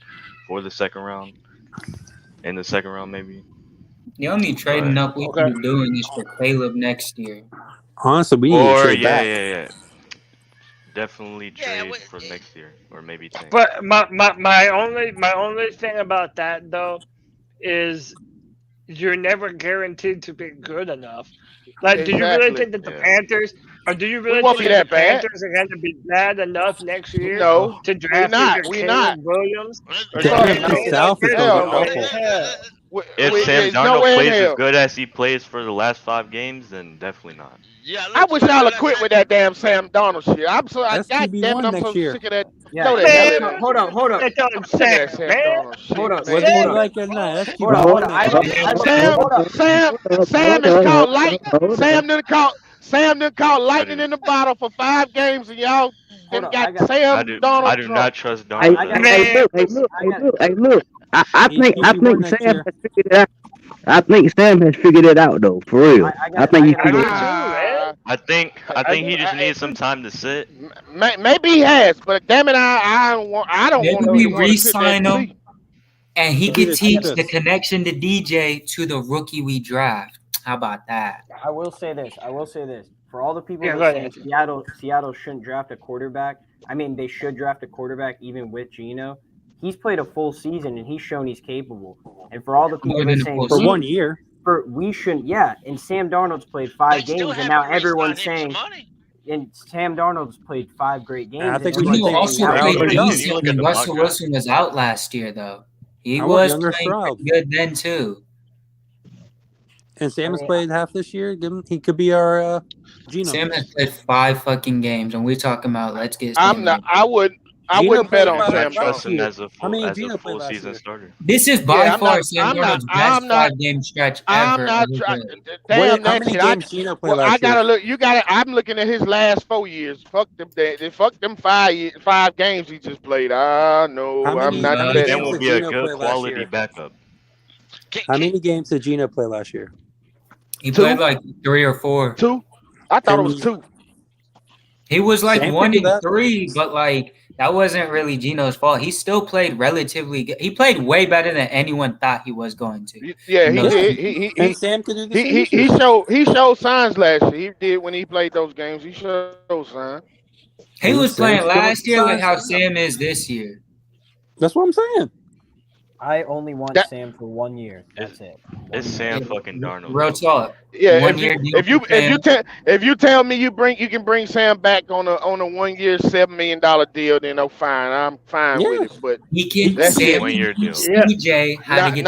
for the second round. In the second round, maybe. The only trading up we can be doing is for Caleb next year. Honestly, we need to trade back. Yeah. Definitely trade for next year, or maybe 10. But my only thing about that though is you're never guaranteed to be good enough. Like, do you really think that the Panthers, or do you really think that the Panthers are going to be bad enough next year to draft Caleb Williams? The South is going to be awful. If Sam Darnold plays as good as he plays for the last 5 games, then definitely not. Yeah, I wish y'all would quit with that damn Sam Darnold shit. I'm so That's God damn it, QB1 I'm so next year. sick of that. Yeah, No, yeah, that hold up. I'm sick of that Sam Darnold shit. Hold up. man. Whether you like it or not, that's Hold on. Sam done caught lightning in the bottle for 5 games, and y'all got Sam Darnold. I do not trust Darnold. Hey, look. I think Sam has figured it out. I think Sam has figured it out though, for real. I think he figured it out. I think he just needs some time to sit. Maybe he has, but damn it, I don't want Maybe to we re-sign him, and he could teach the connection to DJ to the rookie we draft. How about that? I will say this. For all the people who say Seattle shouldn't draft a quarterback, I mean, they should draft a quarterback even with Geno. He's played a full season, and he's shown he's capable. And for all the people that are saying for 1 year, we shouldn't, and Sam Darnold's played 5 games, and now everyone's saying, and Sam Darnold's played 5 great games. I think we also played decent when Russell Wilson was out last year, though. He was playing good then too. And Sam has played half this year. He could be our Geno. Sam has played 5 fucking games, and we're talking about let's get. I wouldn't bet on Sam Darnold as a full season starter. This is by far Sam Darnold's best 5-game stretch ever. I'm not trying. Damn, that's it. I gotta look. I'm looking at his last 4 years. Fuck them. Fuck them 5 games he just played. No, I'm not betting. That will be a good quality backup. How many games did Geno play last year? He played like 3 or 4. 2. I thought it was 2. He was like 1-3, but like that wasn't really Geno's fault. He still played relatively good. He played way better than anyone thought he was going to. Yeah, he did. And Sam could do the same. He showed signs last year. He did when he played those games. He showed signs. He was playing last year like how Sam is this year. That's what I'm saying. I only want Sam for 1 year. That's it. It's Sam fucking Darnold. Real talk. Yeah, if you tell me you can bring Sam back on a 1 year $7 million deal, then fine. I'm fine with it. But he can say 1 year deal. CJ how to get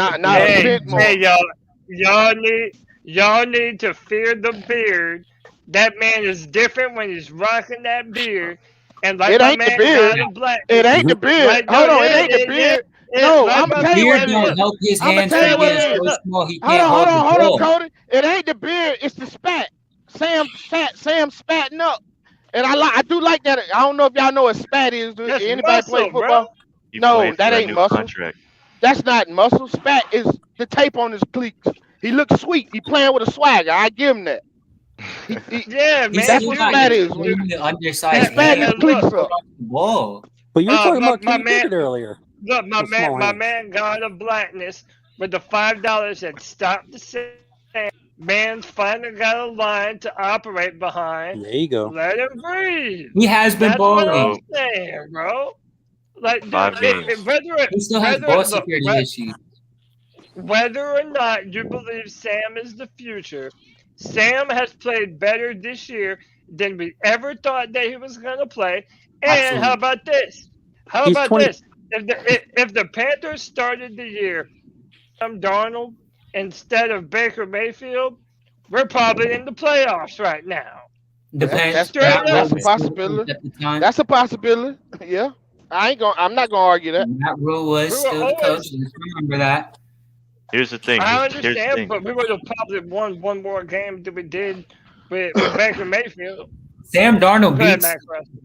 y'all need to fear the beard. That man is different when he's rocking that beard. And like it ain't the beard. It ain't the beard. Hold on, it ain't the beard. No, I'm gonna tell you what it is. Help his hands hold on, Cody. It ain't the beard. It's the spat. Sam spatting up, and I do like that. I don't know if y'all know what spat is. That's anybody muscle, play football? No, that ain't muscle. Contract. That's not muscle. Spat is the tape on his cleats. He looks sweet. He playing with a swagger. I give him that. Yeah, man. That's what spat is. Spat his cleats up. Whoa. But you're talking about Kenny Pickett earlier. Look, my man God of Blackness with the $5 had stopped the same. Man's finally got a line to operate behind. There you go. Let him breathe. He has been balling. That's what I'm saying, bro. Like, he still has ball security issues. Whether or not you believe Sam is the future, Sam has played better this year than we ever thought that he was going to play. And Absolutely. How about this? This? If the Panthers started the year Sam Darnold instead of Baker Mayfield, we're probably in the playoffs right now. That's a possibility. That's a possibility. Yeah, I'm not gonna argue that. That rule was still the coach. Let's remember that. Here's the thing. I understand, but we would have probably won one more game than we did with Baker Mayfield. Sam Darnold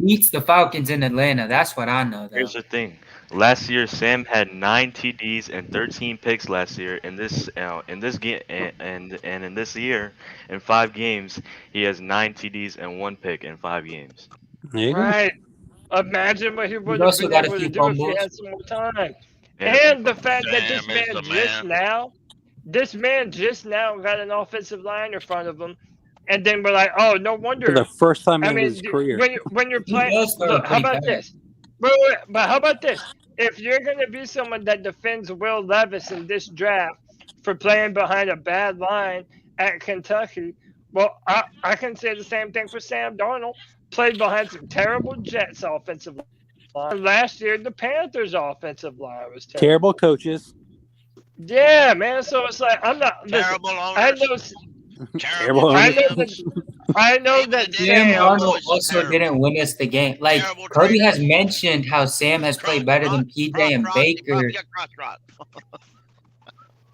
beats the Falcons in Atlanta. That's what I know. Though. Here's the thing. Last year, Sam had 9 TDs and 13 picks last year. In this game, and in this year, in 5 games, he has 9 TDs and 1 pick in 5 games. Right. Imagine what he would have been able to do if he had some more time. And the fact that this man just now got an offensive line in front of him. And then we're like, oh, no wonder. For the first time in his career. When you're playing, look, how about this? But how about this? If you're going to be someone that defends Will Levis in this draft for playing behind a bad line at Kentucky, well, I can say the same thing for Sam Darnold. Played behind some terrible Jets offensive line. Last year, the Panthers offensive line was terrible. Terrible coaches. Yeah, man. So it's like I'm not. Terrible Listen, owners. Terrible I owners. know that Sam Sam. Darnold also didn't win us the game. Like Cody has mentioned how Sam has played better than PJ and Baker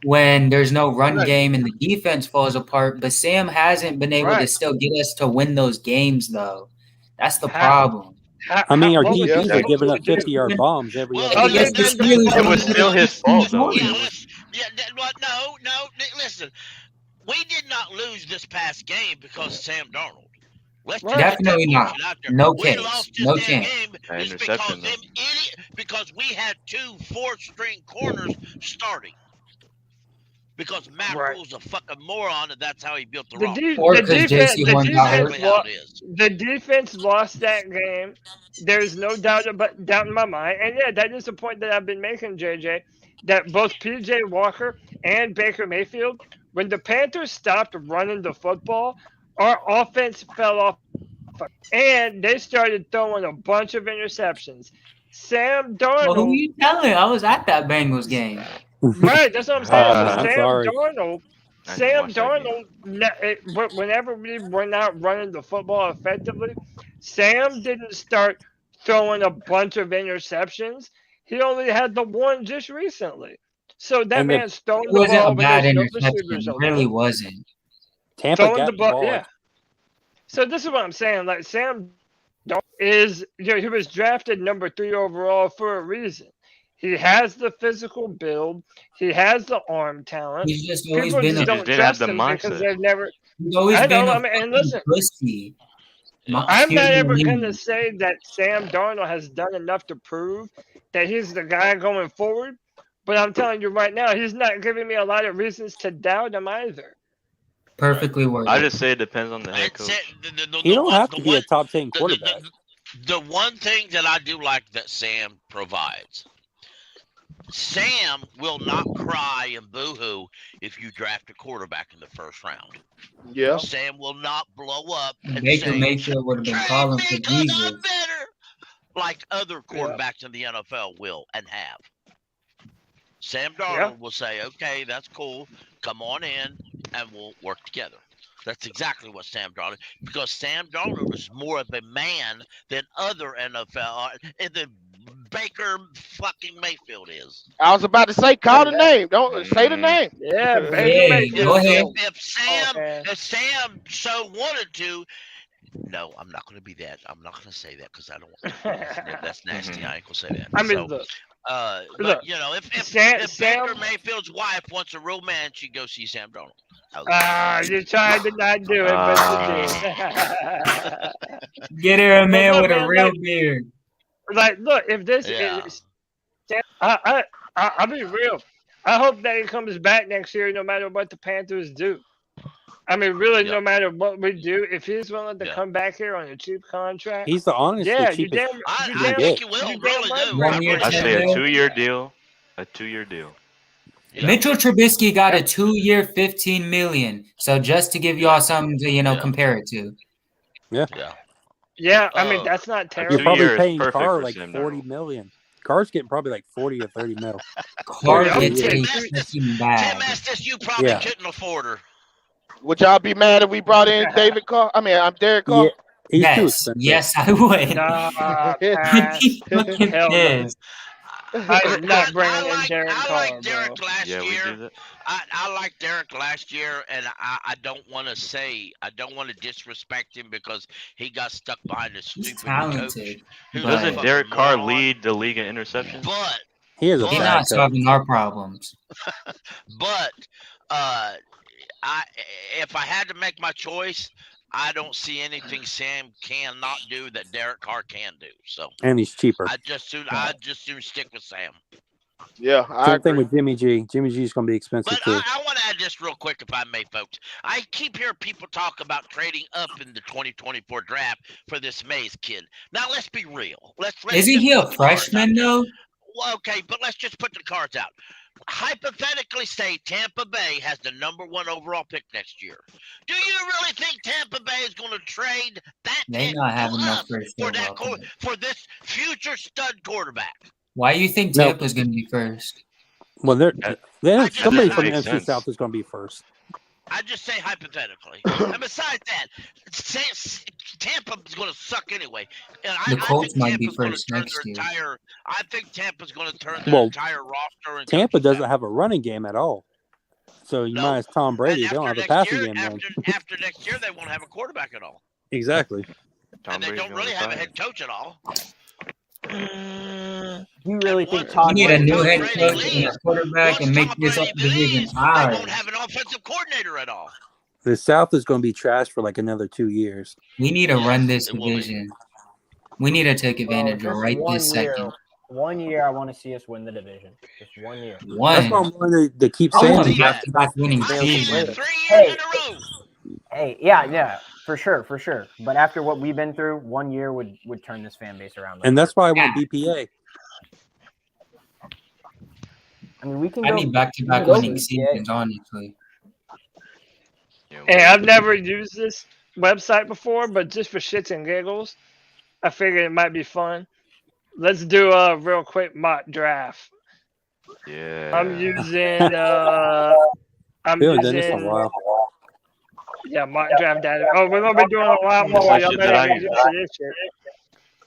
when there's no run game and the defense falls apart. But Sam hasn't been able to still get us to win those games, though. That's the problem. I mean, our DBs are giving up 50-yard bombs every other game. It was still his fault, though. No. Listen, we did not lose this past game because of Sam Darnold. Definitely not. No case. No chance. Because we had 2 4th-string corners starting. Because Matt Rule's a fucking moron, and that's how he built the roster. The defense lost that game. There's no doubt in my mind. And yeah, that is the point that I've been making, JJ, that both PJ Walker and Baker Mayfield, when the Panthers stopped running the football, our offense fell off. And they started throwing a bunch of interceptions. Sam Darnold. Well, who are you telling? I was at that Bengals game. Right, that's what I'm saying. Sam Darnold, whenever we were not running the football effectively, Sam didn't start throwing a bunch of interceptions. He only had the one just recently. So that man's throwing the ball. It wasn't a bad interception. It really wasn't. Tampa got the ball. Yeah. So this is what I'm saying. Like Sam is, he was drafted number 3 overall for a reason. He has the physical build. He has the arm talent. He's just always been a don't trust him because they've never. He's always been and listen, pussy. I'm not ever going to say that Sam Darnold has done enough to prove that he's the guy going forward. But I'm telling you right now, he's not giving me a lot of reasons to doubt him either. Perfectly worded. I just say it depends on the head coach. You don't have to be a top 10 quarterback. The one thing that I do like that Sam provides, Sam will not cry and boo-hoo if you draft a quarterback in the first round. Yeah. Sam will not blow up and Baker say, Mayfield would have been calling for Jesus. Like other quarterbacks in the NFL will and have. Sam Darnold will say, okay, that's cool. Come on in and we'll work together. That's exactly what Sam Darnold is. Because Sam Darnold is more of a man than other NFL, than Baker fucking Mayfield is. I was about to say, call the name. Don't say the name. Yeah, Baker Mayfield. Go ahead. If Sam so wanted to, no, I'm not going to be that. I'm not going to say that because I don't want that's nasty. I ain't going to say that. I mean, look. But, you know, if Baker Mayfield's wife wants a real man, she'd go see Sam Darnold. You tried to not do it, but you did. Get her a man with a real beard. Like, look, if this is, I'll be real. I hope that he comes back next year, no matter what the Panthers do. I mean, really, no matter what we do, if he's willing to come back here on a cheap contract, he's the honestly cheapest. I think he will. Really do. I say a 2-year deal. A 2-year deal. Yeah. Mitchell Trubisky got a 2-year, $15 million. So just to give y'all something to compare it to. Yeah. I mean, that's not terrible. You're probably paying Carr like $40 million. Carr's getting probably like 40 or 30 mil. Carr gets $15 bad. Tim Estes, you probably couldn't afford her. Would y'all be mad if we brought in David Carr? I mean, I'm Derek Carr. Yeah, he's too expensive. Yes, I would. I'd be fucking pissed. I'm not bringing in Derek Carr. I like Derek last year. I like Derek last year, and I don't want to disrespect him because he got stuck behind a stupid coach. Doesn't Derek Carr lead the league in interceptions? But he's not solving our problems. But if I had to make my choice, I don't see anything Sam cannot do that Derek Carr can do. So, and he's cheaper. I just soon stick with Sam. Yeah, same thing with Jimmy G. Jimmy G is going to be expensive but too. I want to add this real quick, if I may, folks. I keep hearing people talk about trading up in the 2024 draft for this Mays kid. Now, let's be real. Isn't he a freshman though? Well, okay, but let's just put the cards out. Hypothetically say Tampa Bay has the number 1 overall pick next year. Do you really think Tampa Bay is going to trade that pick for this future stud quarterback? Why do you think Tampa's going to be first? Well, somebody from the makes NFC South is going to be first. I just say hypothetically. And besides that, Tampa's going to suck anyway. And The Colts might be Tampa's gonna first turn next their year. I think Tampa's going to turn their entire roster. And Tampa doesn't have a running game at all. So you minus Tom Brady, they don't have a passing game. After next year, they won't have a quarterback at all. Exactly. And they don't really have a head coach at all. You really think Todd? We need a new head coach and a quarterback and make this division They ours. won't have an offensive coordinator at all. The South is going to be trashed for like another 2 years. We need to run this division. We need to take advantage of right this second. 1 year, I want to see us win the division. Just 1 year. That's what I'm wanting to keep I saying. want back-to-back winning seasons. Hey, yeah, for sure. But after what we've been through, 1 year would turn this fan base around. And that's why I want BPA. I mean, we can. I need back-to-back winning seasons, honestly. Hey, I've never used this website before, but just for shits and giggles, I figured it might be fun. Let's do a real quick mock draft. Yeah. I'm using. Yeah, mock draft data. Oh, we're gonna be doing a lot more. Y'all better get used to this shit.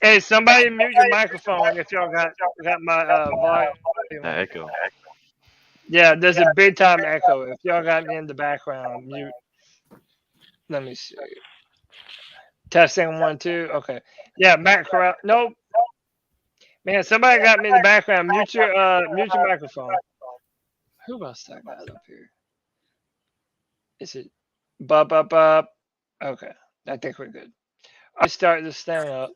Hey, somebody mute your microphone if y'all got my volume. The echo. Yeah, there's a big time echo. If y'all got me in the background, mute. Let me see. Testing 1, 2. Okay. Yeah, Matt Corral. Nope. Man, somebody got me in the background. Mute your microphone. Who else I got up here? Is it Bub? Okay. I think we're good. I start this thing up.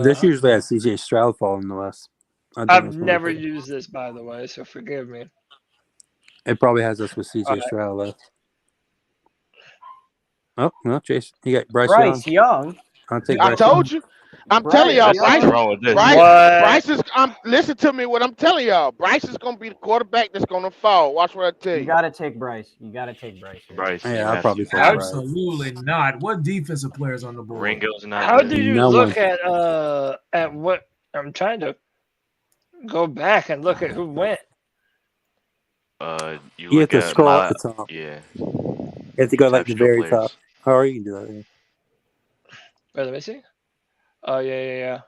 This usually has CJ Stroud falling to us. I've never used this, by the way, so forgive me. It probably has us with CJ Stroud left. Oh, no, Jason. You got Bryce Young. I told you. I'm telling y'all, Bryce is. Listen to me. What I'm telling y'all, Bryce is going to be the quarterback that's going to fall. Watch what I tell you. You got to take Bryce. Bryce. Yeah, I'll probably take Absolutely not. What defensive players on the board? Ringo's not. How do you look at what I'm trying to go back and look at who went? You have to scroll up the top. Yeah. You have to go like the very top. Or you can do that. Yeah. Wait, let me see. Oh yeah.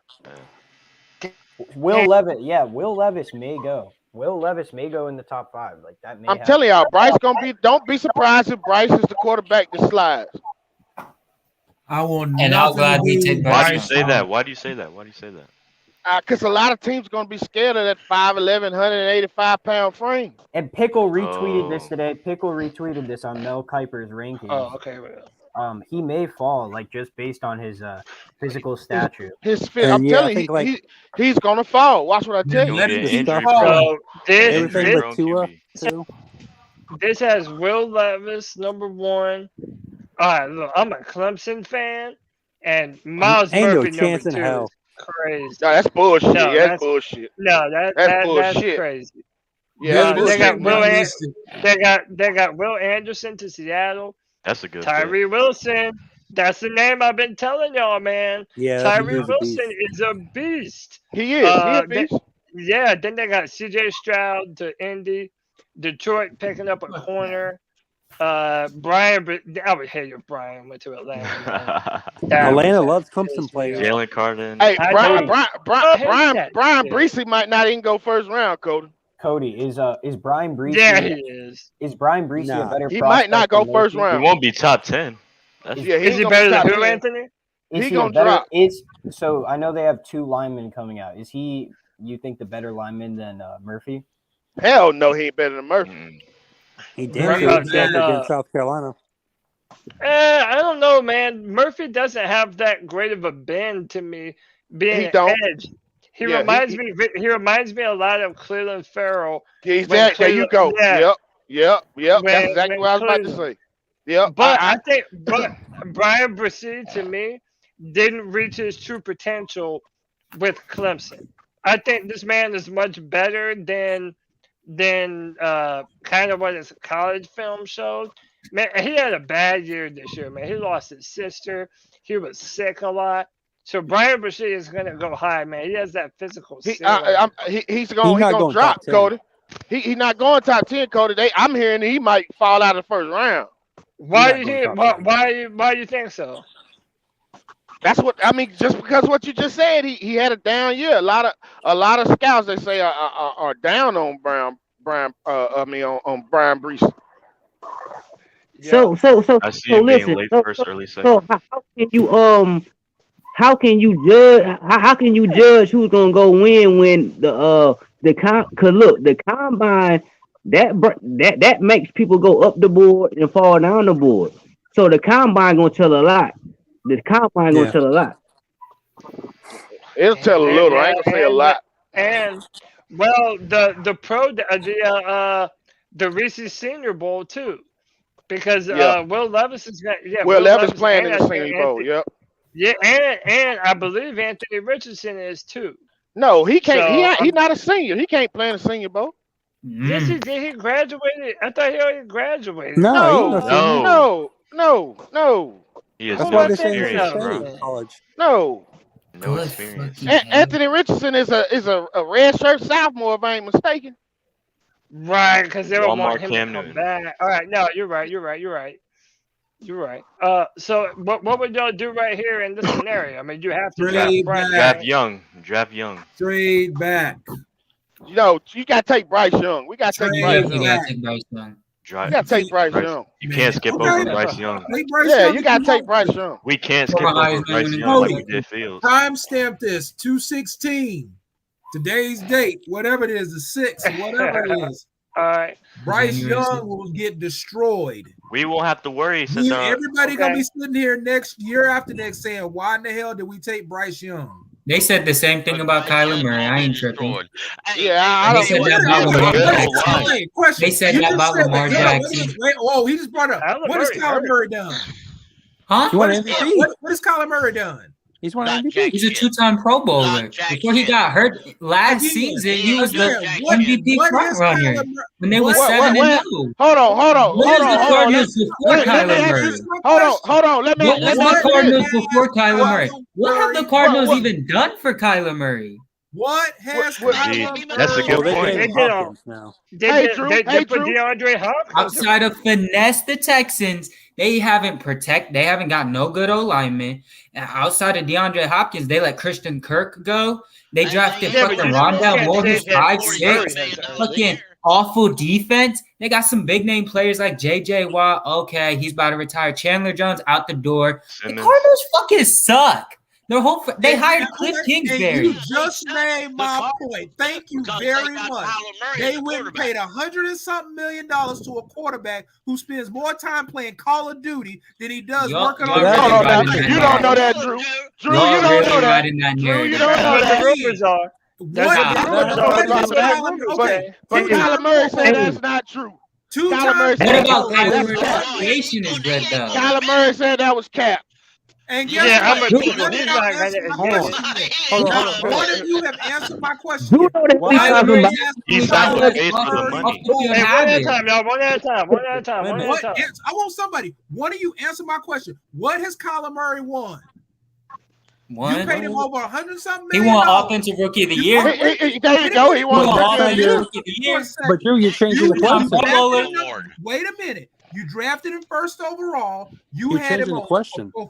Will Levis may go. Will Levis may go in the top 5. Like that may. I'm telling y'all, Bryce gonna be. Don't be surprised if Bryce is the quarterback that slides. I want. And I'll gladly take Bryce. Why do you say that? Why do you say that? Because a lot of teams gonna be scared of that 5'11", 185-pound frame. And Pickle retweeted this today. Pickle retweeted this on Mel Kiper's rankings. Oh, okay. He may fall, like just based on his physical stature. His fit. I'm telling you, he's gonna fall. Watch what I tell you. This has Will Levis number 1. All right, look, I'm a Clemson fan, and Miles Murphy number 2 is crazy. No, that's bullshit. That's bullshit. No, that's bullshit. Crazy. Yeah, they got Will Anderson to Seattle. That's a good Tyree Wilson. That's the name I've been telling y'all, man. Yeah, Tyree Wilson is a beast. He is. He a beast. Then they got CJ Stroud to Indy. Detroit picking up a corner. Brian, I would hate if Brian went to Atlanta. Atlanta loves Clemson players. Jalen Carden. Hey, Brian Breesy might not even go first round, Cody. Is Brian Breesy? Yeah, he is. Is Brian Breesy a better? He might not go first round. He won't be top 10. Is he better than who, Anthony? He's gonna drop. So I know they have 2 linemen coming out. Is he? You think the better lineman than Murphy? Hell no, he ain't better than Murphy. He did against South Carolina. I don't know, man. Murphy doesn't have that great of a bend to me. Being an edge. He reminds me a lot of Cleveland Farrell. There you go. Yep. That's exactly what I was about to say. Yeah. But I think Brian Breesy to me didn't reach his true potential with Clemson. I think this man is much better than kind of what his college film showed. Man, he had a bad year this year, man. He lost his sister. He was sick a lot. So Brian Brashid is going to go high, man. He has that physical. He's gonna drop, Cody. He's not going top 10, Cody. I'm hearing he might fall out of the first round. Why you think so? That's what I mean. Just because what you just said, he had a down year. A lot of scouts they say are down on Brian Brees. So I see it being listen. late first, early second. So how can you judge who's gonna go win when the combine that makes people go up the board and fall down the board. So the combine gonna tell a lot. The combine gonna tell a lot. It'll tell a little. I ain't gonna say a lot. And well, the Reese's Senior Bowl too, because Will Levis is Will Levis playing in the Senior Bowl. Yep. Yeah, and I believe Anthony Richardson is too. No, he can't. He's not a senior. He can't play in the Senior Bowl. Yes, he did. He graduated. I thought he already graduated. No. He is That's no why they experience, say bro. College. No experience. Anthony Richardson is a red shirt sophomore, if I ain't mistaken. Right, because they don't want Walmart him Cam to come Newton. back. All right, no, you're right. So what would y'all do right here in this scenario? I mean, you have to Draft young. Trade back. You know, you gotta take Bryce Young. We gotta take Bryce Young. You gotta take Bryce Young. You gotta take Bryce Young. You can't skip over Bryce Young. Yeah, you gotta take Bryce Young. We can't skip over Bryce Young like we did Fields. Timestamp this 2/16. Today's date, whatever it is, the 6th, whatever it is. All right. Bryce Young will get destroyed. We won't have to worry. Everybody gonna be sitting here next year after next saying, "Why in the hell did we take Bryce Young?" They said the same thing about Kyler Murray. I ain't tripping. Yeah, I don't know. They said that about Lamar Jackson. Oh, he just brought up. What has Kyler Murray done? Huh? What has Kyler Murray done? He's one MVP. He's a 2-time Pro Bowler. Before he got hurt last season, he was the MVP front runner when they were 7-0. Hold on. What was the Cardinals before Kyler Murray? Hold on. Let me. What was the Cardinals before Kyler Murray? What have the Cardinals even done for Kyler Murray? What has Kyler? That's a good point. They put DeAndre Hopkins. Outside of finesse the Texans, they haven't got no good alignment. Outside of DeAndre Hopkins, they let Christian Kirk go. They drafted fucking Rondell Moore, who's 5'6", fucking awful defense. They got some big name players like J.J. Watt. Okay, he's about to retire. Chandler Jones out the door. The Cardinals fucking suck. They hired Cliff Kingsbury. You just made my point. Thank you very much. They went and paid $100-something million to a quarterback who spends more time playing Call of Duty than he does working on. You don't know that, Drew. Drew, you don't know that. Drew, you don't know that. The rumors are. But Kyler Murray said that's not true. What about Kyler Murray's valuation is good though? Kyler Murray said that was cap. And One of you have answered my question. One at a time. I want somebody. One of you answer my question. What has Kyler Murray won? You paid him over $100-something million. He won Offensive Rookie of the Year. There you go. He won Offensive Rookie of the Year. But you're changing the question. Wait a minute. You drafted him first overall. You had him for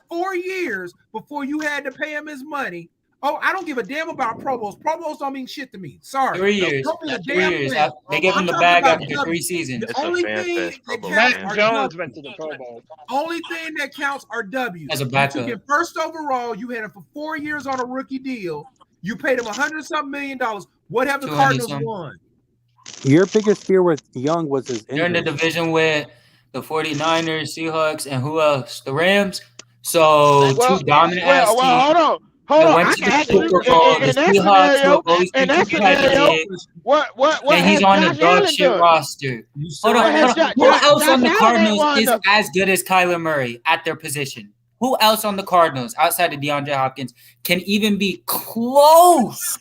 4 years before you had to pay him his money. Oh, I don't give a damn about Pro Bowls. Pro Bowls don't mean shit to me. Sorry. 3 years. 3 years. They gave him the bag after 3 seasons. The only thing that counts Jones went to the Pro Bowl. Only thing that counts are W's. As a backup. You took him first overall. You had him for 4 years on a rookie deal. You paid him $100-something million. What have the Cardinals won? Your biggest fear with Young was his injury. They're in the division with the 49ers, Seahawks, and who else? The Rams. So two dominant ass teams. Hold on. Went to the Super Bowl. The Seahawks will always be competitive. And he's on the dog shit roster. Hold on. Who else on the Cardinals is as good as Kyler Murray at their position? Who else on the Cardinals outside of DeAndre Hopkins can even be close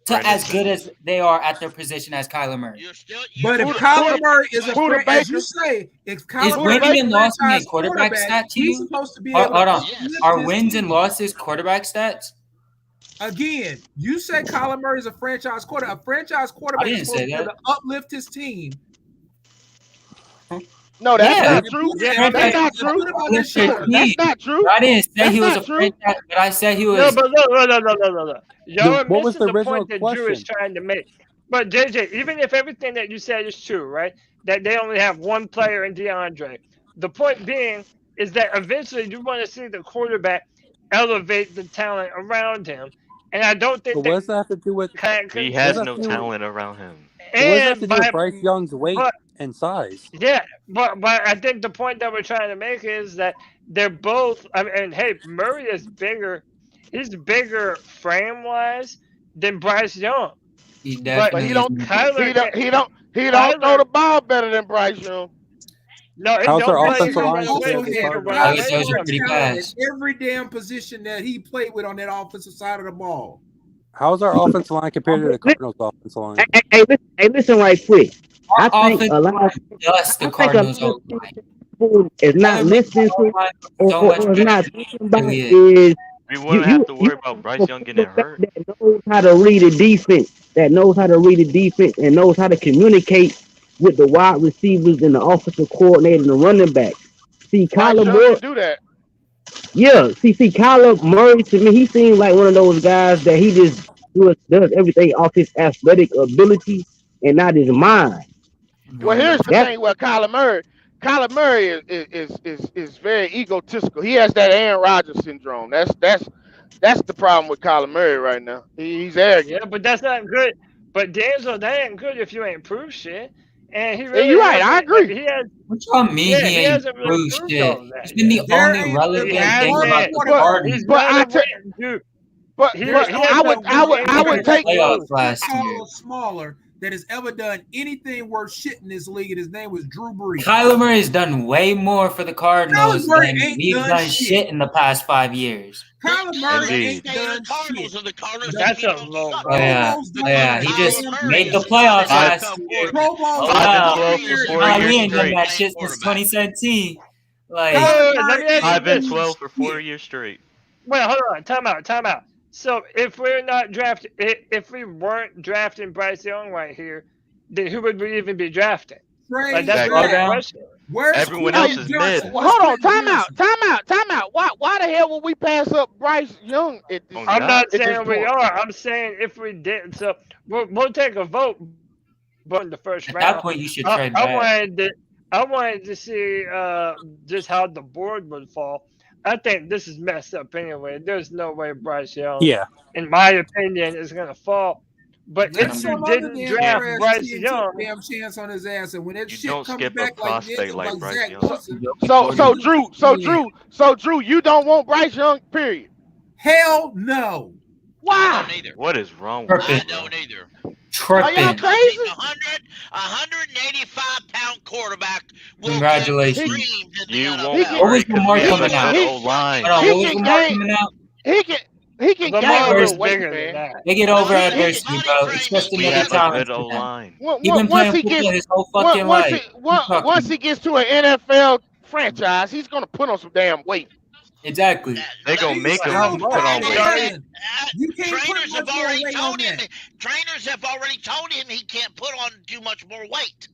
to as good as they are at their position as Kyler Murray? But if Kyler Murray is as you say, if Kyler Murray is winning and losses a quarterback stat to you? Hold on. Are wins and losses quarterback stats? Again, you said Kyler Murray is a franchise quarterback. A franchise quarterback is supposed to uplift his team. No, that's not true. That's not true. That's not true. I didn't say he was a franchise, but I said he was. No, but no. Y'all are missing the point that Drew is trying to make. But JJ, even if everything that you said is true, right? That they only have one player in DeAndre. The point being is that eventually you want to see the quarterback elevate the talent around him. And I don't think what does that have to do with? He has no talent around him. What does that have to do with Bryce Young's weight and size? Yeah, but I think the point that we're trying to make is that they're both. I mean, hey, Murray is bigger. He's bigger frame wise than Bryce Young. But he don't throw the ball better than Bryce Young. No, how's our offensive line every damn position that he played with on that offensive side of the ball. How's our offensive line compared to the Cardinals' offensive line? Hey, listen right quick. I think a lot of people is not listening to or is not thinking about is we wouldn't have to worry about Bryce Young getting hurt. That knows how to read the defense, and knows how to communicate with the wide receivers and the offensive coordinator and the running back. See, Kyler Murray do that. Yeah, see, Kyler Murray to me, he seems like one of those guys that he just does everything off his athletic ability and not his mind. Well, here's the thing with Kyler Murray is very egotistical. He has that Aaron Rodgers syndrome. That's the problem with Kyler Murray right now. He's arrogant. Yeah, but that's not good. But Denzel, that ain't good if you ain't prove shit. And he really you're right. I agree. He has, what y'all mean he ain't proved shit? He's been the only relevant thing about the Cardinals. I would take smaller that has ever done anything worth shit in this league, and his name was Drew Brees. Kyler Murray has done way more for the Cardinals than we've done shit in the past 5 years. Kyler Murray ain't done shit. That's a low. Oh yeah. He just made the playoffs last year. We ain't done that shit since 2017. Like 5-12 for 4 years straight. Wait, hold on. Time out. So if we weren't drafting Bryce Young right here, then who would we even be drafting? Like, that's the question. Everyone else is mid. Well, hold on, time out. Why the hell would we pass up Bryce Young? I'm not saying we are. I'm saying if we didn't. So we'll take a vote, but in the first round. At that point, you should trade back. I wanted to see just how the board would fall. I think this is messed up anyway. There's no way Bryce Young, in my opinion, is going to fall. But if you didn't draft Bryce Young, damn chance on his ass, and when that shit don't comes skip back a prospect like Bryce Young. So Drew, you don't want Bryce Young, period. Hell no. Why? What is wrong with I don't either. Are y'all crazy? 185-pound quarterback. Congratulations. What was Lamar coming out? He can gain a little weight, man. They get over adversity, bro. It's just another time. He's been playing football his whole fucking life. Once he gets to an NFL franchise, he's going to put on some damn weight. Exactly. They're going to make him put on weight. Trainers have already told him he can't put on too much more weight.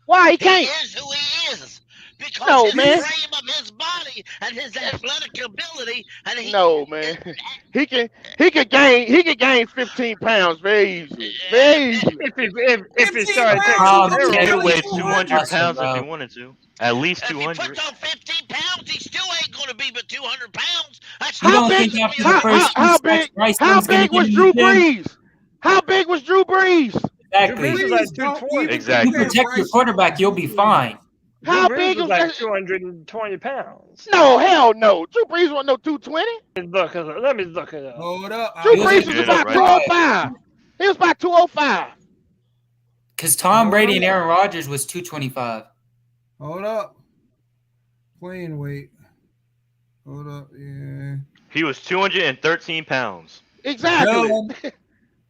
Why he can't? He is who he is. Because his frame of his body and his athletic ability, and he he can gain 15 pounds very easily. If he started he could weigh 200 pounds if he wanted to. At least 200. If he puts on 15 pounds, he still ain't going to be but 200 pounds. How big was Drew Brees? How big was Drew Brees? Exactly. Exactly. You protect your quarterback, you'll be fine. How big was like 220 pounds? No, hell no. Drew Brees wasn't no 220. Let me look it up. Hold up. Drew Brees was about 205. He was about 205. Because Tom Brady and Aaron Rodgers was 225. Hold up. Playing weight. Hold up. Yeah. He was 213 pounds. Exactly.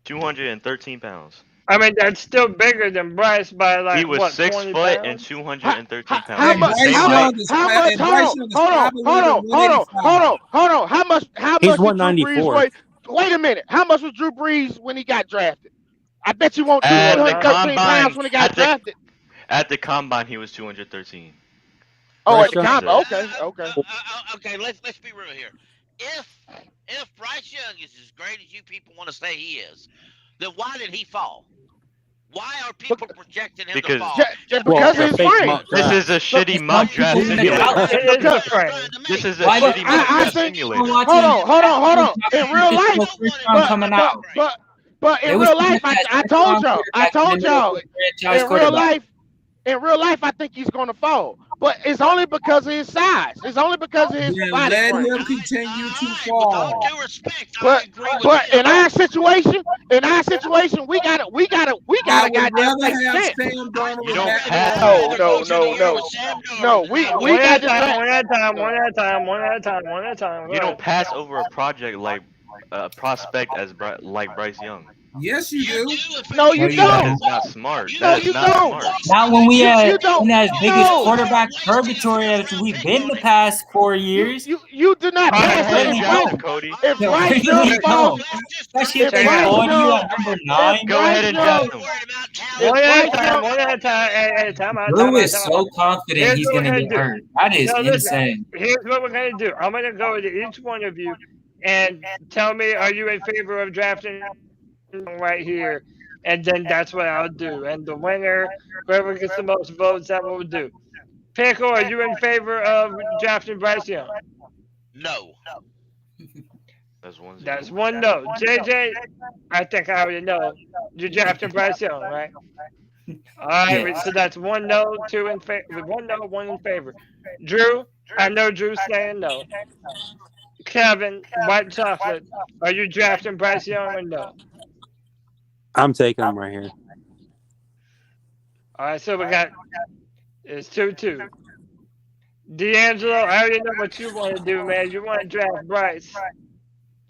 213 pounds. I mean, that's still bigger than Bryce by like he was what, 6 foot pounds? And 213 pounds. How much? Hold on. How much? He's 194. Wait a minute. How much was Drew Brees when he got drafted? I bet you won't do At the 213 combine, pounds when he got drafted. At the combine, he was 213. Oh, at the combine. Okay. Okay. Let's be real here. If Bryce Young is as great as you people want to say he is, then why did he fall? Why are people projecting him to fall? Just because of his frame. This is a shitty mock draft simulator. This is a shitty mock draft simulator. Hold on. In real life, but in real life, I told y'all. In real life, I think he's going to fall. But it's only because of his size. It's only because of his body let frame. him continue to fall. With all due respect, But in our situation, we gotta goddamn take a chance. You don't pass. No. We got to one at a time. You don't pass over a project like a prospect as like Bryce Young. Yes, you do. No, you don't. That is not smart. No, you don't. Not when we had You don't. as biggest No. quarterback purgatory as we've been the past 4 years. You do not pass really it. Cody. If Bryce Young falls, Especially if they're calling you at number 9. Go ahead and draft him. One at a time. Lou is so confident he's going to get hurt. That is insane. Here's what we're going to do. I'm going to go to each one of you and tell me, are you in favor of drafting right here? And then that's what I'll do. And the winner, whoever gets the most votes, that's what we'll do. Pickle, are you in favor of drafting Bryce Young? No. That's one no. JJ, I think I already know. You're drafting Bryce Young, right? All right, Yes. so that's 1 no, 2 in favor. 1 no, 1 in favor. Drew, I know Drew's saying no. Kevin, White Chocolate, are you drafting Bryce Young or no? I'm taking him right here. All right, so we got it's 2-2. D'Angelo, I already know what you want to do, man. You want to draft Bryce.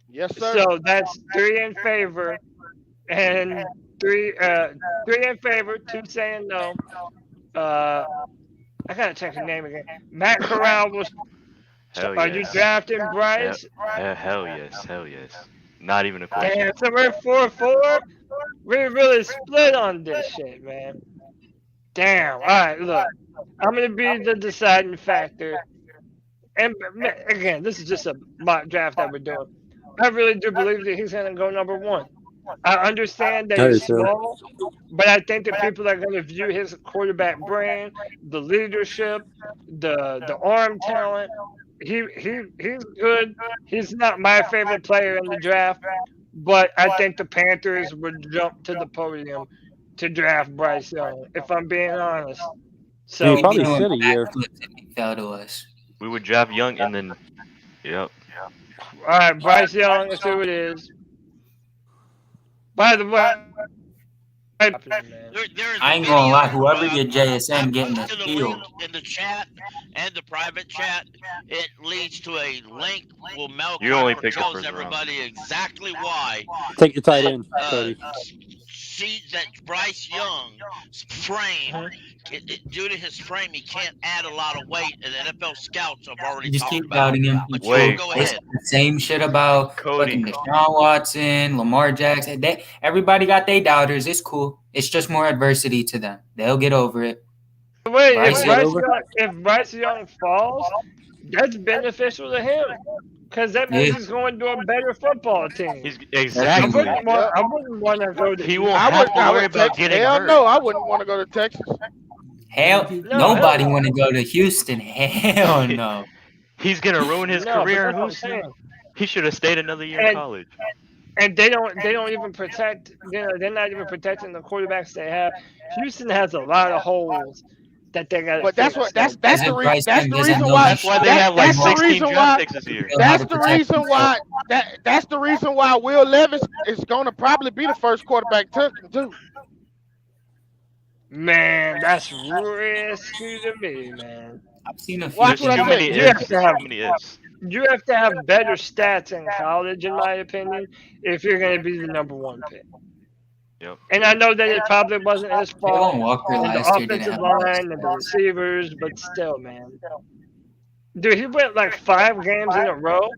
Yes, sir. So that's 3 in favor and 3 in favor, 2 saying no. I gotta check his name again. Matt Corral was. Are you drafting Bryce? Hell yes. Not even a question. Damn, so we're 4-4. We really split on this shit, man. Damn. All right, look. I'm going to be the deciding factor. And again, this is just a mock draft that we're doing. I really do believe that he's going to go number 1. I understand that he's small, but I think that people are going to view his quarterback brain, the leadership, the arm talent. He's good. He's not my favorite player in the draft, but I think the Panthers would jump to the podium to draft Bryce Young, if I'm being honest. So he probably should a year. Fell to us. We would draft Young and then, yep. All right, Bryce Young, let's see who it is. By the way, I ain't gonna lie, whoever your JSN getting the field. In the chat and the private chat, it leads to a link. Will Malcolm You only pick the tells first everybody exactly why. Take your tight end, Cody. See that Bryce Young's frame, due to his frame, he can't add a lot of weight, and NFL scouts have already Just talked keep about doubting him. Wait. Go It's ahead. the same shit about Cody. fucking Deshaun Watson, Lamar Jackson. Everybody got their doubters. It's cool. It's just more adversity to them. They'll get over it. Wait, Bryce if Bryce Young falls, that's beneficial to him. Because that means he's going to a better football team. Exactly. I wouldn't want to go to. He won't have to worry about getting hurt. No, I wouldn't want to go to Texas. Nobody want to go to Houston. Hell no. He's gonna ruin his career in but Houston. He should have stayed another year in college. And they don't even protect. They're not even protecting the quarterbacks they have. Houston has a lot of holes that they got. But that's the reason why. That's why they have like 16 draft picks this year. That's the reason why Will Levis is going to probably be the first quarterback taken too. Man, that's risky to me, man. I've seen a few. Watch Too what I many say. ifs. Too many ifs. You have to have better stats in college, in my opinion, if you're going to be the number 1 pick. Yep. And I know that it probably wasn't his fault. Walker And the last year didn't offensive have line and the receivers, but still, man. Dude, he went like 5 games in a row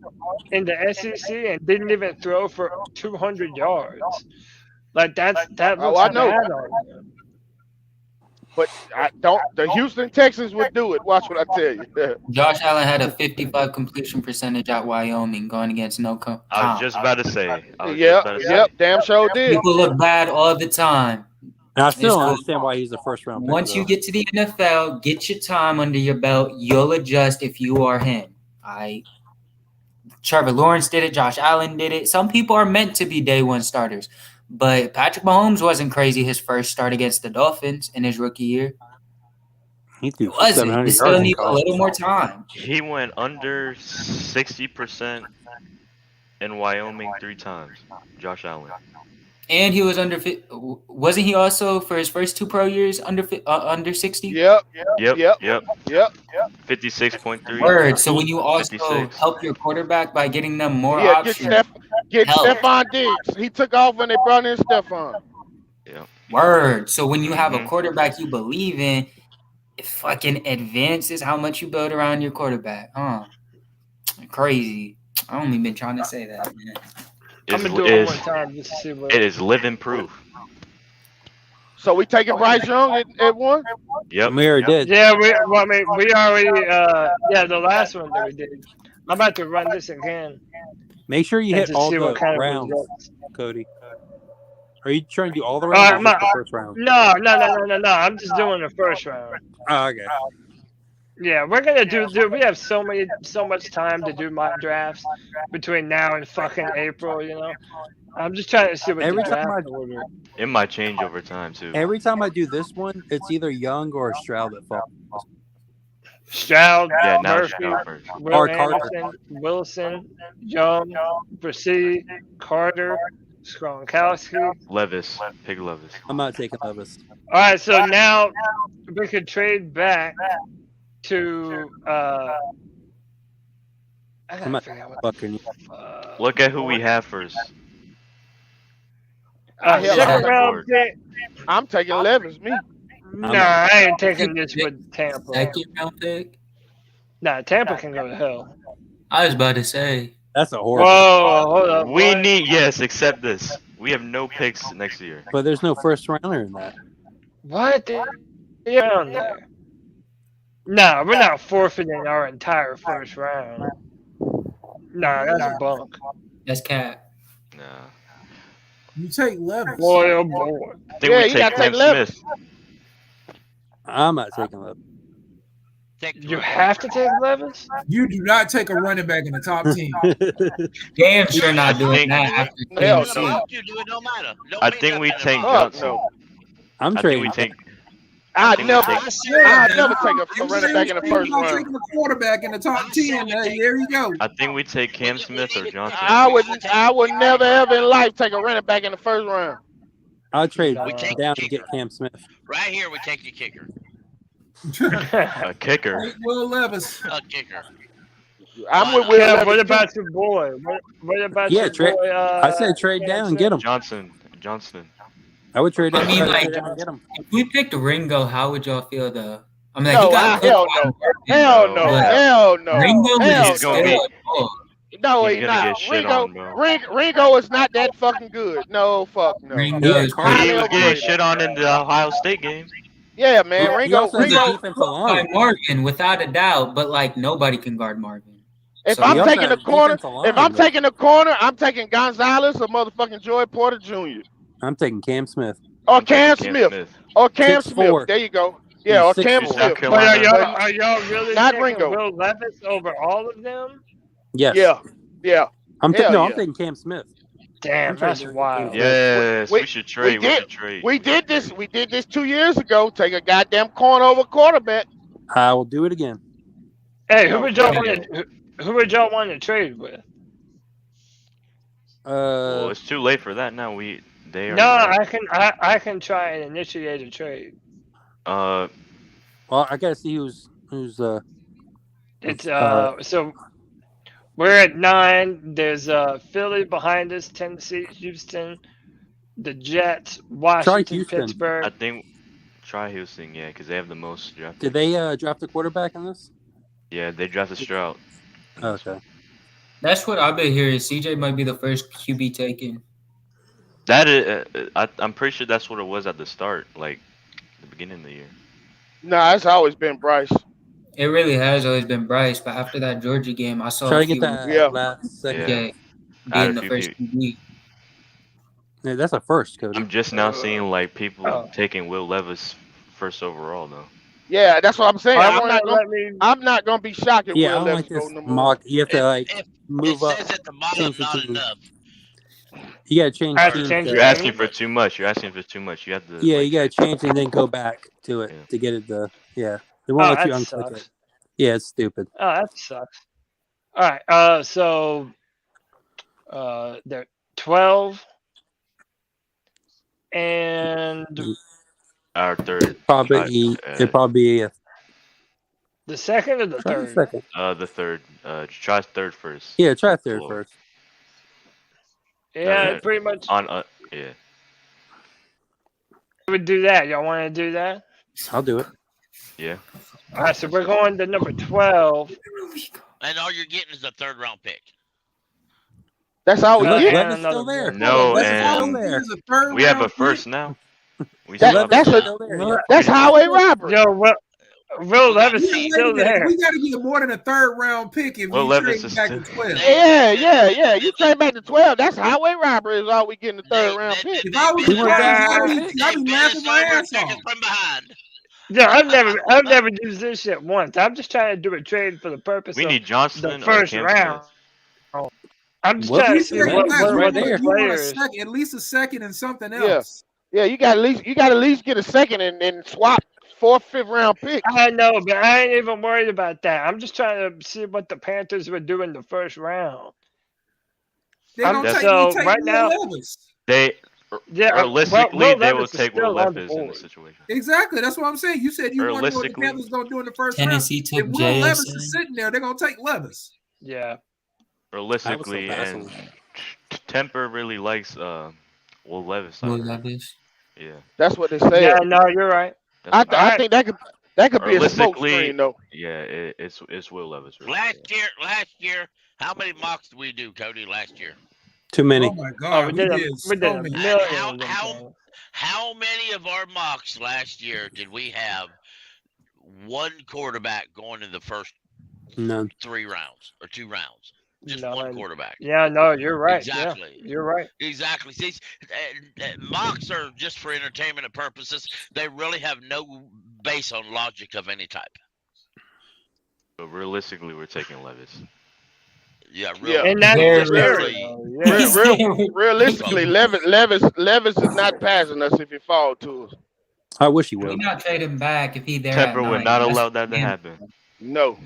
in the SEC and didn't even throw for 200 yards. Like that looks bad on him. But I don't. The Houston Texans would do it. Watch what I tell you. Josh Allen had a 55 completion percentage at Wyoming going against no comp. I was just about to say. Yep, damn sure did. People look bad all the time. I still don't understand why he's the first round pick. Once you get to the NFL, get your time under your belt. You'll adjust if you are him. Trevor Lawrence did it. Josh Allen did it. Some people are meant to be day one starters. But Patrick Mahomes wasn't crazy his first start against the Dolphins in his rookie year. He threw wasn't. He still need a little more time. He went under 60% in Wyoming 3 times. Josh Allen. And he was under. Wasn't he also for his first 2 pro years under 60? Yep. 56.3. Word. So when you also 56. Help your quarterback by getting them more options. Get Stephon Diggs. He took off when they brought in Stephon. Yeah. Word. So when you have a quarterback you believe in, it fucking advances how much you build around your quarterback. Crazy. I only been trying to say that, man. I'm gonna do it one time just to see what it is living proof. So we taking Bryce Young at 1? Yep. We already did. Yeah, we already the last one that we did. I'm about to run this again. Make sure you hit all the rounds, Cody. Are you trying to do all the rounds or just the first round? No. I'm just doing the first round. Oh, okay. Yeah, we're gonna do. We have so much time to do mock drafts between now and fucking April. You know, I'm just trying to see what every the time draft order. It might change over time too. Every time I do this one, it's either Young or Stroud that falls. Stroud, yeah, Murphy, Will Anderson, Wilson, Young, Brissy, Carter, Gronkowski, Levis, pick Levis. I'm not taking Levis. All right, so now we could trade back to I'm not fucking. Look at who we have first. Second round pick. I'm taking Levis. Me. Nah, I ain't taking this with Tampa. Second round pick. Nah, Tampa can go to hell. I was about to say. That's a horrible. Whoa, hold up. We need accept this. We have no picks next year. But there's no first rounder in that. What? Yeah, on there. Nah, we're not forfeiting our entire first round. Nah, that's a bunk. That's cat. Nah. You take Levis. Boy, oh boy. I think we take Cam Smith. I'm not taking Levis. You have to take Levis? You do not take a running back in the top 10. Damn sure not doing that. Hell no. You do it, no matter. I think we take Johnson. I'm trading. We take. I'd never take a running back in the first round. Taking a quarterback in the top 10. There you go. I think we take Cam Smith or Johnson. I would never ever in life take a running back in the first round. I'll trade down to get Cam Smith. Right here, we take the kicker. A kicker. Will Levis. A kicker. I'm with Will Levis. What about your boy? What about your boy? I said trade down and get him. Johnson. I would trade down. I mean, like, if we picked Ringo, how would y'all feel though? I mean, like, hell no. Ringo is gonna be. No, he's not. Ringo is not that fucking good. No, fuck no. He was getting shit on in the Ohio State game. Yeah, man. Ringo Marvin, without a doubt, but like nobody can guard Marvin. If I'm taking the corner, I'm taking Gonzalez or motherfucking Joey Porter Jr. I'm taking Cam Smith. Or Cam Smith. There you go. Yeah, or Cam Smith. But are y'all really not taking Ringo. Will Levis over all of them? Yes. Yeah. I'm taking Cam Smith. Damn, that's wild. Yes, we should trade. We did this 2 years ago. Take a goddamn corner over quarterback. I will do it again. Hey, who would y'all want to trade with? Well, it's too late for that now. I can try and initiate a trade. Well, I gotta see who's. It's so. We're at 9. There's Philly behind us, Tennessee, Houston, the Jets, Washington, Pittsburgh. I think try Houston, yeah, because they have the most draft. Did they draft a quarterback in this? Yeah, they drafted Stroud. Okay. That's what I've been hearing. CJ might be the first QB taken. That is, I'm pretty sure that's what it was at the start, like the beginning of the year. Nah, it's always been Bryce. It really has always been Bryce, but after that Georgia game, I saw Try a to get few that last second. being the first QB. Yeah, that's a first, Cody. I'm just now seeing like people taking Will Levis first overall though. Yeah, that's what I'm saying. I'm I'm not gonna be shocked if Yeah, I Will don't Levis like go this number mock. one. You have to like move up. Says at the bottom, not enough. You gotta change. You're asking for too much. You're asking for too much. You have to. Yeah, you gotta change and then go back to it to get it. Yeah, they won't let you that unclick sucks. it. Yeah, it's stupid. Oh, that sucks. All right. So they're 12 and Our third. Probably it'd probably be the second or the try the third. second. The third. Try third first. Yeah, try third first. Yeah, pretty much. Yeah. We would do that. Y'all want to do that? I'll do it. Yeah. All right, so we're going to number 12. And all you're getting is a third round pick. That's all we get. Levis still there. No, and we have a first now. We still have a first. That's highway robbery. Yo, Will Levis is still there. We got to get more than a third round pick if Will we Levis trade is back still- to 12. Yeah. You trade back to 12. That's highway robbery. Is all we get in the third round pick. If I was I'd be laughing my ass off. From behind. Yeah, I've never used this shit once. I'm just trying to do a trade for the purpose We of need Johnston the or first Cam round. Smith. I'm just trying to see what the You want a players. second, at least a second and something else. Yeah, you got at least get a second and swap 4th, 5th round pick. I know, but I ain't even worried about that. I'm just trying to see what the Panthers would do in the first round. They're gonna take right Will now, Levis. Realistically, they will Levis is take still Will on the Levis in board. this situation. Exactly, that's what I'm saying. You said you wanted to know what the Realistically, Panthers gonna do in the first Tennessee round. took If Will Levis JSN. is sitting there, they're gonna take Levis. Yeah. Realistically, and Temper really likes Will Levis. Will Levis. Yeah. That's what they say. Yeah, no, you're right. I think that could be a smoke Realistically, screen though. Yeah, it's Will Levis. Really. Last year, how many mocks did we do, Cody? Last year. Too many. Oh my God, we did a million. How many of our mocks last year did we have one quarterback going in the first None. 3 rounds or 2 rounds? Just None. one quarterback. Yeah, no, you're right. Exactly. Yeah, you're right. Exactly. See, mocks are just for entertainment purposes. They really have no base on logic of any type. But realistically, we're taking Levis. Yeah, And that's realistically, Levis is not passing us if he fall to us. I wish he We're would. not trading back if he there. Temper at would 9. not That's allow that to him. happen. No.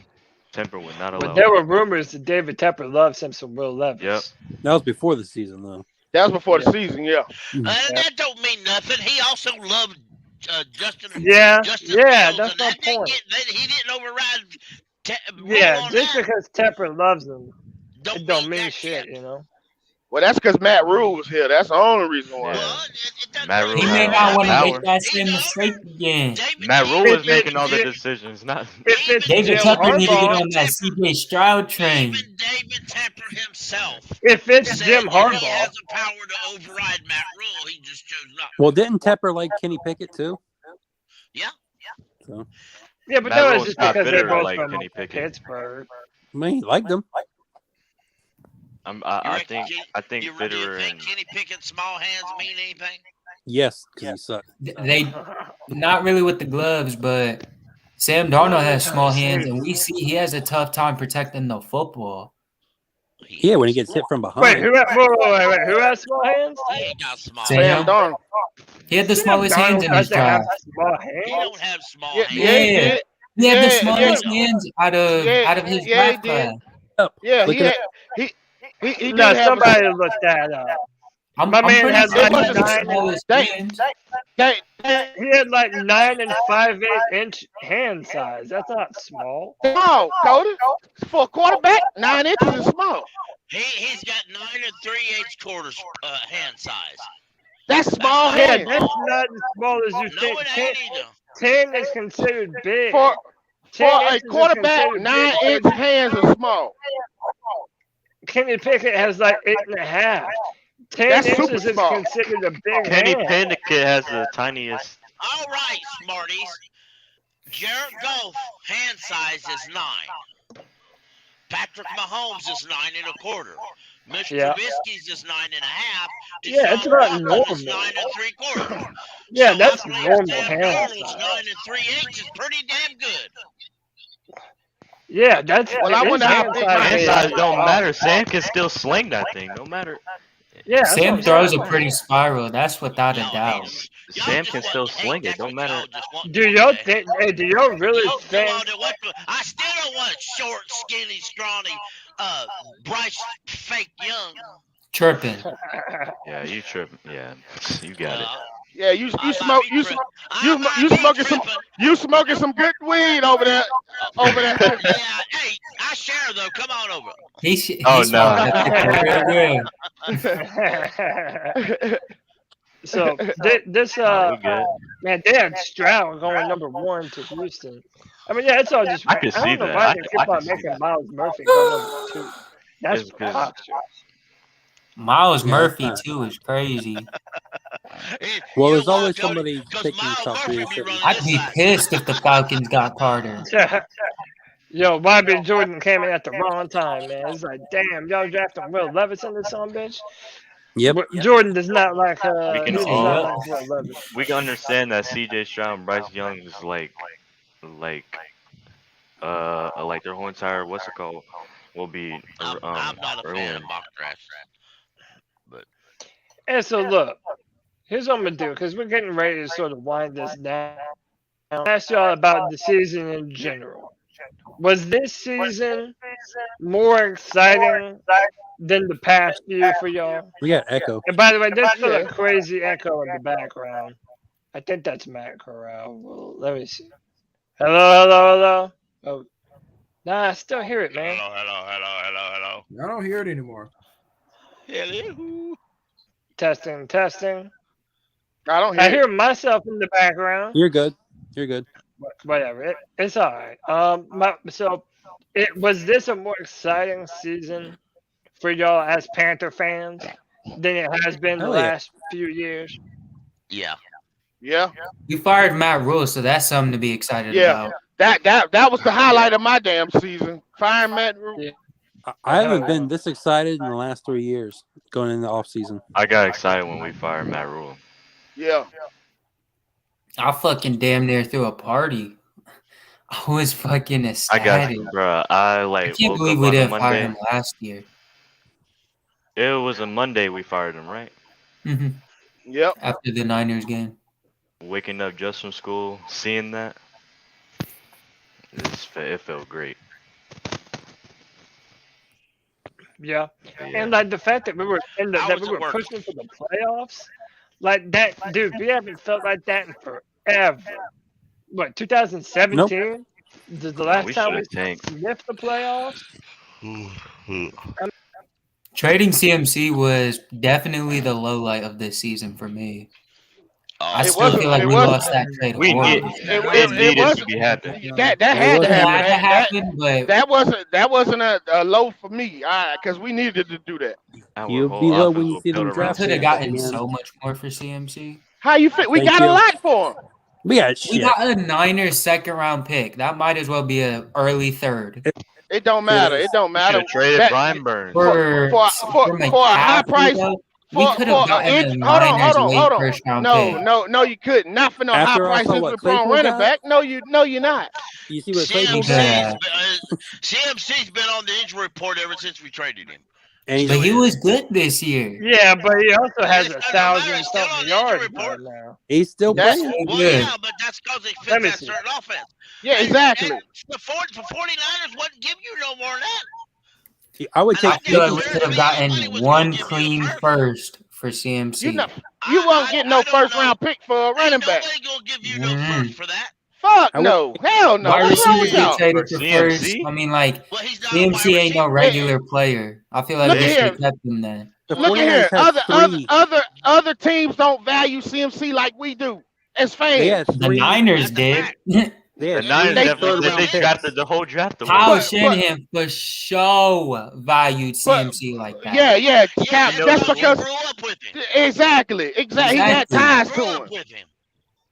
Temper would not But allow there that. were rumors that David Tepper loves him some Will Levis. Yep. That was before the season, though. That was before the season, yeah. That don't mean nothing. He also loved Justin. Yeah, Justin yeah, Fields, that's and my that didn't point. he didn't override. Yeah, on just that. because Tepper loves him, it don't mean that shit, you know. Well, that's because Matt Rule was here. That's the only reason why. Matt Rule He may has not want to power. make that same mistake again. Matt Rule is making all the decisions, not. David Tepper need to get on that CJ Stroud train. David Tepper himself. If it's said Jim that Harbaugh, he has the power to override Matt Rule. He just chose not. Well, didn't Tepper like Kenny Pickett too? Yeah. So, yeah, but Matt that was Rule's just not because they're bitter both like from Kenny Pickett. Pittsburgh. I mean, he liked him. I think Fitterer think and Kenny Pickett's small hands mean anything? Yes, because he sucked. They not really with the gloves, but Sam Darnold has small hands, and we see he has a tough time protecting the football. Yeah, when he gets hit from behind. Wait, who has small hands? He ain't got small Sam hands. Darnold. He had the smallest hands in his Doesn't have draft. small He hands. don't have small Yeah, hands. Yeah, he had the smallest hands out of his he draft did. class. Yeah, Look it he did No, have somebody look that up. My man pretty has sure like he had the 9 smallest They- hands. He had like 9 and 5/8 inch hand size. That's not small. small, Cody. For a quarterback, 9 inches is small. He's got 9 3/8 quarters hand size. That's small Yeah, hands. that's not as small as you No, think. it ain't either. 10 is considered big. For a quarterback, 9-inch hands are small. Kenny Pickett has like 8.5. 10 That's inches super is small. considered a big Kenny hand. Pickett has the tiniest. All right, Smarties. Jared Goff hand size is 9. Patrick Mahomes is 9.25. Mr. Yeah. Trubisky's is 9.5. Yeah, it's Deshaun about Watson normal. is 9.75. Yeah, So that's I believe normal Sam hand Darnold's size. 9.3/8 is pretty damn good. Yeah, that's Well, I wonder how big my Hand is. size don't matter. Sam can still sling that thing, no matter. Yeah, that's what Sam I'm throws saying. a pretty spiral. That's without a doubt. Sam can still sling it, don't matter. Do y'all think? Hey, do y'all really think? I still don't want short, skinny, scrawny, Bryce fake young. Chirping. Yeah, you tripping. Yeah, you got it. Yeah, you smoking some good weed over there. Yeah, hey, I share though. Come on over. Oh, no. So this man, they had Stroud going number 1 to Houston. I mean, yeah, it's all just. I can see don't know that. why I they can keep on see making that. Miles Murphy go number 2. That's It's good. preposterous. Miles Murphy too is crazy. Well, there's always somebody taking the top 3. I'd be pissed if the Falcons got Carter. Yo, Bobby Jordan came in at the wrong time, man. It's like, damn, y'all drafting Will Levis in this son bitch. Yep. Jordan does not like We he can does all not like Will Levis. we can understand that C.J. Stroud and Bryce Young is like their whole entire will be I'm not a fan ruined. of mock drafts. But And so look, here's what I'm gonna do because we're getting ready to sort of wind this down. I'll ask y'all about the season in general. Was this season more exciting than the past year for y'all? We got Echo. And by the way, there's still a crazy echo in the background. I think that's Matt Corral. Well, let me see. Hello. Oh, nah, I still hear it, man. Hello. I don't hear it anymore. Hello. Testing. I don't hear. I hear myself in the background. You're good. Whatever. It's all right. So, was this a more exciting season for y'all as Panther fans than it has been the last few years? Yeah. You fired Matt Rule, so that's something to be excited about. That was the highlight of my damn season. Firing Matt Rule. Yeah. I haven't been this excited in the last 3 years going into the off season. I got excited when we fired Matt Rule. Yeah. I fucking damn near threw a party. I was fucking ecstatic. I got, bro. I can't believe we didn't fire him last year. It was a Monday we fired him, right? Mm-hmm. Yep. After the Niners game. Waking up just from school, seeing that, it felt great. Yeah. And like the fact that we were pushing for the playoffs, like that, dude. We haven't felt like that in forever. What, 2017? Nope. This is the last we time we tanked. sniffed the playoffs. Trading CMC was definitely the low light of this season for me. I still feel like we lost that trade. We needed to be happy. That had to happen. But that wasn't a low for me, because we needed to do that. You'll be low when you see them draft. Could have gotten so much more for CMC. How you fit? We got a lot for him. We got a Niners second round pick. That might as well be an early third. It don't matter. It don't matter. Traded Brian Burns for a high price. We could have gotten a Niners late first round pick. No, you couldn't. Not for no high prices with pro running back. No, you're not. You see what Claypool got? CMC's been on the injury report ever since we traded him. But he was good this year. Yeah, but he also has 1,000-something yards right now. He's still playing. Well, yeah, but that's because he fits that certain offense. Yeah, exactly. And the 49ers wouldn't give you no more than that. I would take. I feel like we could have gotten one clean first for CMC. You won't get no first round pick for a running back. Nobody gonna give you no first for that. Fuck no. Hell no. Wide What's wrong with receivers y'all? get traded for first. I mean, like, CMC ain't no regular player. I feel like they should have kept him then. Look at here. Other teams don't value CMC like we do as fans. The Niners did. The Niners definitely drafted the whole draft. Kyle Shanahan for sure valued CMC like that. Yeah. That's because exactly. He had ties to him.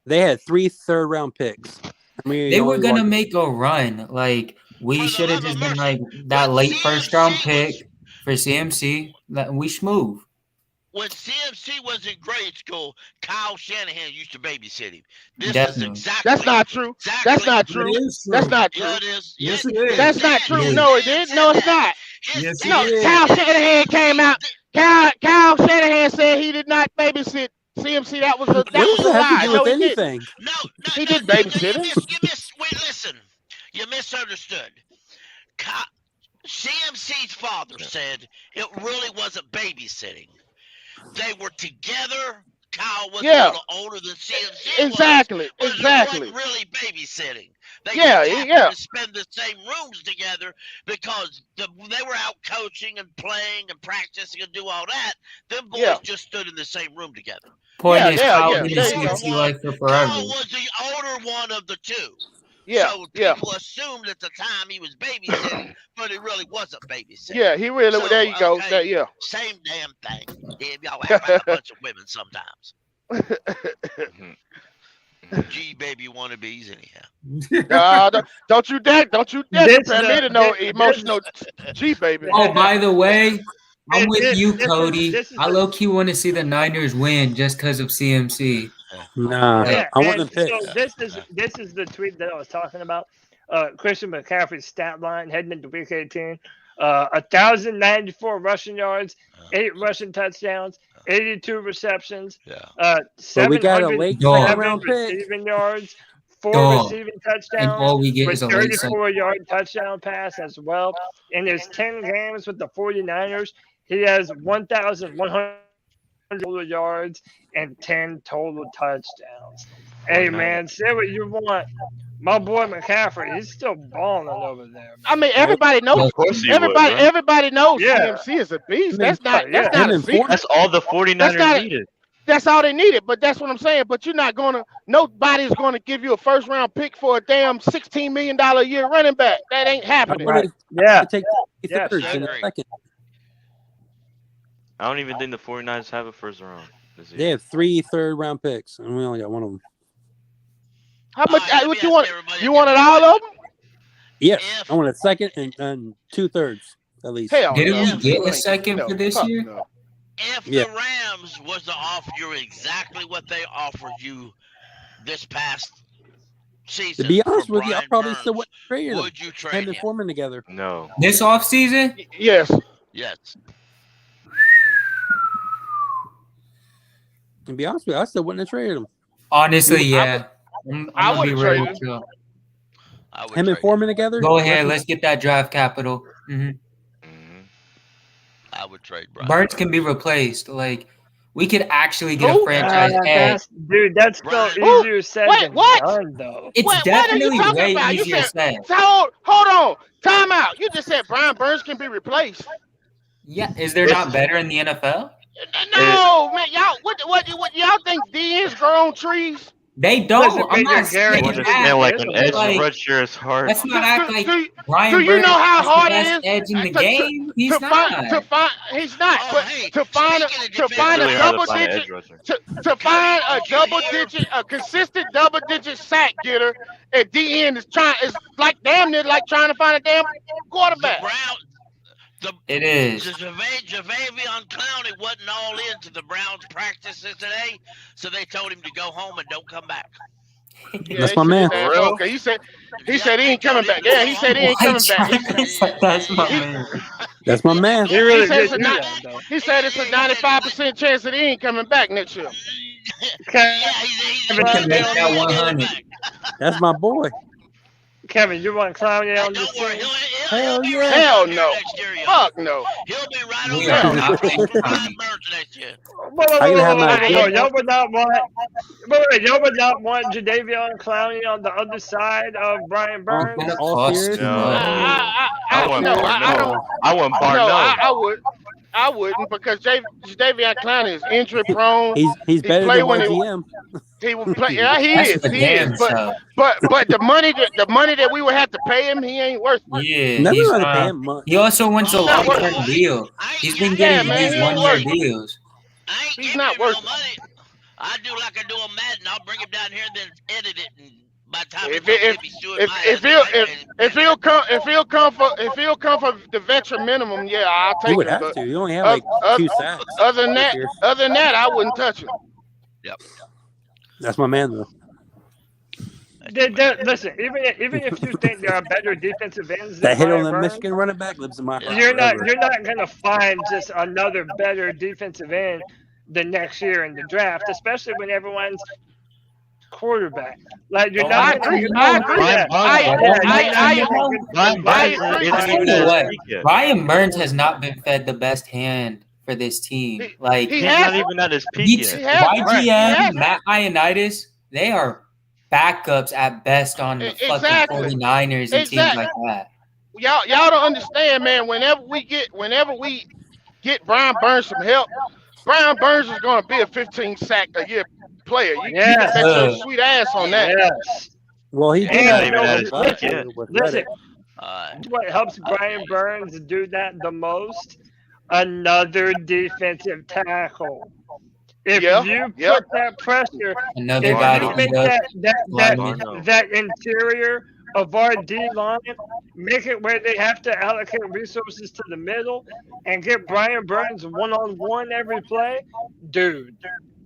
They had 3 third-round picks. I mean, they were gonna make a run. Like we should have just been like that late first-round pick for CMC. We smooth. When CMC was in grade school, Kyle Shanahan used to babysit him. This Definitely. is exactly. That's not true. That's not true. That's not true. Yeah, it is. Yes, it is. That's not true. Yes. No, it did. No, it's not. Yes, No, it is. Kyle Shanahan came out. Kyle Shanahan said he did not babysit CMC. That was a What does that have lie. to do No, with he didn't. anything? No, He did babysit him. Wait, listen. You misunderstood. CMC's father said it really wasn't babysitting. They were together. Kyle was a little older than CMC. Exactly. It wasn't really babysitting. They just happened to spend the same rooms together because they were out coaching and playing and practicing and do all that. Them boys just stood in the same room together. Point is, Kyle been in CMC life for forever. Kyle was the older one of the two. Yeah, so people assumed at the time he was babysitting, but it really wasn't babysitting. Yeah, he really. So, there you go. Okay, same damn thing. Yeah, y'all act like a bunch of women sometimes. G baby wannabes anyhow. Don't you dare prepare me to know emotional G baby. Oh, by the way, I'm with you, Cody. I low key want to see the Niners win just because of CMC. Nah, I want them pick. So this is the tweet that I was talking about. Christian McCaffrey's stat line heading into week 18. 1,094 rushing yards, 8 rushing touchdowns, 82 receptions, 707 receiving yards, 4 receiving touchdowns, with 34-yard touchdown pass as well. In his 10 games with the 49ers, he has 1,100 total yards and 10 total touchdowns. Hey, man, say what you want. My boy McCaffrey, he's still balling over there. Man. I mean, everybody knows. Everybody knows CMC is a beast. That's not a secret. That's all the 49ers needed. That's all they needed. But that's what I'm saying. But you're not gonna. Nobody's gonna give you a first-round pick for a damn $16 million a year running back. That ain't happening. Right. Take thirds in a second. I don't even think the 49ers have a first round. They have 3 third-round picks, and we only got one of them. How much? What you want? You wanted all of them? Yes, I want a second and 2 thirds at least. Didn't we get a second for this year? No. If the Rams was to offer you exactly what they offered you this past season, to be honest with you, I probably Burns, still wouldn't trade them. would you trade Him and him? Foreman together. No. This offseason? Yes. Yes. To be honest with you, I still wouldn't have traded him. Honestly, yeah. I would be trade real him. chill. Him and Foreman together? Go ahead, let's get that draft capital. I would trade Brian. Burns can be replaced. Like, we could actually get a franchise tag. Dude, that's still easier said than done, though. It's definitely way easier said. Hold on. Time out. You just said Brian Burns can be replaced. Yeah, is there not better in the NFL? No, man. Y'all, what y'all think DNs grow on trees? They don't. I'm not saying like an edge rusher is hard. Let's not act like Brian Do you Burns know how is the hard best it is edge in the game? He's not. He's not. But to find a double digit, a consistent double digit sack getter at DN is like damn near like trying to find a damn quarterback. It is. Javavion Clowney wasn't all into the Browns practices today, so they told him to go home and don't come back. Yeah, that's my man. Okay, he said he ain't coming back. Yeah, he said he ain't coming back. That's my man. That's my man. He said it's a 95% chance that he ain't coming back next year. That's my boy. Kevin, you want Clowney on this team? Hell yeah. Hell no. Fuck no. He'll be right over there. Y'all would not want Jadeveon Clowney on the other side of Brian Burns? I want Barnell. I wouldn't because Jadeveon Clowney is injury prone. He's better than YGM. He will play. Yeah, he That's is. the He damn is. show. But the money that we would have to pay him, he ain't worth it. Yeah, Never he's, gonna pay him much. he also wants a He's not worth long-term it. deal. He's been Yeah, getting man, these he ain't one-year worth it. deals. I ain't He's giving not him worth no it. money. I do like I do on Madden. I'll bring him down here and then edit it. And by the time If he'll come for the veteran minimum, yeah, I'll He take would him. have But to. You only have like 2 sacks. other than this that, year. I wouldn't touch him. Yep. That's my man though. Listen, even if you think there are better defensive ends That than hit on Brian the Burns, Michigan running back lives in my heart. you're not forever. gonna find just another better defensive end the next year in the draft, especially when everyone's quarterback. Like you're not. I agree. You know what? Brian Burns has not been fed the best hand for this team. Like He's not even at his peak yet. YGM, Matt Ioannidis, they are backups at best on the fucking 49ers and teams like that. Y'all don't understand, man. Whenever we get Brian Burns some help, Brian Burns is going to be a 15 sack a year player. You can bet your sweet ass on that. Yes. Well, he did And not you know, even have listen, what helps Brian Burns do that the most? Another defensive tackle. If you put that pressure, Another if guy you to make eat up. that interior of our D line, make it where they have to allocate resources to the middle and get Brian Burns one-on-one every play, dude.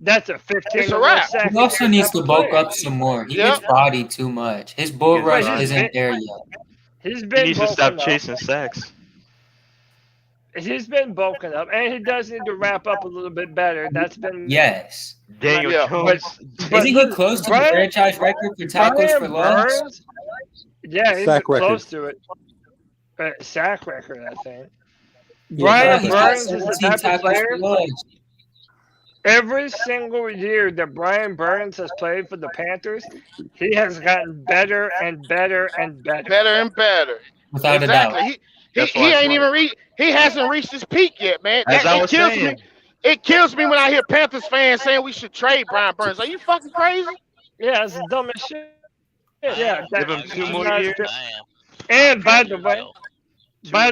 That's a 15 wrap. sack. He also needs to bulk up some more. He gets bodied too much. His bull rush isn't there yet. He He needs to stop chasing sacks. He's been bulking up, and he does need to wrap up a little bit better. That's been Daniel Jones. Isn't he close to the franchise record for tackles for loss? Yeah, he's Sack record. close to it. Sack record, I think. Yeah, Brian Burns is the 17 type of tackles player. for loss. Every single year that Brian Burns has played for the Panthers, he has gotten better and better and better. Better and better. Without a doubt. He ain't even reached. He hasn't reached his peak yet, man. It kills me. It kills me when I hear Panthers fans saying we should trade Brian Burns. Are you fucking crazy? Yeah, it's dumb as shit. Yeah, Give him 2 more years. And by the way, the first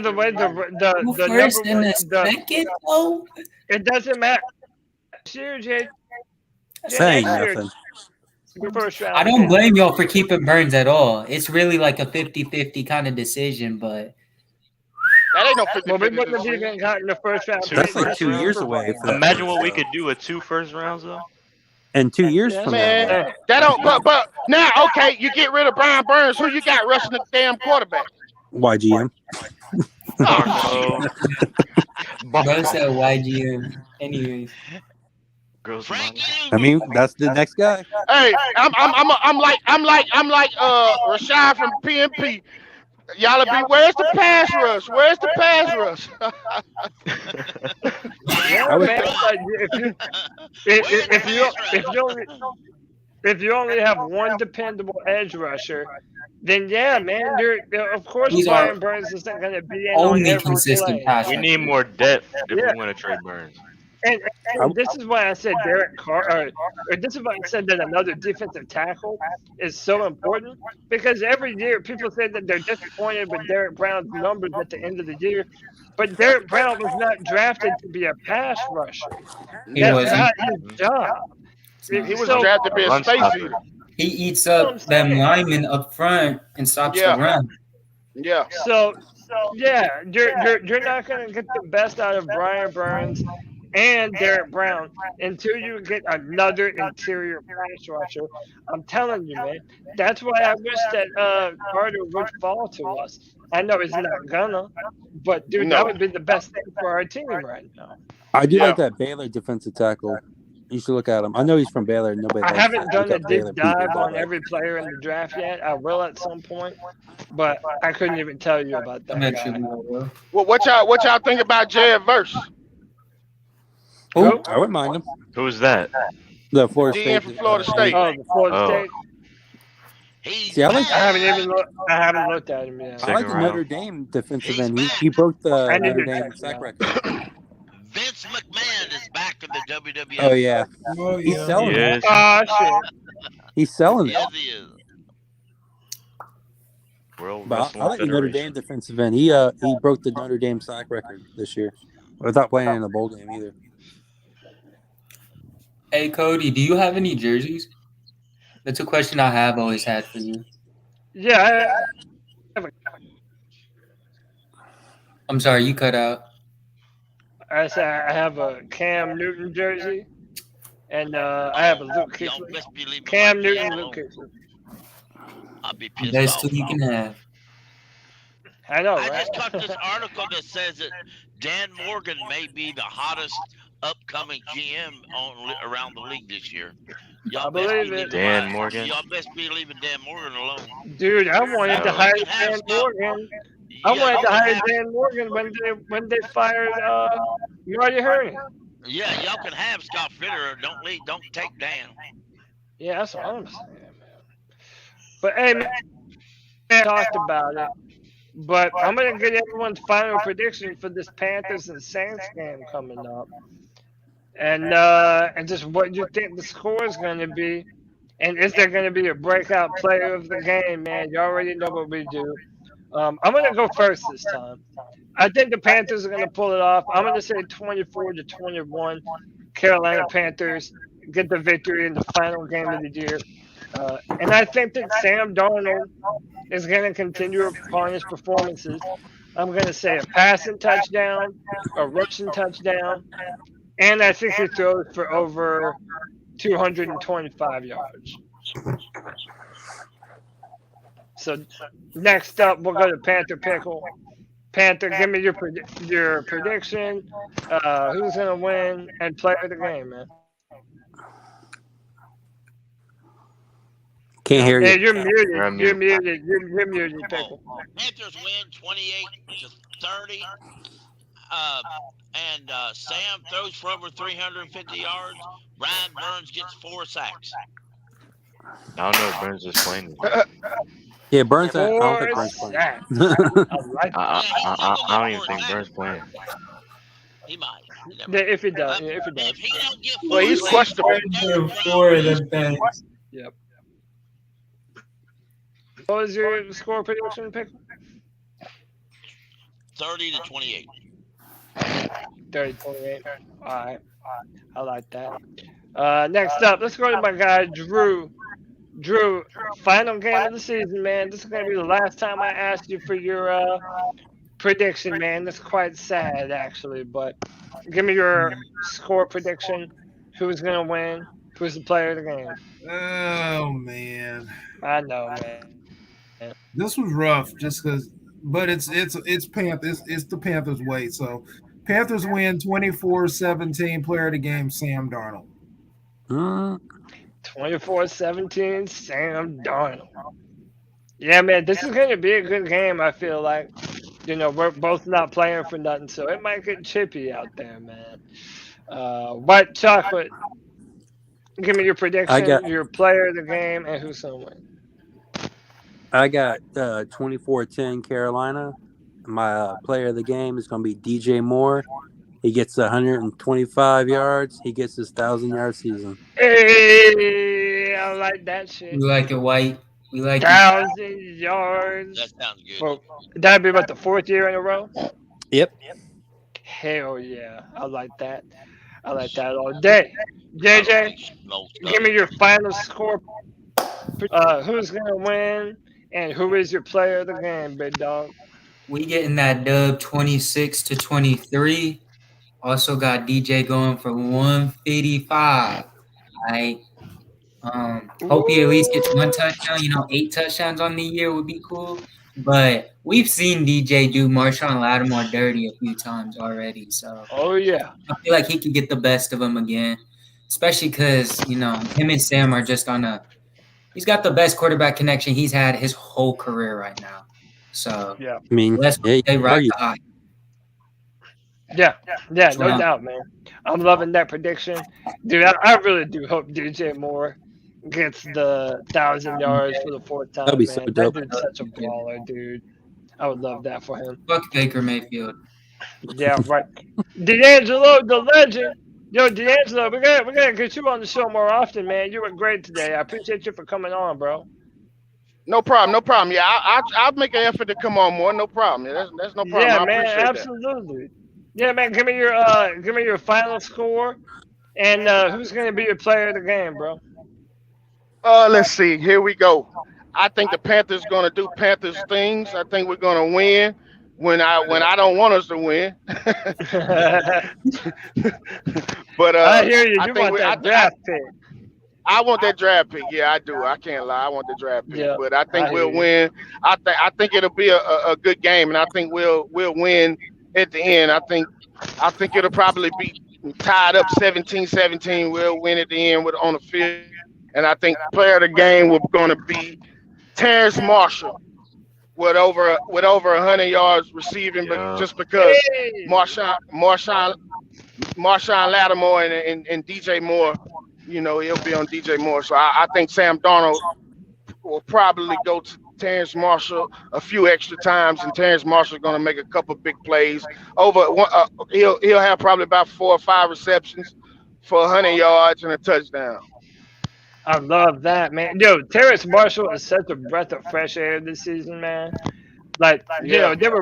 and the number second, though? It doesn't matter. Jay. Saying nothing. I don't blame y'all for keeping Burns at all. It's really like a 50-50 kind of decision, but that ain't no 50-50 well, we wouldn't have even gotten the first round. That's like 2 years away. Imagine what we could do with 2 first rounds, though. And 2 years from man, now. that don't. But now, okay, you get rid of Brian Burns. Who you got rushing the damn quarterback? YGM. Oh, Bro said YGM. Anyways. I mean, that's the next guy. Hey, I'm like Rashad from PNP. Y'all be, where's the pass rush? Where's the pass rush? Yeah, man, if you only have one dependable edge rusher, then yeah, man, of course Brian Burns isn't going to be in only on every consistent play. pass. We need more depth if we want to trade Burns. And this is why I said Derek Carr, or this is why I said that another defensive tackle is so important, because every year people say that they're disappointed with Derek Brown's numbers at the end of the year, but Derek Brown was not drafted to be a pass rusher. That's not his job. He was drafted to be a space eater. He eats up them linemen up front and stops the run. Yeah. So yeah, you're not going to get the best out of Brian Burns and Derek Brown until you get another interior pass rusher. I'm telling you, man. That's why I wish that Carter would fall to us. I know he's not gonna, but dude, that would be the best thing for our team right now. I do like that Baylor defensive tackle. You should look at him. I know he's from Baylor. Nobody. I haven't done a deep dive on every player in the draft yet. I will at some point, but I couldn't even tell you about that. Well, what y'all think about Jared Verse? Oh, I wouldn't mind him. Who's that? The Florida GM State. from Florida State. Oh, the Florida State. See, I haven't looked at him yet. I like the Notre Dame defensive end. He broke the Notre Dame sack record. Vince McMahon is back in the WWF. Oh yeah, Oh, he's yeah. selling it. Ah, shit. He's selling it. Yes, he is. World But Wrestling I like the Notre Federation. Dame defensive end. He broke the Notre Dame sack record this year without playing in a bowl game either. Hey, Cody, do you have any jerseys? That's a question I have always had for you. Yeah, I'm sorry, you cut out. I said I have a Cam Newton jersey, and I have a Luke Y'all Kuechly. best be leaving Cam my Newton, damn Luke alone. Kuechly. I'll be pissed Best off. two you can have. I know, I right? just caught this article that says that Dan Morgan may be the hottest upcoming GM around the league this year. I believe it. Dan Morgan. Y'all best be leaving Dan Morgan alone. Dude, I wanted to Oh. hire You can have Dan Scott- Morgan. I Yeah, wanted you to can hire have- Dan Morgan when they fired Marty Herney. Yeah, y'all can have Scott Fitter. Don't take Dan. Yeah, that's what I'm saying, man. But hey, man, I talked about it. But I'm gonna get everyone's final prediction for this Panthers and Saints game coming up, and just what you think the score is gonna be, and is there gonna be a breakout player of the game, man? You already know what we do. I'm gonna go first this time. I think the Panthers are gonna pull it off. I'm gonna say 24-21. Carolina Panthers get the victory in the final game of the year. And I think that Sam Darnold is going to continue upon his performances. I'm going to say a passing touchdown, a rushing touchdown, and I think he throws for over 225 yards. So next up, we'll go to Panther Pickle. Panther, give me your prediction. Who's going to win and play of the game, man? Can't hear Hey, you. you're muted. You're on You're mute. muted. You're muted, Pickle. Panthers win 28-30. And Sam throws for over 350 yards. Ryan Burns gets 4 sacks. I don't know if Burns is playing. Yeah, Burns. I don't think Burns playing. I like that. I don't even think Burns playing. He might. Yeah, if he does. Yeah, if he If does. he don't get Well, he's 4 questionable. Four of them things. Yep. What was your score prediction, Pickle? 30-28. 30-28. All right. I like that. Next up, let's go to my guy, Drew. Drew, final game of the season, man. This is going to be the last time I ask you for your prediction, man. That's quite sad, actually. But give me your score prediction. Who's going to win? Who's the player of the game? Oh man, I know, man. this was rough. Just because, but it's Panthers. It's the Panthers' way. So Panthers win 24-17. Player of the game, Sam Darnold. 24-17, Sam Darnold. Yeah, man, this is going to be a good game, I feel like. You know, we're both not playing for nothing, so it might get chippy out there, man. White Chocolate, give me your prediction, your player of the game, and who's going to win. I got 24-10 Carolina. My player of the game is going to be DJ Moore. He gets 125 yards. He gets his 1,000-yard season. Hey, I like that shit. We like it, White. We like 1,000 yards. That sounds good. Well, that'd be about the 4th year in a row? Yep. Hell yeah. I like that. I like that all day. JJ, give me your final score. Who's going to win, and who is your player of the game, big dog? We getting that dub 26-23. Also got DJ going for 155. Right. Hope he at least gets 1 touchdown. 8 touchdowns on the year would be cool. But we've seen DJ do Marshawn Lattimore dirty a few times already. So oh yeah, I feel like he could get the best of him again. Especially because, him and Sam are just on he's got the best quarterback connection he's had his whole career right now. So yeah. I mean, let's yeah, play right the eye. Yeah, no doubt, man. I'm loving that prediction. Dude, I really do hope DJ Moore gets the 1,000 yards for the 4th time, That'd be man. so That dope. dude's such a baller, dude. I would love that for him. Fuck Baker Mayfield. Yeah, right. D'Angelo, the legend. Yo, D'Angelo, we gotta get you on the show more often, man. You were great today. I appreciate you for coming on, bro. No problem, no problem. Yeah, I'll make an effort to come on more. No problem. Yeah, that's no problem. Yeah, I man, appreciate absolutely. Yeah, man. Give me your final score, and who's gonna be your player of the game, bro? Let's see. Here we go. I think the Panthers gonna do Panthers things. I think we're gonna win when I don't want us to win. But I hear you. You want that draft pick. I want that draft pick. Yeah, I do. I can't lie. I want the draft pick. Yeah, but I think I we'll hear you. win. I think it'll be a good game, and I think we'll win at the end. I think it'll probably be tied up 17-17. We'll win at the end on the field. And I think player of the game will going to be Terrence Marshall with over 100 yards receiving, but just because Marshawn Lattimore and DJ Moore, he'll be on DJ Moore. So I think Sam Darnold will probably go to Terrence Marshall a few extra times, and Terrence Marshall's going to make a couple big plays. He'll have probably about 4 or 5 receptions for 100 yards and a touchdown. I love that, man. Yo, Terrence Marshall is such a breath of fresh air this season, man. Like, there were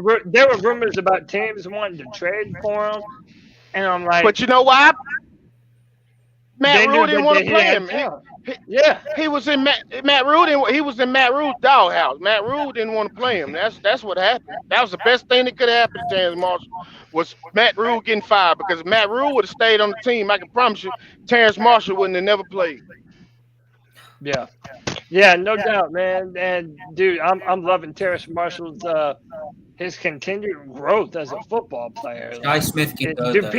rumors about teams wanting to trade for him, and I'm like, but you know why? Matt Rule didn't want to play him. He was in Matt Rule. He was in Matt Rule's doghouse. Matt Rule didn't want to play him. That's what happened. That was the best thing that could happen to Terrence Marshall was Matt Rule getting fired, because if Matt Rule would have stayed on the team, I can promise you, Terrence Marshall wouldn't have never played. Yeah, no doubt, man. And dude, I'm loving Terrence Marshall's his continued growth as a football player. Guy Smith can go. Dude,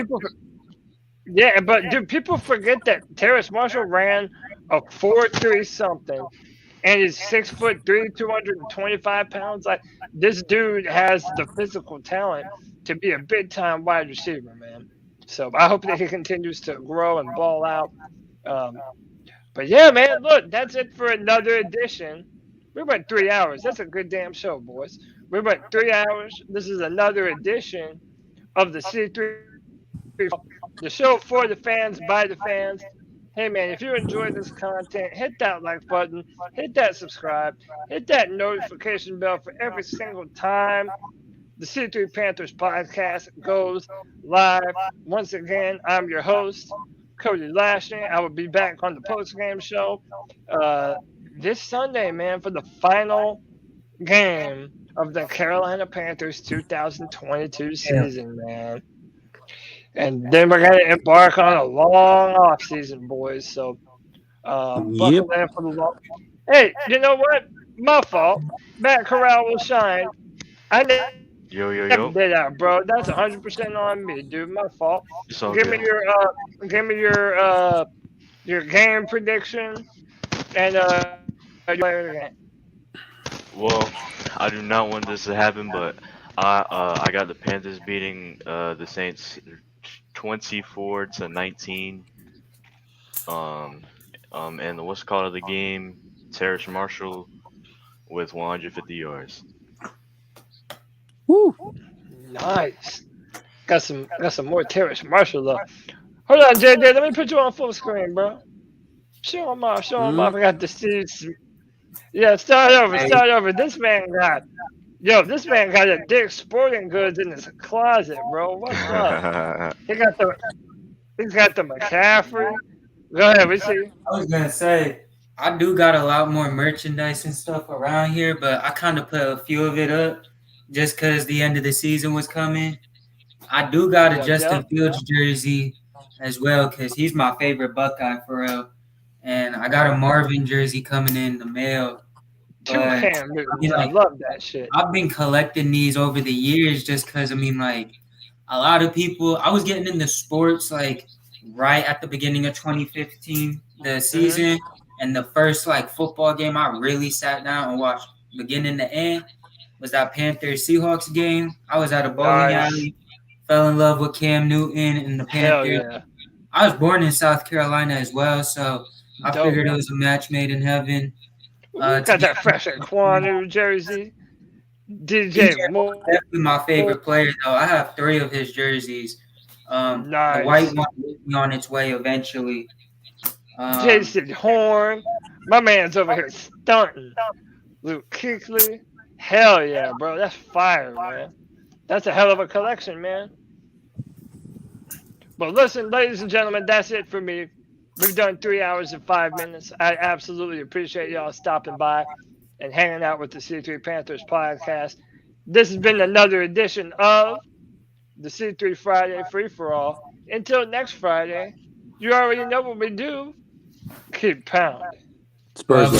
people forget that Terrence Marshall ran a 4.3 something, and he's 6'3", 225 pounds. Like, this dude has the physical talent to be a big time wide receiver, man. So I hope that he continues to grow and ball out. But yeah, man, look, that's it for another edition. We went 3 hours. That's a good damn show, boys. We went 3 hours. This is another edition of the C3, the show for the fans, by the fans. Hey, man, if you enjoy this content, hit that like button, hit that subscribe, hit that notification bell for every single time the C3 Panthers Podcast goes live. Once again, I'm your host, Cody Lashley. I will be back on the post-game show this Sunday, man, for the final game of the Carolina Panthers 2022 season, man. And then we're going to embark on a long off-season, boys. So, buckle in for the long. Hey, you know what? My fault. Matt Corral will shine. I never did that, bro. That's 100% on me, dude. My fault. Give me your game prediction and Well, I do not want this to happen, but I got the Panthers beating the Saints 24-19. And the what's called of the game, Terrence Marshall with 150 yards. Woo! Nice. Got some more Terrence Marshall though. Hold on, JJ. Let me put you on full screen, bro. Show him off. I got the seats. Yeah, start over. This man got a Dick's Sporting Goods in his closet, bro. What's up? He's got the McCaffrey. Go ahead, we see. I was gonna say, I do got a lot more merchandise and stuff around here, but I kind of put a few of it up just because the end of the season was coming. I do got a Justin Fields jersey as well because he's my favorite Buckeye for real. And I got a Marvin jersey coming in the mail. I love that shit. I've been collecting these over the years just because, a lot of people – I was getting into sports, right at the beginning of 2015, the season. And the first, football game I really sat down and watched beginning to end was that Panthers-Seahawks game. I was at a bowling alley, fell in love with Cam Newton and the Panthers. Yeah. I was born in South Carolina as well, so I figured it was a match made in heaven. Got that fresh Aquanu jersey. DJ Moore. Definitely my favorite player, though. I have 3 of his jerseys. The white one will be on its way eventually. Jason Horn, my man's over here stunting. Luke Kuechly, hell yeah, bro, that's fire, man. That's a hell of a collection, man. But listen, ladies and gentlemen, that's it for me. We've done 3 hours and 5 minutes. I absolutely appreciate y'all stopping by and hanging out with the C3 Panthers podcast. This has been another edition of the C3 Friday Free-For-All. Until next Friday, you already know what we do. Keep pounding. Spurs.